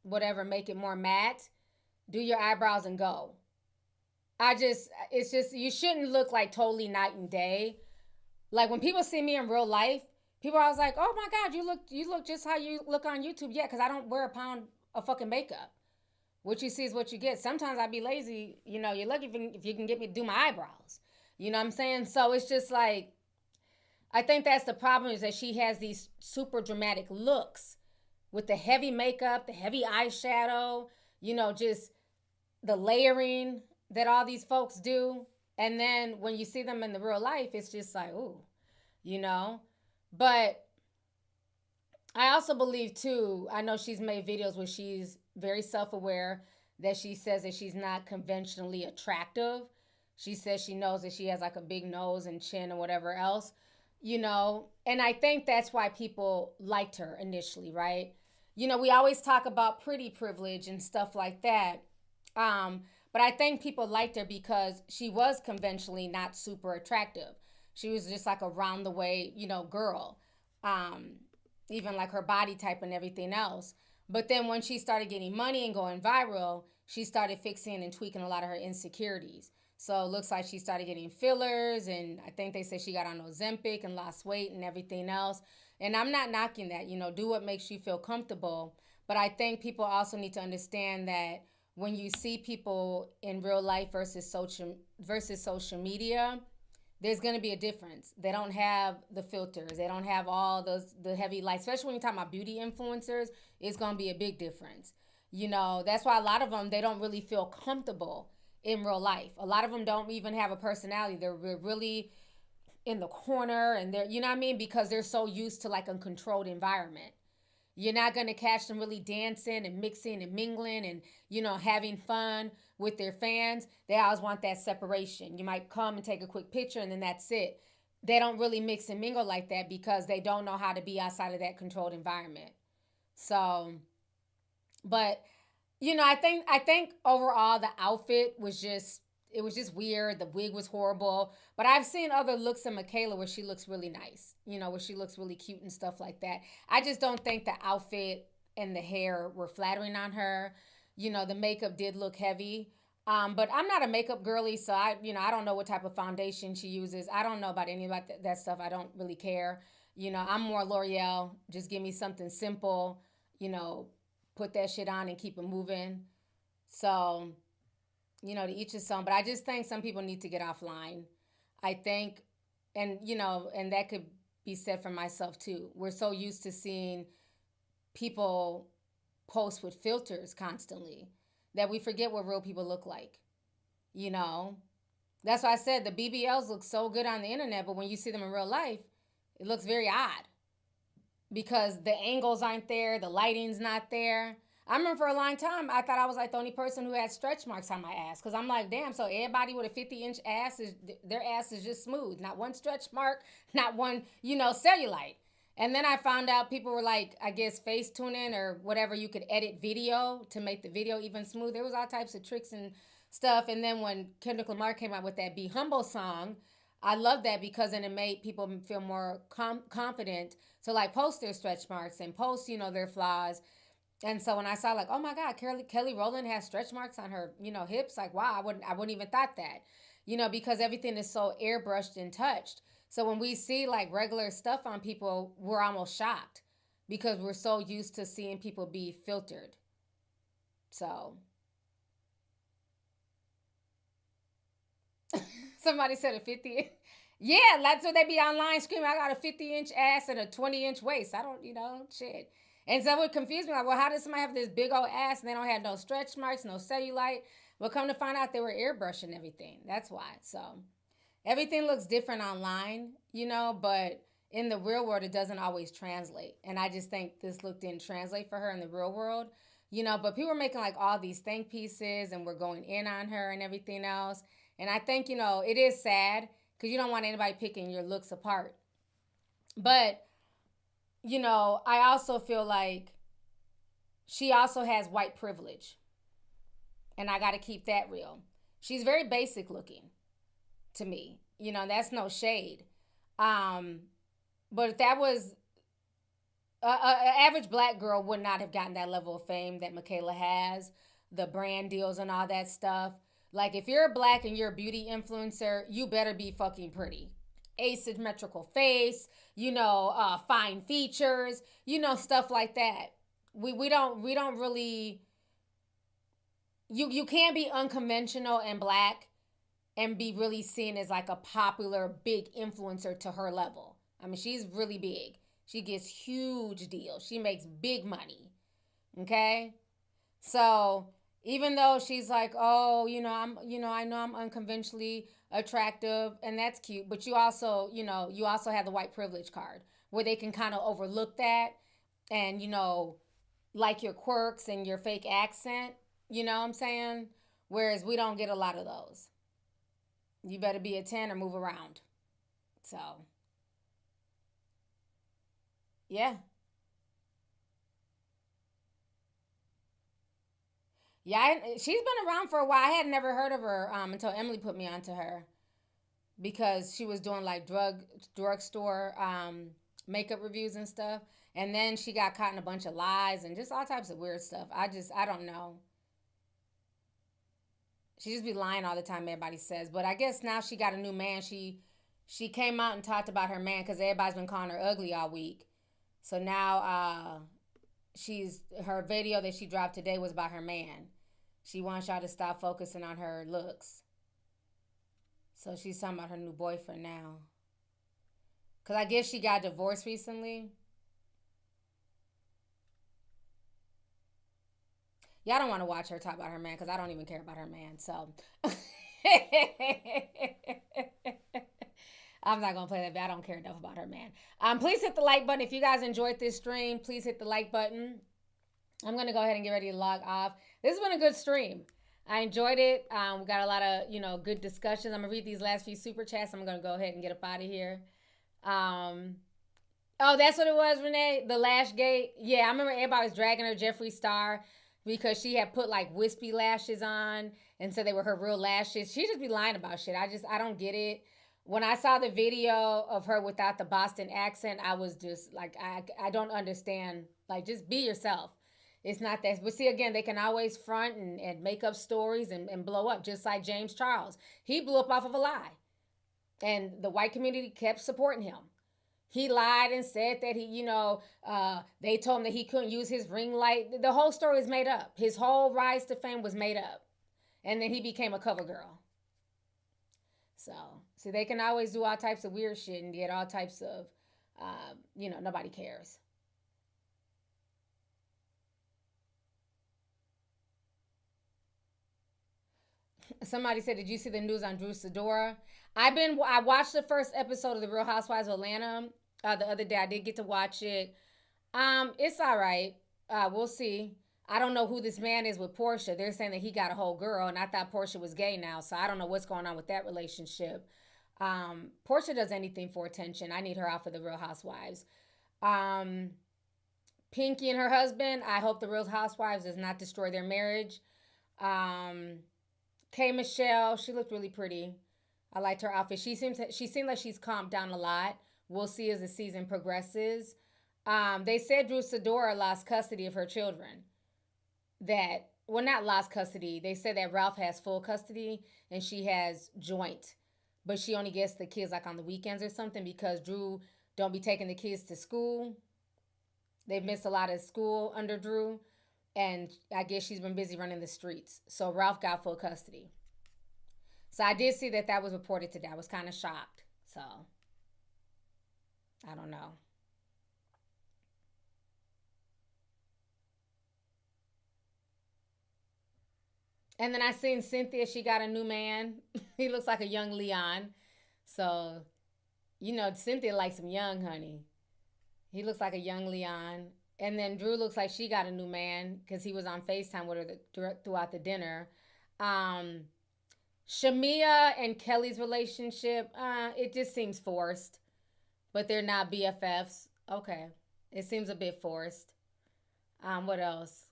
whatever, make it more matte. Do your eyebrows and go. It's just, you shouldn't look like totally night and day. Like when people see me in real life, people are always like, oh my God, you look just how you look on YouTube. Yeah, because I don't wear a pound of fucking makeup. What you see is what you get. Sometimes I'd be lazy. You know, you're lucky if you can get me to do my eyebrows. You know what I'm saying? So it's just like, I think that's the problem, is that she has these super dramatic looks with the heavy makeup, the heavy eyeshadow, you know, just the layering that all these folks do. And then when you see them in the real life, it's just like, ooh, you know. But I also believe too, I know she's made videos where she's very self-aware, that she says that she's not conventionally attractive. She says she knows that she has like a big nose and chin and whatever else, you know. And I think that's why people liked her initially, right? You know, we always talk about pretty privilege and stuff like that. But I think people liked her because she was conventionally not super attractive. She was just like a round the way, you know, girl. Even like her body type and everything else. But then when she started getting money and going viral, she started fixing and tweaking a lot of her insecurities. So it looks like she started getting fillers, and I think they said she got on Ozempic and lost weight and everything else. And I'm not knocking that, you know, do what makes you feel comfortable. But I think people also need to understand that when you see people in real life versus social media, there's going to be a difference. They don't have the filters. They don't have all the heavy lights. Especially when you're talking about beauty influencers, it's going to be a big difference. You know, that's why a lot of them, they don't really feel comfortable in real life. A lot of them don't even have a personality. They're really in the corner, and they're, you know what I mean? Because they're so used to like a controlled environment. You're not going to catch them really dancing and mixing and mingling and, you know, having fun with their fans. They always want that separation. You might come and take a quick picture and then that's it. They don't really mix and mingle like that because they don't know how to be outside of that controlled environment. So, but, you know, I think overall the outfit was just, it was just weird. The wig was horrible. But I've seen other looks of Mikayla where she looks really nice, you know, where she looks really cute and stuff like that. I just don't think the outfit and the hair were flattering on her. You know, the makeup did look heavy. But I'm not a makeup girly, so I don't know what type of foundation she uses. I don't know about any of that stuff. I don't really care. You know, I'm more L'Oreal. Just give me something simple, you know, put that shit on and keep it moving. So, you know, to each his own. But I just think some people need to get offline. I think, and, you know, and that could be said for myself too. We're so used to seeing people post with filters constantly that we forget what real people look like. You know, that's why I said the BBLs look so good on the internet, but when you see them in real life, it looks very odd because the angles aren't there, the lighting's not there. I remember for a long time, I thought I was like the only person who had stretch marks on my ass. Because I'm like, damn, so everybody with a 50-inch ass, their ass is just smooth. Not one stretch mark, not one, you know, cellulite. And then I found out people were like, I guess, face tuning or whatever. You could edit video to make the video even smooth. There was all types of tricks and stuff. And then when Kendrick Lamar came out with that Be Humble song, I love that because then it made people feel more confident to like post their stretch marks and post, you know, their flaws. And so when I saw like, oh my God, Kelly Rowland has stretch marks on her, hips, like, wow, I wouldn't even thought that, because everything is so airbrushed and touched. So when we see like regular stuff on people, we're almost shocked because we're so used to seeing people be filtered. So somebody said a 50. Yeah, that's what they be online screaming. I got a 50-inch ass and a 20-inch waist. I don't, shit. And so it would confuse me. Like, well, how does somebody have this big old ass and they don't have no stretch marks, no cellulite? Well, come to find out they were airbrushing everything. That's why. So everything looks different online, but in the real world, it doesn't always translate. And I just think this look didn't translate for her in the real world, but people are making like all these think pieces and we're going in on her and everything else. And I think, it is sad because you don't want anybody picking your looks apart. But, I also feel like she also has white privilege. And I got to keep that real. She's very basic looking to me. That's no shade. But if that was an average black girl would not have gotten that level of fame that Mikayla has, the brand deals and all that stuff. Like, if you're black and you're a beauty influencer, you better be fucking pretty. Asymmetrical face, fine features, stuff like that. We don't really, you can't be unconventional and black and be really seen as like a popular big influencer to her level. I mean, she's really big. She gets huge deals. She makes big money. Okay? So even though she's like, oh, I know I'm unconventionally attractive, and that's cute, but you also have the white privilege card where they can kind of overlook that and, like your quirks and your fake accent, you know what I'm saying? Whereas we don't get a lot of those. You better be a 10 or move around. So, yeah. Yeah, she's been around for a while. I had never heard of her until Emily put me onto her because she was doing like drugstore makeup reviews and stuff. And then she got caught in a bunch of lies and just all types of weird stuff. I don't know. She just be lying all the time, everybody says. But I guess now she got a new man. She came out and talked about her man because everybody's been calling her ugly all week. So now her video that she dropped today was about her man. She wants y'all to stop focusing on her looks. So she's talking about her new boyfriend now. Because I guess she got divorced recently. Y'all don't want to watch her talk about her man because I don't even care about her man. So I'm not going to play that, but I don't care enough about her man. Please hit the like button. If you guys enjoyed this stream, please hit the like button. I'm going to go ahead and get ready to log off. This has been a good stream. I enjoyed it. We got a lot of, good discussions. I'm going to read these last few super chats. I'm going to go ahead and get up out of here. Oh, that's what it was, Renee? The lash gate? Yeah, I remember everybody was dragging her Jeffree Star because she had put like wispy lashes on and so they were her real lashes. She just be lying about shit. I don't get it. When I saw the video of her without the Boston accent, I was just like, I don't understand. Like, just be yourself. It's not that. But see, again, they can always front and make up stories and blow up, just like James Charles. He blew up off of a lie. And the white community kept supporting him. He lied and said that they told him that he couldn't use his ring light. The whole story is made up. His whole rise to fame was made up. And then he became a cover girl. So, see, they can always do all types of weird shit and get all types of, nobody cares. Somebody said, did you see the news on Drew Sidora? I watched the first episode of The Real Housewives of Atlanta the other day. I did get to watch it. It's all right. We'll see. I don't know who this man is with Portia. They're saying that he got a whole girl, and I thought Portia was gay now, so I don't know what's going on with that relationship. Portia does anything for attention. I need her out for The Real Housewives. Pinky and her husband, I hope The Real Housewives does not destroy their marriage. K. Michelle, she looked really pretty. I liked her outfit. She seemed like she's calmed down a lot. We'll see as the season progresses. They said Drew Sidora lost custody of her children. Not lost custody. They said that Ralph has full custody and she has joint. But she only gets the kids like on the weekends or something because Drew don't be taking the kids to school. They've missed a lot of school under Drew. And I guess she's been busy running the streets. So Ralph got full custody. So I did see that was reported today. I was kind of shocked. So, I don't know. And then I seen Cynthia. She got a new man. He looks like a young Leon. So, Cynthia likes him young, honey. He looks like a young Leon. And then Drew looks like she got a new man because he was on FaceTime with her throughout the dinner. Shamia and Kelly's relationship, it just seems forced. But they're not BFFs. Okay. It seems a bit forced. What else?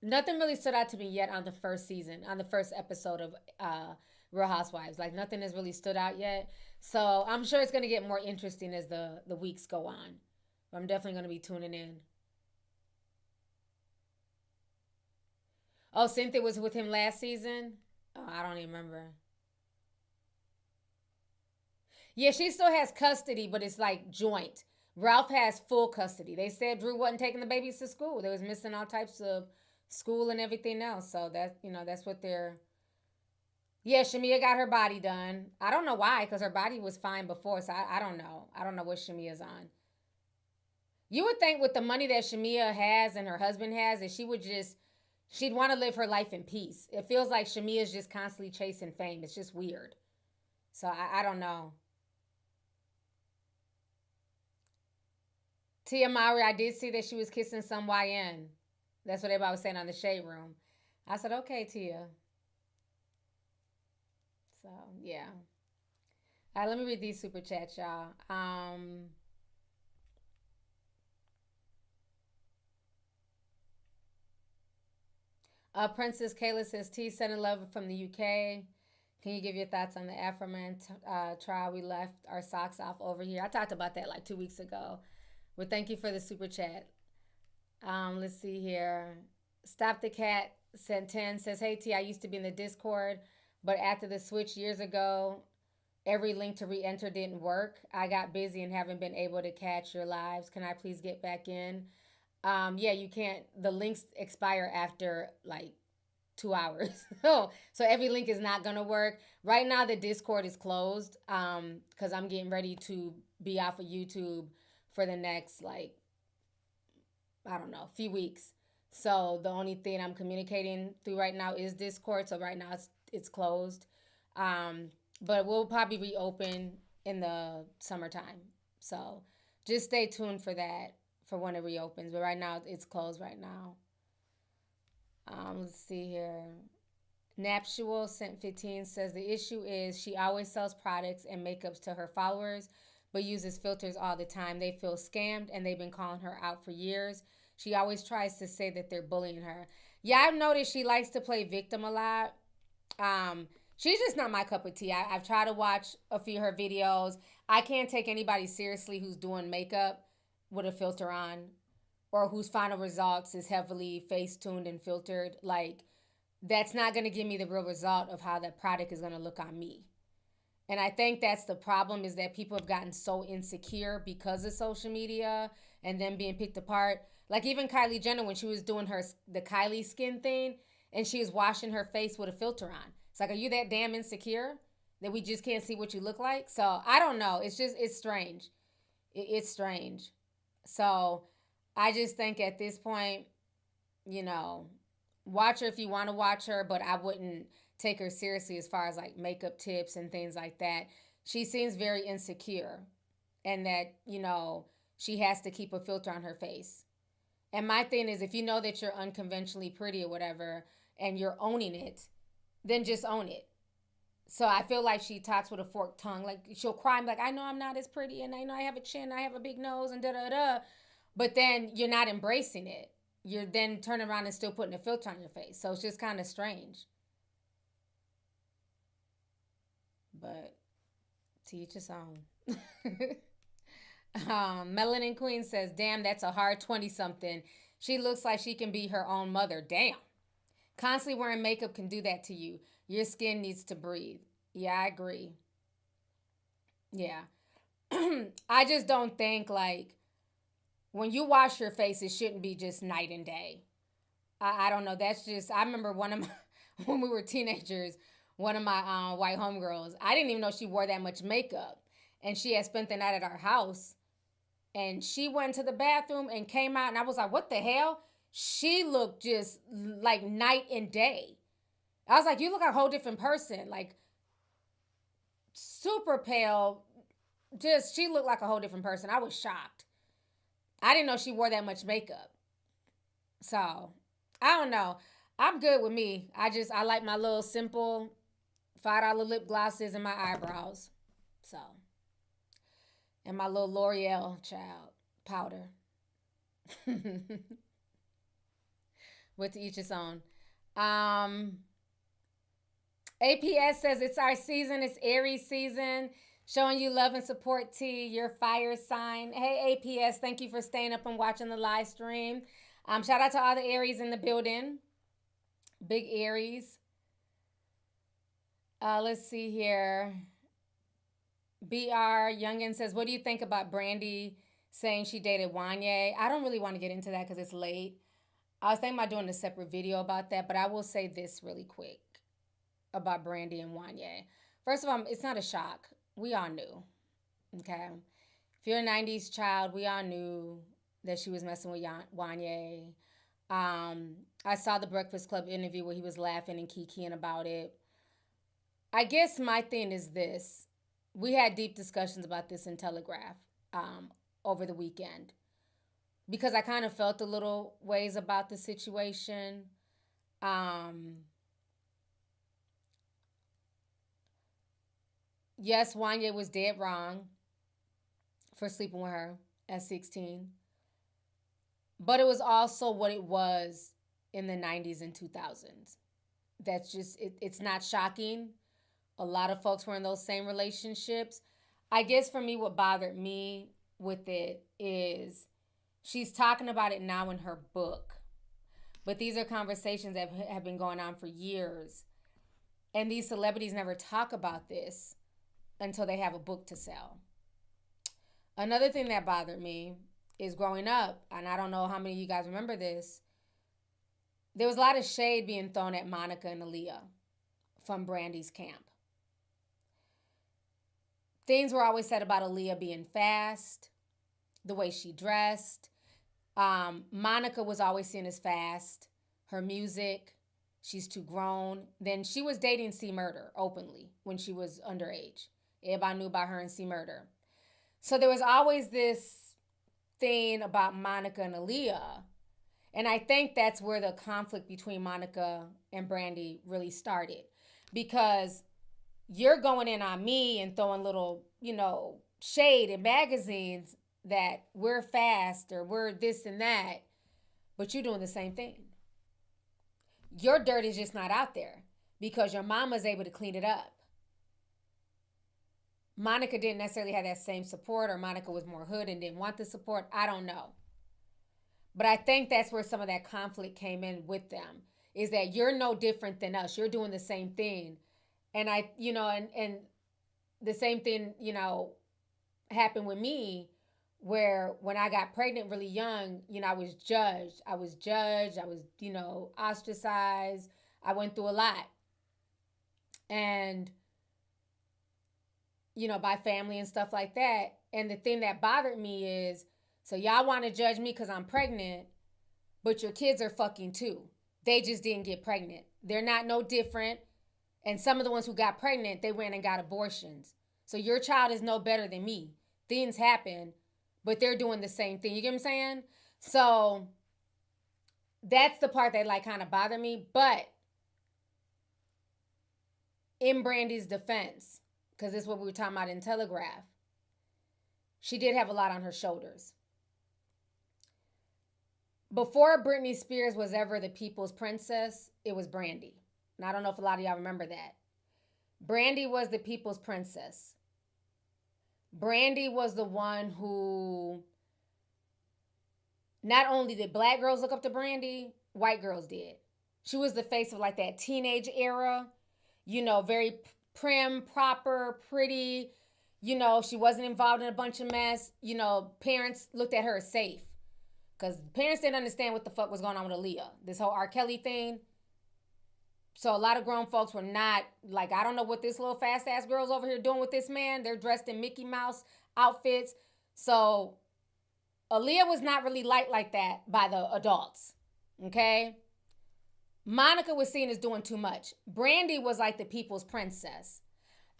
Nothing really stood out to me yet on the first episode of Real Housewives. Like, nothing has really stood out yet. So, I'm sure it's going to get more interesting as the weeks go on. But I'm definitely going to be tuning in. Oh, Cynthia was with him last season? Oh, I don't even remember. Yeah, she still has custody, but it's like joint. Ralph has full custody. They said Drew wasn't taking the babies to school. They was missing all types of school and everything else. So that's what they're... Yeah, Shamia got her body done. I don't know why, because her body was fine before, so I don't know. I don't know what Shamia's on. You would think with the money that Shamia has and her husband has, that she'd want to live her life in peace. It feels like Shamia's just constantly chasing fame. It's just weird. So I don't know. Tia Mowry, I did see that she was kissing some YN. That's what everybody was saying on the Shade Room. I said, okay, Tia. So, yeah. All right, let me read these super chats, y'all. Princess Kayla says, T, sending love from the UK. Can you give your thoughts on the Afroman trial? We left our socks off over here. I talked about that like 2 weeks ago. Well, thank you for the super chat. Let's see here. Stop the Cat sent 10 says, hey, T, I used to be in the Discord, but after the switch years ago, every link to re-enter didn't work. I got busy and haven't been able to catch your lives. Can I please get back in? Yeah, you can't. The links expire after like 2 hours. So every link is not going to work. Right now, the Discord is closed because I'm getting ready to be off of YouTube for the next, few weeks. So the only thing I'm communicating through right now is Discord. So right now it's closed. But we'll probably reopen in the summertime. So just stay tuned for that, for when it reopens. But right now, it's closed right now. Let's see here. Naptual sent 15 says, the issue is she always sells products and makeups to her followers, but uses filters all the time. They feel scammed, and they've been calling her out for years. She always tries to say that they're bullying her. Yeah, I've noticed she likes to play victim a lot. She's just not my cup of tea. I've tried to watch a few of her videos. I can't take anybody seriously who's doing makeup with a filter on, or whose final results is heavily face-tuned and filtered. Like, that's not going to give me the real result of how that product is going to look on me. And I think that's the problem, is that people have gotten so insecure because of social media and them being picked apart. Like even Kylie Jenner, when she was doing the Kylie skin thing, and she was washing her face with a filter on. It's like, are you that damn insecure that we just can't see what you look like? So I don't know. It's strange. It's strange. So I just think at this point, watch her if you want to watch her, but I wouldn't take her seriously as far as like makeup tips and things like that. She seems very insecure, and that, she has to keep a filter on her face. And my thing is, if you know that you're unconventionally pretty or whatever, and you're owning it, then just own it. So I feel like she talks with a forked tongue. Like, she'll cry and be like, I know I'm not as pretty, and I know I have a chin, I have a big nose, and da-da-da. But then you're not embracing it. You're then turning around and still putting a filter on your face. So it's just kind of strange. But to each his own. Melanin Queen says, damn, that's a hard 20-something. She looks like she can be her own mother. Damn. Constantly wearing makeup can do that to you. Your skin needs to breathe. Yeah, I agree. Yeah. I just don't think, like, when you wash your face, it shouldn't be just night and day. I don't know. That's just, I remember one of my, when we were teenagers, one of my white homegirls, I didn't even know she wore that much makeup. And she had spent the night at our house. And she went to the bathroom and came out. And I was like, what the hell? She looked just like night and day. I was like, you look like a whole different person. Like, super pale. Just, she looked like a whole different person. I was shocked. I didn't know she wore that much makeup. So, I don't know. I'm good with me. I like my little simple $5 lip glosses and my eyebrows. So, and my little L'Oreal child powder. What to each its own. APS says it's our season. It's Aries season. Showing you love and support, T, your fire sign. Hey, APS, thank you for staying up and watching the live stream. Shout out to all the Aries in the building. Big Aries. Let's see here. BR Youngin says, what do you think about Brandy saying she dated Wanye? I don't really want to get into that because it's late. I was thinking about doing a separate video about that, but I will say this really quick about Brandy and Wanye. First of all, it's not a shock. We all knew, okay? If you're a 90s child, we all knew that she was messing with Wanye. I saw the Breakfast Club interview where he was laughing and kikiing about it. I guess my thing is this. We had deep discussions about this in Telegraph over the weekend because I kind of felt a little ways about the situation. Yes, Wanye was dead wrong for sleeping with her at 16. But it was also what it was in the 90s and 2000s. That's just, it's not shocking. A lot of folks were in those same relationships. I guess for me, what bothered me with it is she's talking about it now in her book. But these are conversations that have been going on for years. And these celebrities never talk about this until they have a book to sell. Another thing that bothered me is growing up, and I don't know how many of you guys remember this, there was a lot of shade being thrown at Monica and Aaliyah from Brandy's camp. Things were always said about Aaliyah being fast, the way she dressed. Monica was always seen as fast. Her music, she's too grown. Then she was dating C. Murder openly when she was underage. Everybody knew about her and C. Murder. So there was always this thing about Monica and Aaliyah. And I think that's where the conflict between Monica and Brandy really started. Because you're going in on me and throwing little, shade in magazines that we're fast or we're this and that, but you're doing the same thing. Your dirt is just not out there because your mama's able to clean it up. Monica didn't necessarily have that same support, or Monica was more hood and didn't want the support. I don't know. But I think that's where some of that conflict came in with them, is that you're no different than us. You're doing the same thing. And and the same thing, happened with me, where when I got pregnant really young, I was judged. I was, ostracized. I went through a lot. And, by family and stuff like that. And the thing that bothered me is, so y'all want to judge me because I'm pregnant, but your kids are fucking too. They just didn't get pregnant. They're not no different. And some of the ones who got pregnant, they went and got abortions. So your child is no better than me. Things happen, but they're doing the same thing. You get what I'm saying? So that's the part that kind of bothered me. But in Brandy's defense, because this is what we were talking about in Telegraph, she did have a lot on her shoulders. Before Britney Spears was ever the people's princess, it was Brandy. And I don't know if a lot of y'all remember that. Brandy was the people's princess. Brandy was the one who, not only did black girls look up to Brandy, white girls did. She was the face of like that teenage era, you know, very prim, proper, pretty. You know, she wasn't involved in a bunch of mess. You know, parents looked at her as safe. Because parents didn't understand what the fuck was going on with Aaliyah. This whole R. Kelly thing. So a lot of grown folks were not, like, I don't know what this little fast-ass girl's over here doing with this man. They're dressed in Mickey Mouse outfits. So Aaliyah was not really liked like that by the adults. Okay? Monica was seen as doing too much. Brandy was like the people's princess.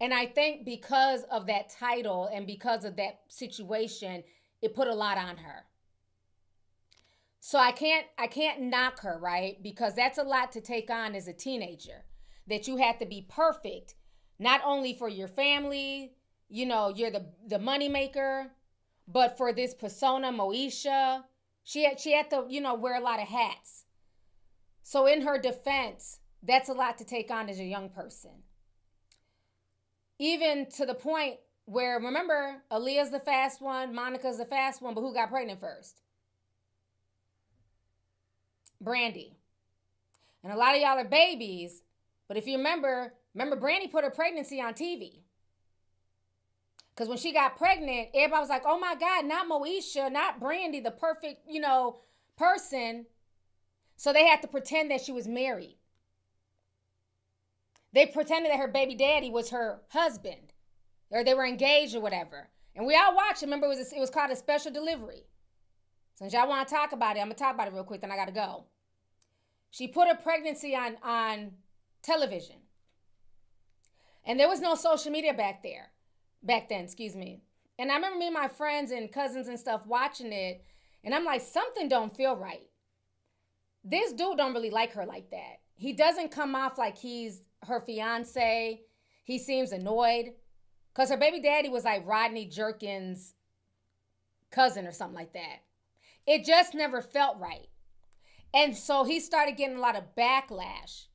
And I think because of that title and because of that situation, it put a lot on her. So I can't knock her, right? Because that's a lot to take on as a teenager. That you have to be perfect, not only for your family, you know, you're the money maker, but for this persona, Moesha, she had to, you know, wear a lot of hats. So in her defense, that's a lot to take on as a young person. Even to the point where, remember, Aaliyah's the fast one, Monica's the fast one, but who got pregnant first? Brandy. And a lot of y'all are babies, but if you remember Brandy put her pregnancy on TV. Because when she got pregnant, everybody was like, oh my God, not Moesha, not Brandy, the perfect, you know, person. So they had to pretend that she was married. They pretended that her baby daddy was her husband, or they were engaged or whatever. And we all watched it. Remember, it was called A Special Delivery. Since y'all want to talk about it, I'm going to talk about it real quick, then I got to go. She put her pregnancy on television. And there was no social media back then, excuse me. And I remember me and my friends and cousins and stuff watching it, and I'm like, something don't feel right. This dude don't really like her like that. He doesn't come off like he's her fiance. He seems annoyed. Because her baby daddy was like Rodney Jerkins' cousin or something like that. It just never felt right. And so he started getting a lot of backlash.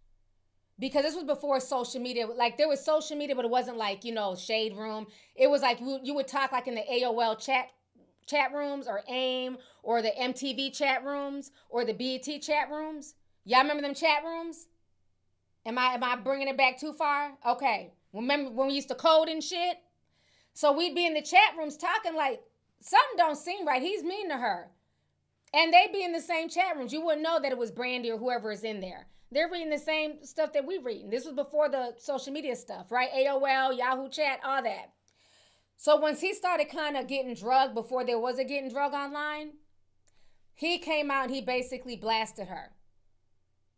Because this was before social media. Like, there was social media, but it wasn't like, you know, Shade Room. It was like you would talk like in the AOL chat rooms, or AIM, or the MTV chat rooms, or the BET chat rooms. Y'all remember them chat rooms? Am I bringing it back too far? Okay. Remember when we used to code and shit? So we'd be in the chat rooms talking like, something don't seem right. He's mean to her. And they'd be in the same chat rooms. You wouldn't know that it was Brandy or whoever is in there. They're reading the same stuff that we reading. This was before the social media stuff, right? AOL, Yahoo Chat, all that. So once he started kind of getting drugged before there was a getting drugged online, he came out and he basically blasted her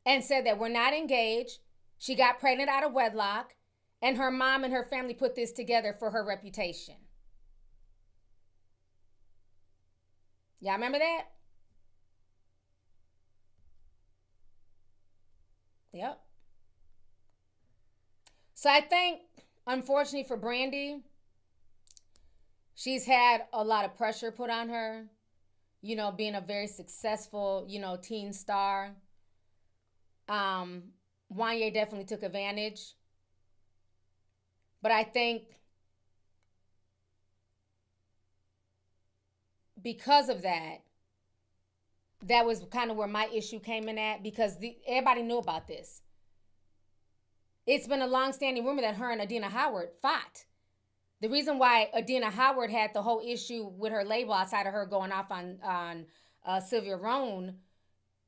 and said that we're not engaged. She got pregnant out of wedlock, and her mom and her family put this together for her reputation. Y'all remember that? Yep. So I think, unfortunately for Brandy, she's had a lot of pressure put on her, you know, being a very successful, you know, teen star. Wanye definitely took advantage. But I think because of that, that was kind of where my issue came in at, because everybody knew about this. It's been a long-standing rumor that her and Adina Howard fought. The reason why Adina Howard had the whole issue with her label outside of her going off on Sylvia Rhone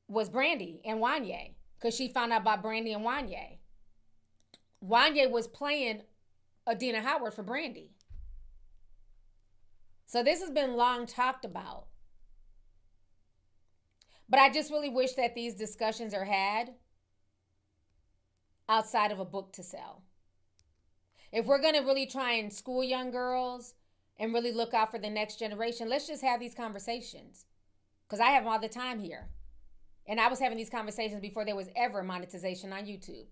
was Brandy and Wanye, because she found out about Brandy and Wanye. Wanye was playing Adina Howard for Brandy. So this has been long talked about. But I just really wish that these discussions are had outside of a book to sell. If we're going to really try and school young girls and really look out for the next generation, let's just have these conversations. Because I have them all the time here. And I was having these conversations before there was ever monetization on YouTube.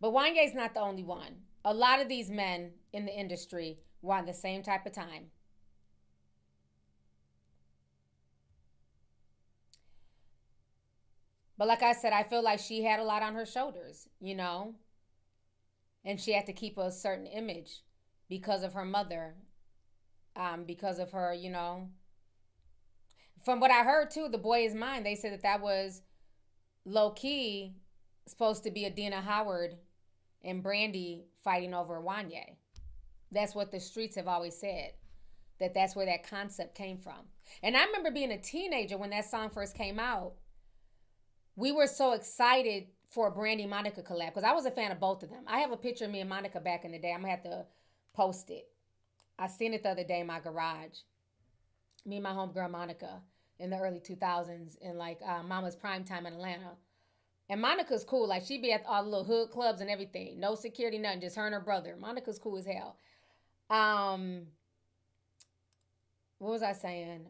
But Wanye's not the only one. A lot of these men in the industry were on the same type of time. But like I said, I feel like she had a lot on her shoulders, you know. And she had to keep a certain image because of her mother, because of her, you know. From what I heard, too, The Boy Is Mine, they said that was low-key supposed to be Adina Howard and Brandy fighting over Wanye. That's what the streets have always said, that's where that concept came from. And I remember being a teenager when that song first came out. We were so excited for a Brandy Monica collab because I was a fan of both of them. I have a picture of me and Monica back in the day. I'm going to have to post it. I seen it the other day in my garage. Me and my homegirl Monica in the early 2000s in like Mama's Prime Time in Atlanta. And Monica's cool. Like, she be at all the little hood clubs and everything. No security, nothing. Just her and her brother. Monica's cool as hell. What was I saying?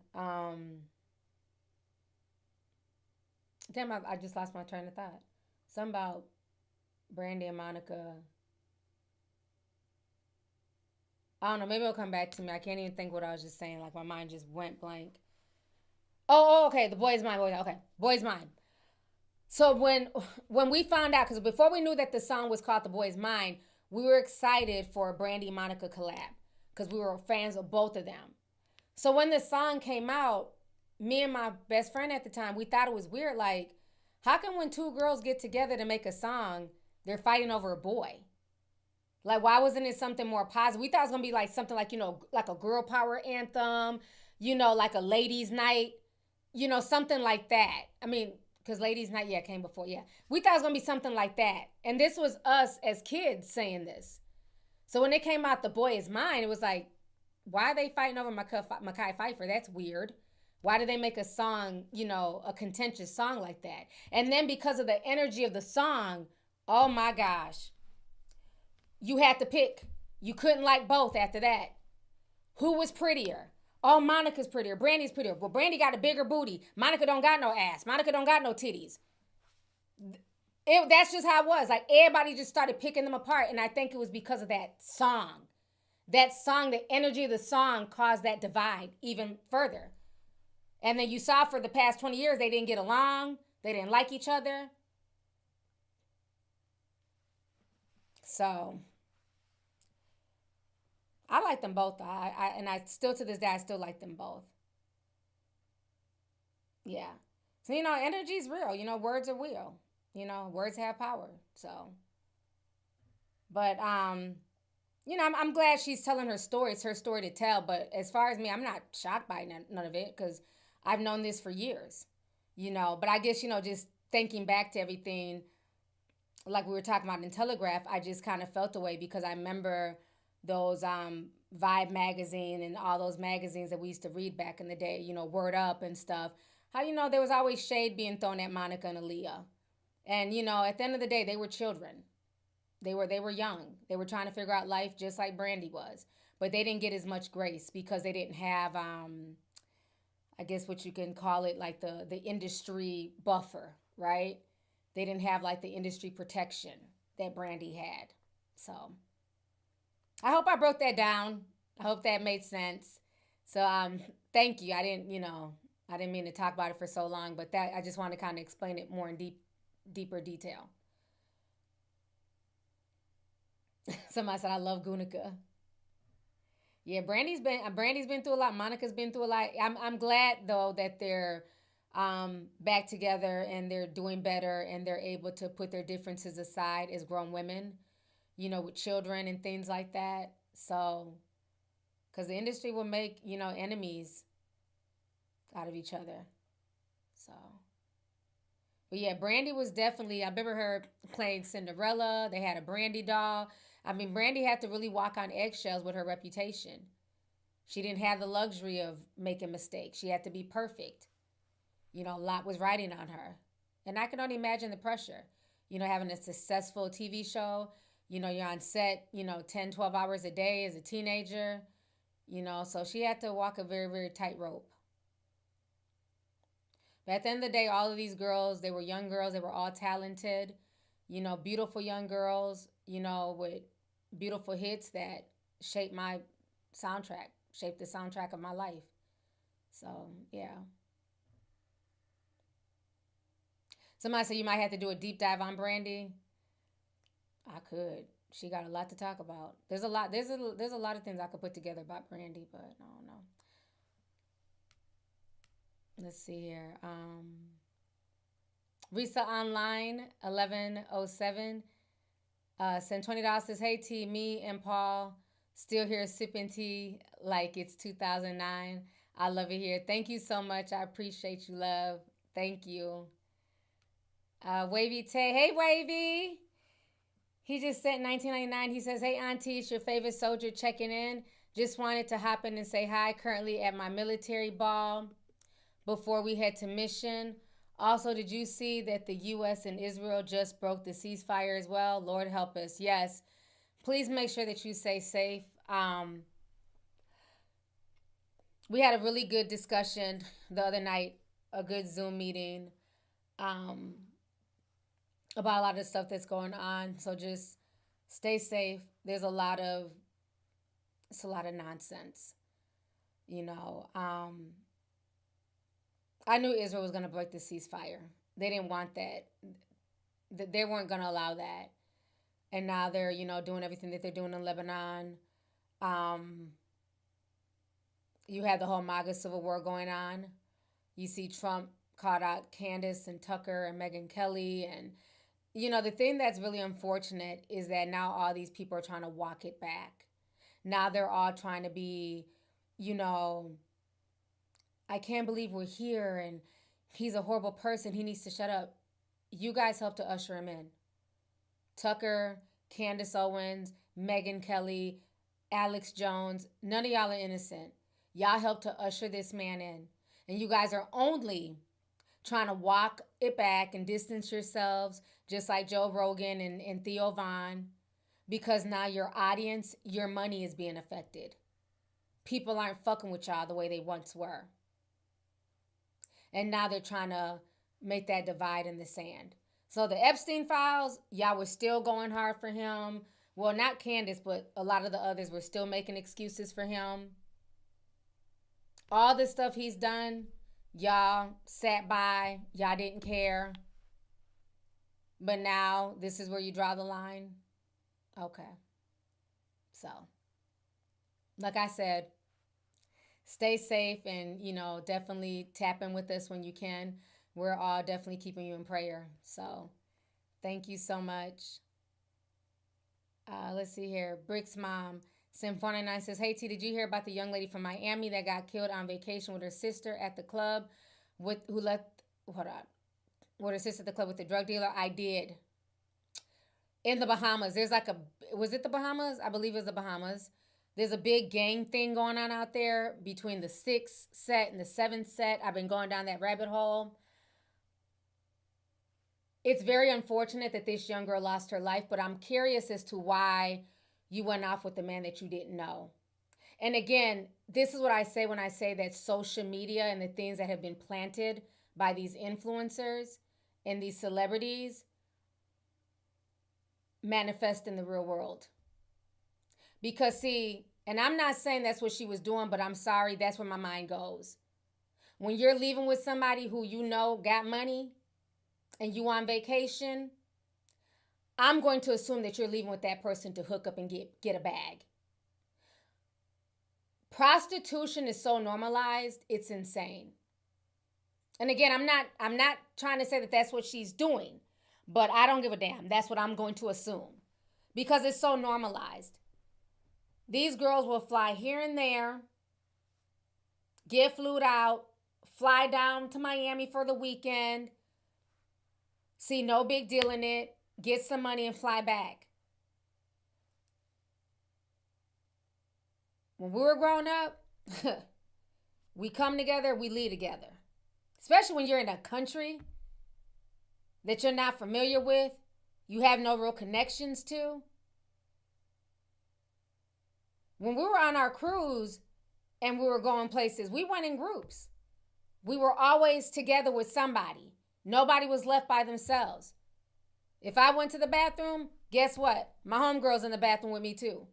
Damn, I just lost my train of thought. Something about Brandy and Monica. I don't know. Maybe it'll come back to me. I can't even think what I was just saying. Like, my mind just went blank. Oh, okay. The Boy Is Mine. Okay. Boy Is Mine. So when we found out, because before we knew that the song was called The Boy Is Mine, we were excited for a Brandy Monica collab because we were fans of both of them. So when the song came out, me and my best friend at the time, we thought it was weird. Like, how come when two girls get together to make a song, they're fighting over a boy? Like, why wasn't it something more positive? We thought it was going to be like something like, you know, like a girl power anthem, you know, like a ladies' night, you know, something like that. I mean, because ladies' night, yeah, came before, yeah. We thought it was going to be something like that. And this was us as kids saying this. So when it came out, The Boy Is Mine, it was like, why are they fighting over Mekhi Phifer? That's weird. Why did they make a song, you know, a contentious song like that? And then because of the energy of the song, oh my gosh, you had to pick. You couldn't like both after that. Who was prettier? Oh, Monica's prettier. Brandy's prettier. Well, Brandy got a bigger booty. Monica don't got no ass. Monica don't got no titties. That's just how it was. Like, everybody just started picking them apart. And I think it was because of that song. That song, the energy of the song caused that divide even further. And then you saw for the past 20 years, they didn't get along. They didn't like each other. So I like them both. I still to this day, I still like them both. Yeah. So, you know, energy's real. You know, words are real. You know, words have power. So, but, you know, I'm glad she's telling her story. It's her story to tell. But as far as me, I'm not shocked by none of it because I've known this for years, you know. But I guess, you know, just thinking back to everything, like we were talking about in Telegraph, I just kind of felt the way because I remember those Vibe magazine and all those magazines that we used to read back in the day, you know, Word Up and stuff. How, you know, there was always shade being thrown at Monica and Aaliyah. And, you know, at the end of the day, they were children. They were young. They were trying to figure out life just like Brandy was. But they didn't get as much grace because they didn't have, I guess what you can call it, like the industry buffer, right? They didn't have like the industry protection that Brandy had. So I hope I broke that down. I hope that made sense. So thank you. I didn't mean to talk about it for so long, but that I just want to kind of explain it more in deeper detail. Somebody said I love Gunica. Yeah, Brandy's been through a lot. Monica's been through a lot. I'm glad though that they're back together and they're doing better and they're able to put their differences aside as grown women, you know, with children and things like that. So, because the industry will make, you know, enemies out of each other. So, but yeah, Brandy was definitely, I remember her playing Cinderella. They had a Brandy doll. I mean, Brandy had to really walk on eggshells with her reputation. She didn't have the luxury of making mistakes. She had to be perfect. You know, a lot was riding on her. And I can only imagine the pressure. You know, having a successful TV show. You know, you're on set, you know, 10, 12 hours a day as a teenager. You know, so she had to walk a very, very tight rope. But at the end of the day, all of these girls, they were young girls. They were all talented. You know, beautiful young girls, you know, with beautiful hits that shaped my soundtrack, shaped the soundtrack of my life. So, yeah. Somebody said you might have to do a deep dive on Brandy. I could. She got a lot to talk about. There's a lot of things I could put together about Brandy, but I don't know. Let's see here. Risa Online 1107 sent $20. Says, hey T, me and Paul still here sipping tea like it's 2009. I love it here. Thank you so much. I appreciate you, love. Thank you. Wavy Tay. Hey, Wavy. He just sent 1999. He says, hey, Auntie, it's your favorite soldier checking in. Just wanted to hop in and say hi. Currently at my military ball before we head to mission. Also, did you see that the U.S. and Israel just broke the ceasefire as well? Lord help us. Yes. Please make sure that you stay safe. We had a really good discussion the other night, a good Zoom meeting about a lot of stuff that's going on. So just stay safe. It's a lot of nonsense. You know, I knew Israel was going to break the ceasefire. They didn't want that. They weren't going to allow that. And now they're, you know, doing everything that they're doing in Lebanon. You had the whole MAGA civil war going on. You see Trump caught out Candace and Tucker and Megyn Kelly. And, you know, the thing that's really unfortunate is that now all these people are trying to walk it back. Now they're all trying to be, you know, I can't believe we're here and he's a horrible person. He needs to shut up. You guys helped to usher him in. Tucker, Candace Owens, Megyn Kelly, Alex Jones, none of y'all are innocent. Y'all helped to usher this man in. And you guys are only trying to walk it back and distance yourselves, just like Joe Rogan and Theo Vaughn, because now your audience, your money is being affected. People aren't fucking with y'all the way they once were. And now they're trying to make that divide in the sand. So the Epstein files, y'all were still going hard for him. Well, not Candace, but a lot of the others were still making excuses for him. All the stuff he's done, y'all sat by, y'all didn't care. But now this is where you draw the line. Okay. So, like I said, stay safe and, you know, definitely tap in with us when you can. We're all definitely keeping you in prayer. So, thank you so much. Let's see here. Brick's mom, Sim499 says, hey, T, did you hear about the young lady from Miami that got killed on vacation with her sister at the club with her sister at the club with the drug dealer? I did. In the Bahamas. There's like was it the Bahamas? I believe it was the Bahamas. There's a big gang thing going on out there between the 6th set and the 7th set. I've been going down that rabbit hole. It's very unfortunate that this young girl lost her life, but I'm curious as to why you went off with the man that you didn't know. And again, this is what I say when I say that social media and the things that have been planted by these influencers and these celebrities manifest in the real world. Because see, and I'm not saying that's what she was doing, but I'm sorry, that's where my mind goes. When you're leaving with somebody who you know got money and you on vacation, I'm going to assume that you're leaving with that person to hook up and get a bag. Prostitution is so normalized, it's insane. And again, I'm not trying to say that that's what she's doing, but I don't give a damn. That's what I'm going to assume because it's so normalized. These girls will fly here and there, get flued out, fly down to Miami for the weekend, see no big deal in it, get some money and fly back. When we were growing up, we come together, we leave together. Especially when you're in a country that you're not familiar with, you have no real connections to. When we were on our cruise and we were going places, we went in groups. We were always together with somebody. Nobody was left by themselves. If I went to the bathroom, guess what? My homegirl's in the bathroom with me too.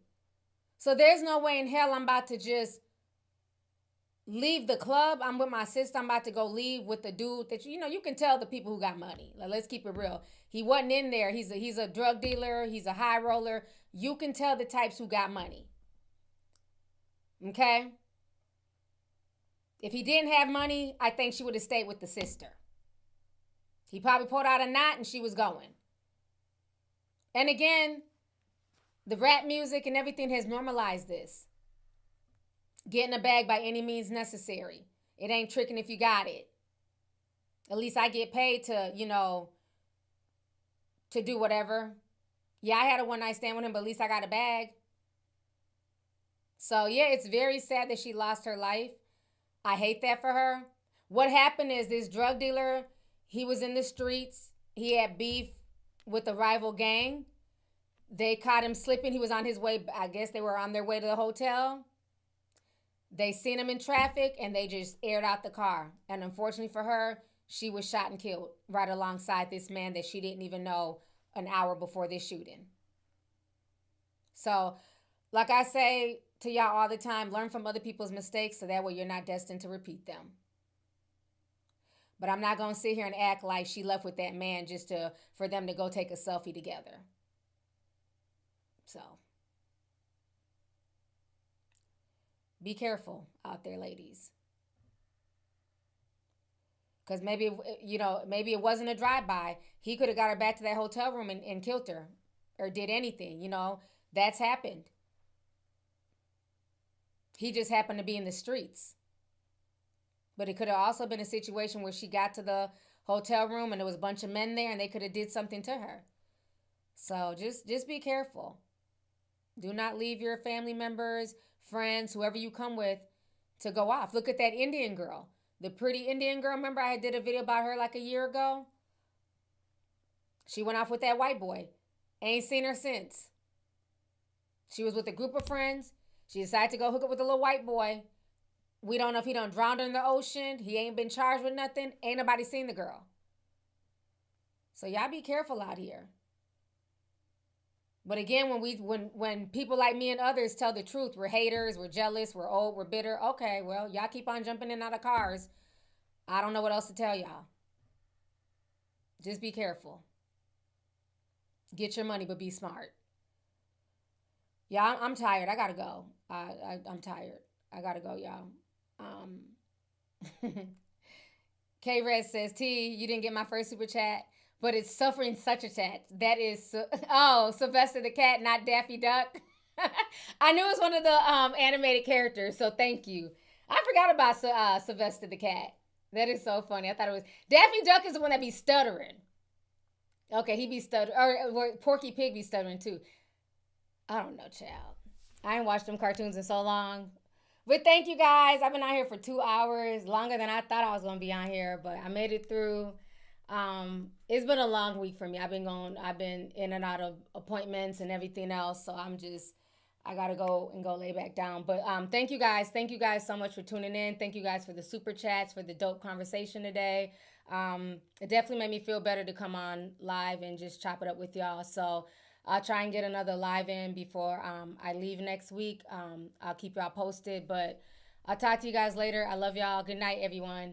So there's no way in hell I'm about to just leave the club. I'm with my sister. I'm about to go leave with the dude that, you know, you can tell the people who got money. Like, let's keep it real. He wasn't in there. He's a drug dealer. He's a high roller. You can tell the types who got money. Okay? If he didn't have money, I think she would have stayed with the sister. He probably pulled out a knot and she was going. And again, the rap music and everything has normalized this. Getting a bag by any means necessary. It ain't tricking if you got it. At least I get paid to, you know, to do whatever. Yeah, I had a one-night stand with him, but at least I got a bag. So, yeah, it's very sad that she lost her life. I hate that for her. What happened is this drug dealer, he was in the streets. He had beef with a rival gang. They caught him slipping. He was on his way. I guess they were on their way to the hotel. They seen him in traffic and they just aired out the car. And unfortunately for her, she was shot and killed right alongside this man that she didn't even know an hour before this shooting. So, like I say to y'all all the time, learn from other people's mistakes so that way you're not destined to repeat them. But I'm not going to sit here and act like she left with that man just for them to go take a selfie together. So, be careful out there, ladies. Because maybe, you know, maybe it wasn't a drive-by. He could have got her back to that hotel room and killed her or did anything, you know. That's happened. He just happened to be in the streets. But it could have also been a situation where she got to the hotel room and there was a bunch of men there and they could have did something to her. So just be careful. Do not leave your family members, friends, whoever you come with to go off. Look at that Indian girl. The pretty Indian girl. Remember I did a video about her like a year ago? She went off with that white boy. Ain't seen her since. She was with a group of friends. She decided to go hook up with a little white boy. We don't know if he done drowned her in the ocean. He ain't been charged with nothing. Ain't nobody seen the girl. So y'all be careful out here. But again, when people like me and others tell the truth, we're haters, we're jealous, we're old, we're bitter. Okay, well, y'all keep on jumping in and out of cars. I don't know what else to tell y'all. Just be careful. Get your money, but be smart. Yeah, I'm tired. I gotta go. I'm tired. I gotta go, y'all. K-Red says, T, you didn't get my first super chat, but it's suffering such a chat. That is, Sylvester the cat, not Daffy Duck. I knew it was one of the animated characters, so thank you. I forgot about Sylvester the cat. That is so funny. I thought it was, Daffy Duck is the one that be stuttering. Okay, he be stuttering, or Porky Pig be stuttering too. I don't know, child. I ain't watched them cartoons in so long. But thank you guys. I've been out here for 2 hours, longer than I thought I was going to be on here, but I made it through. It's been a long week for me. I've been in and out of appointments and everything else, so I got to go lay back down. But thank you guys. Thank you guys so much for tuning in. Thank you guys for the super chats, for the dope conversation today. It definitely made me feel better to come on live and just chop it up with y'all. So I'll try and get another live in before I leave next week. I'll keep y'all posted, but I'll talk to you guys later. I love y'all. Good night, everyone.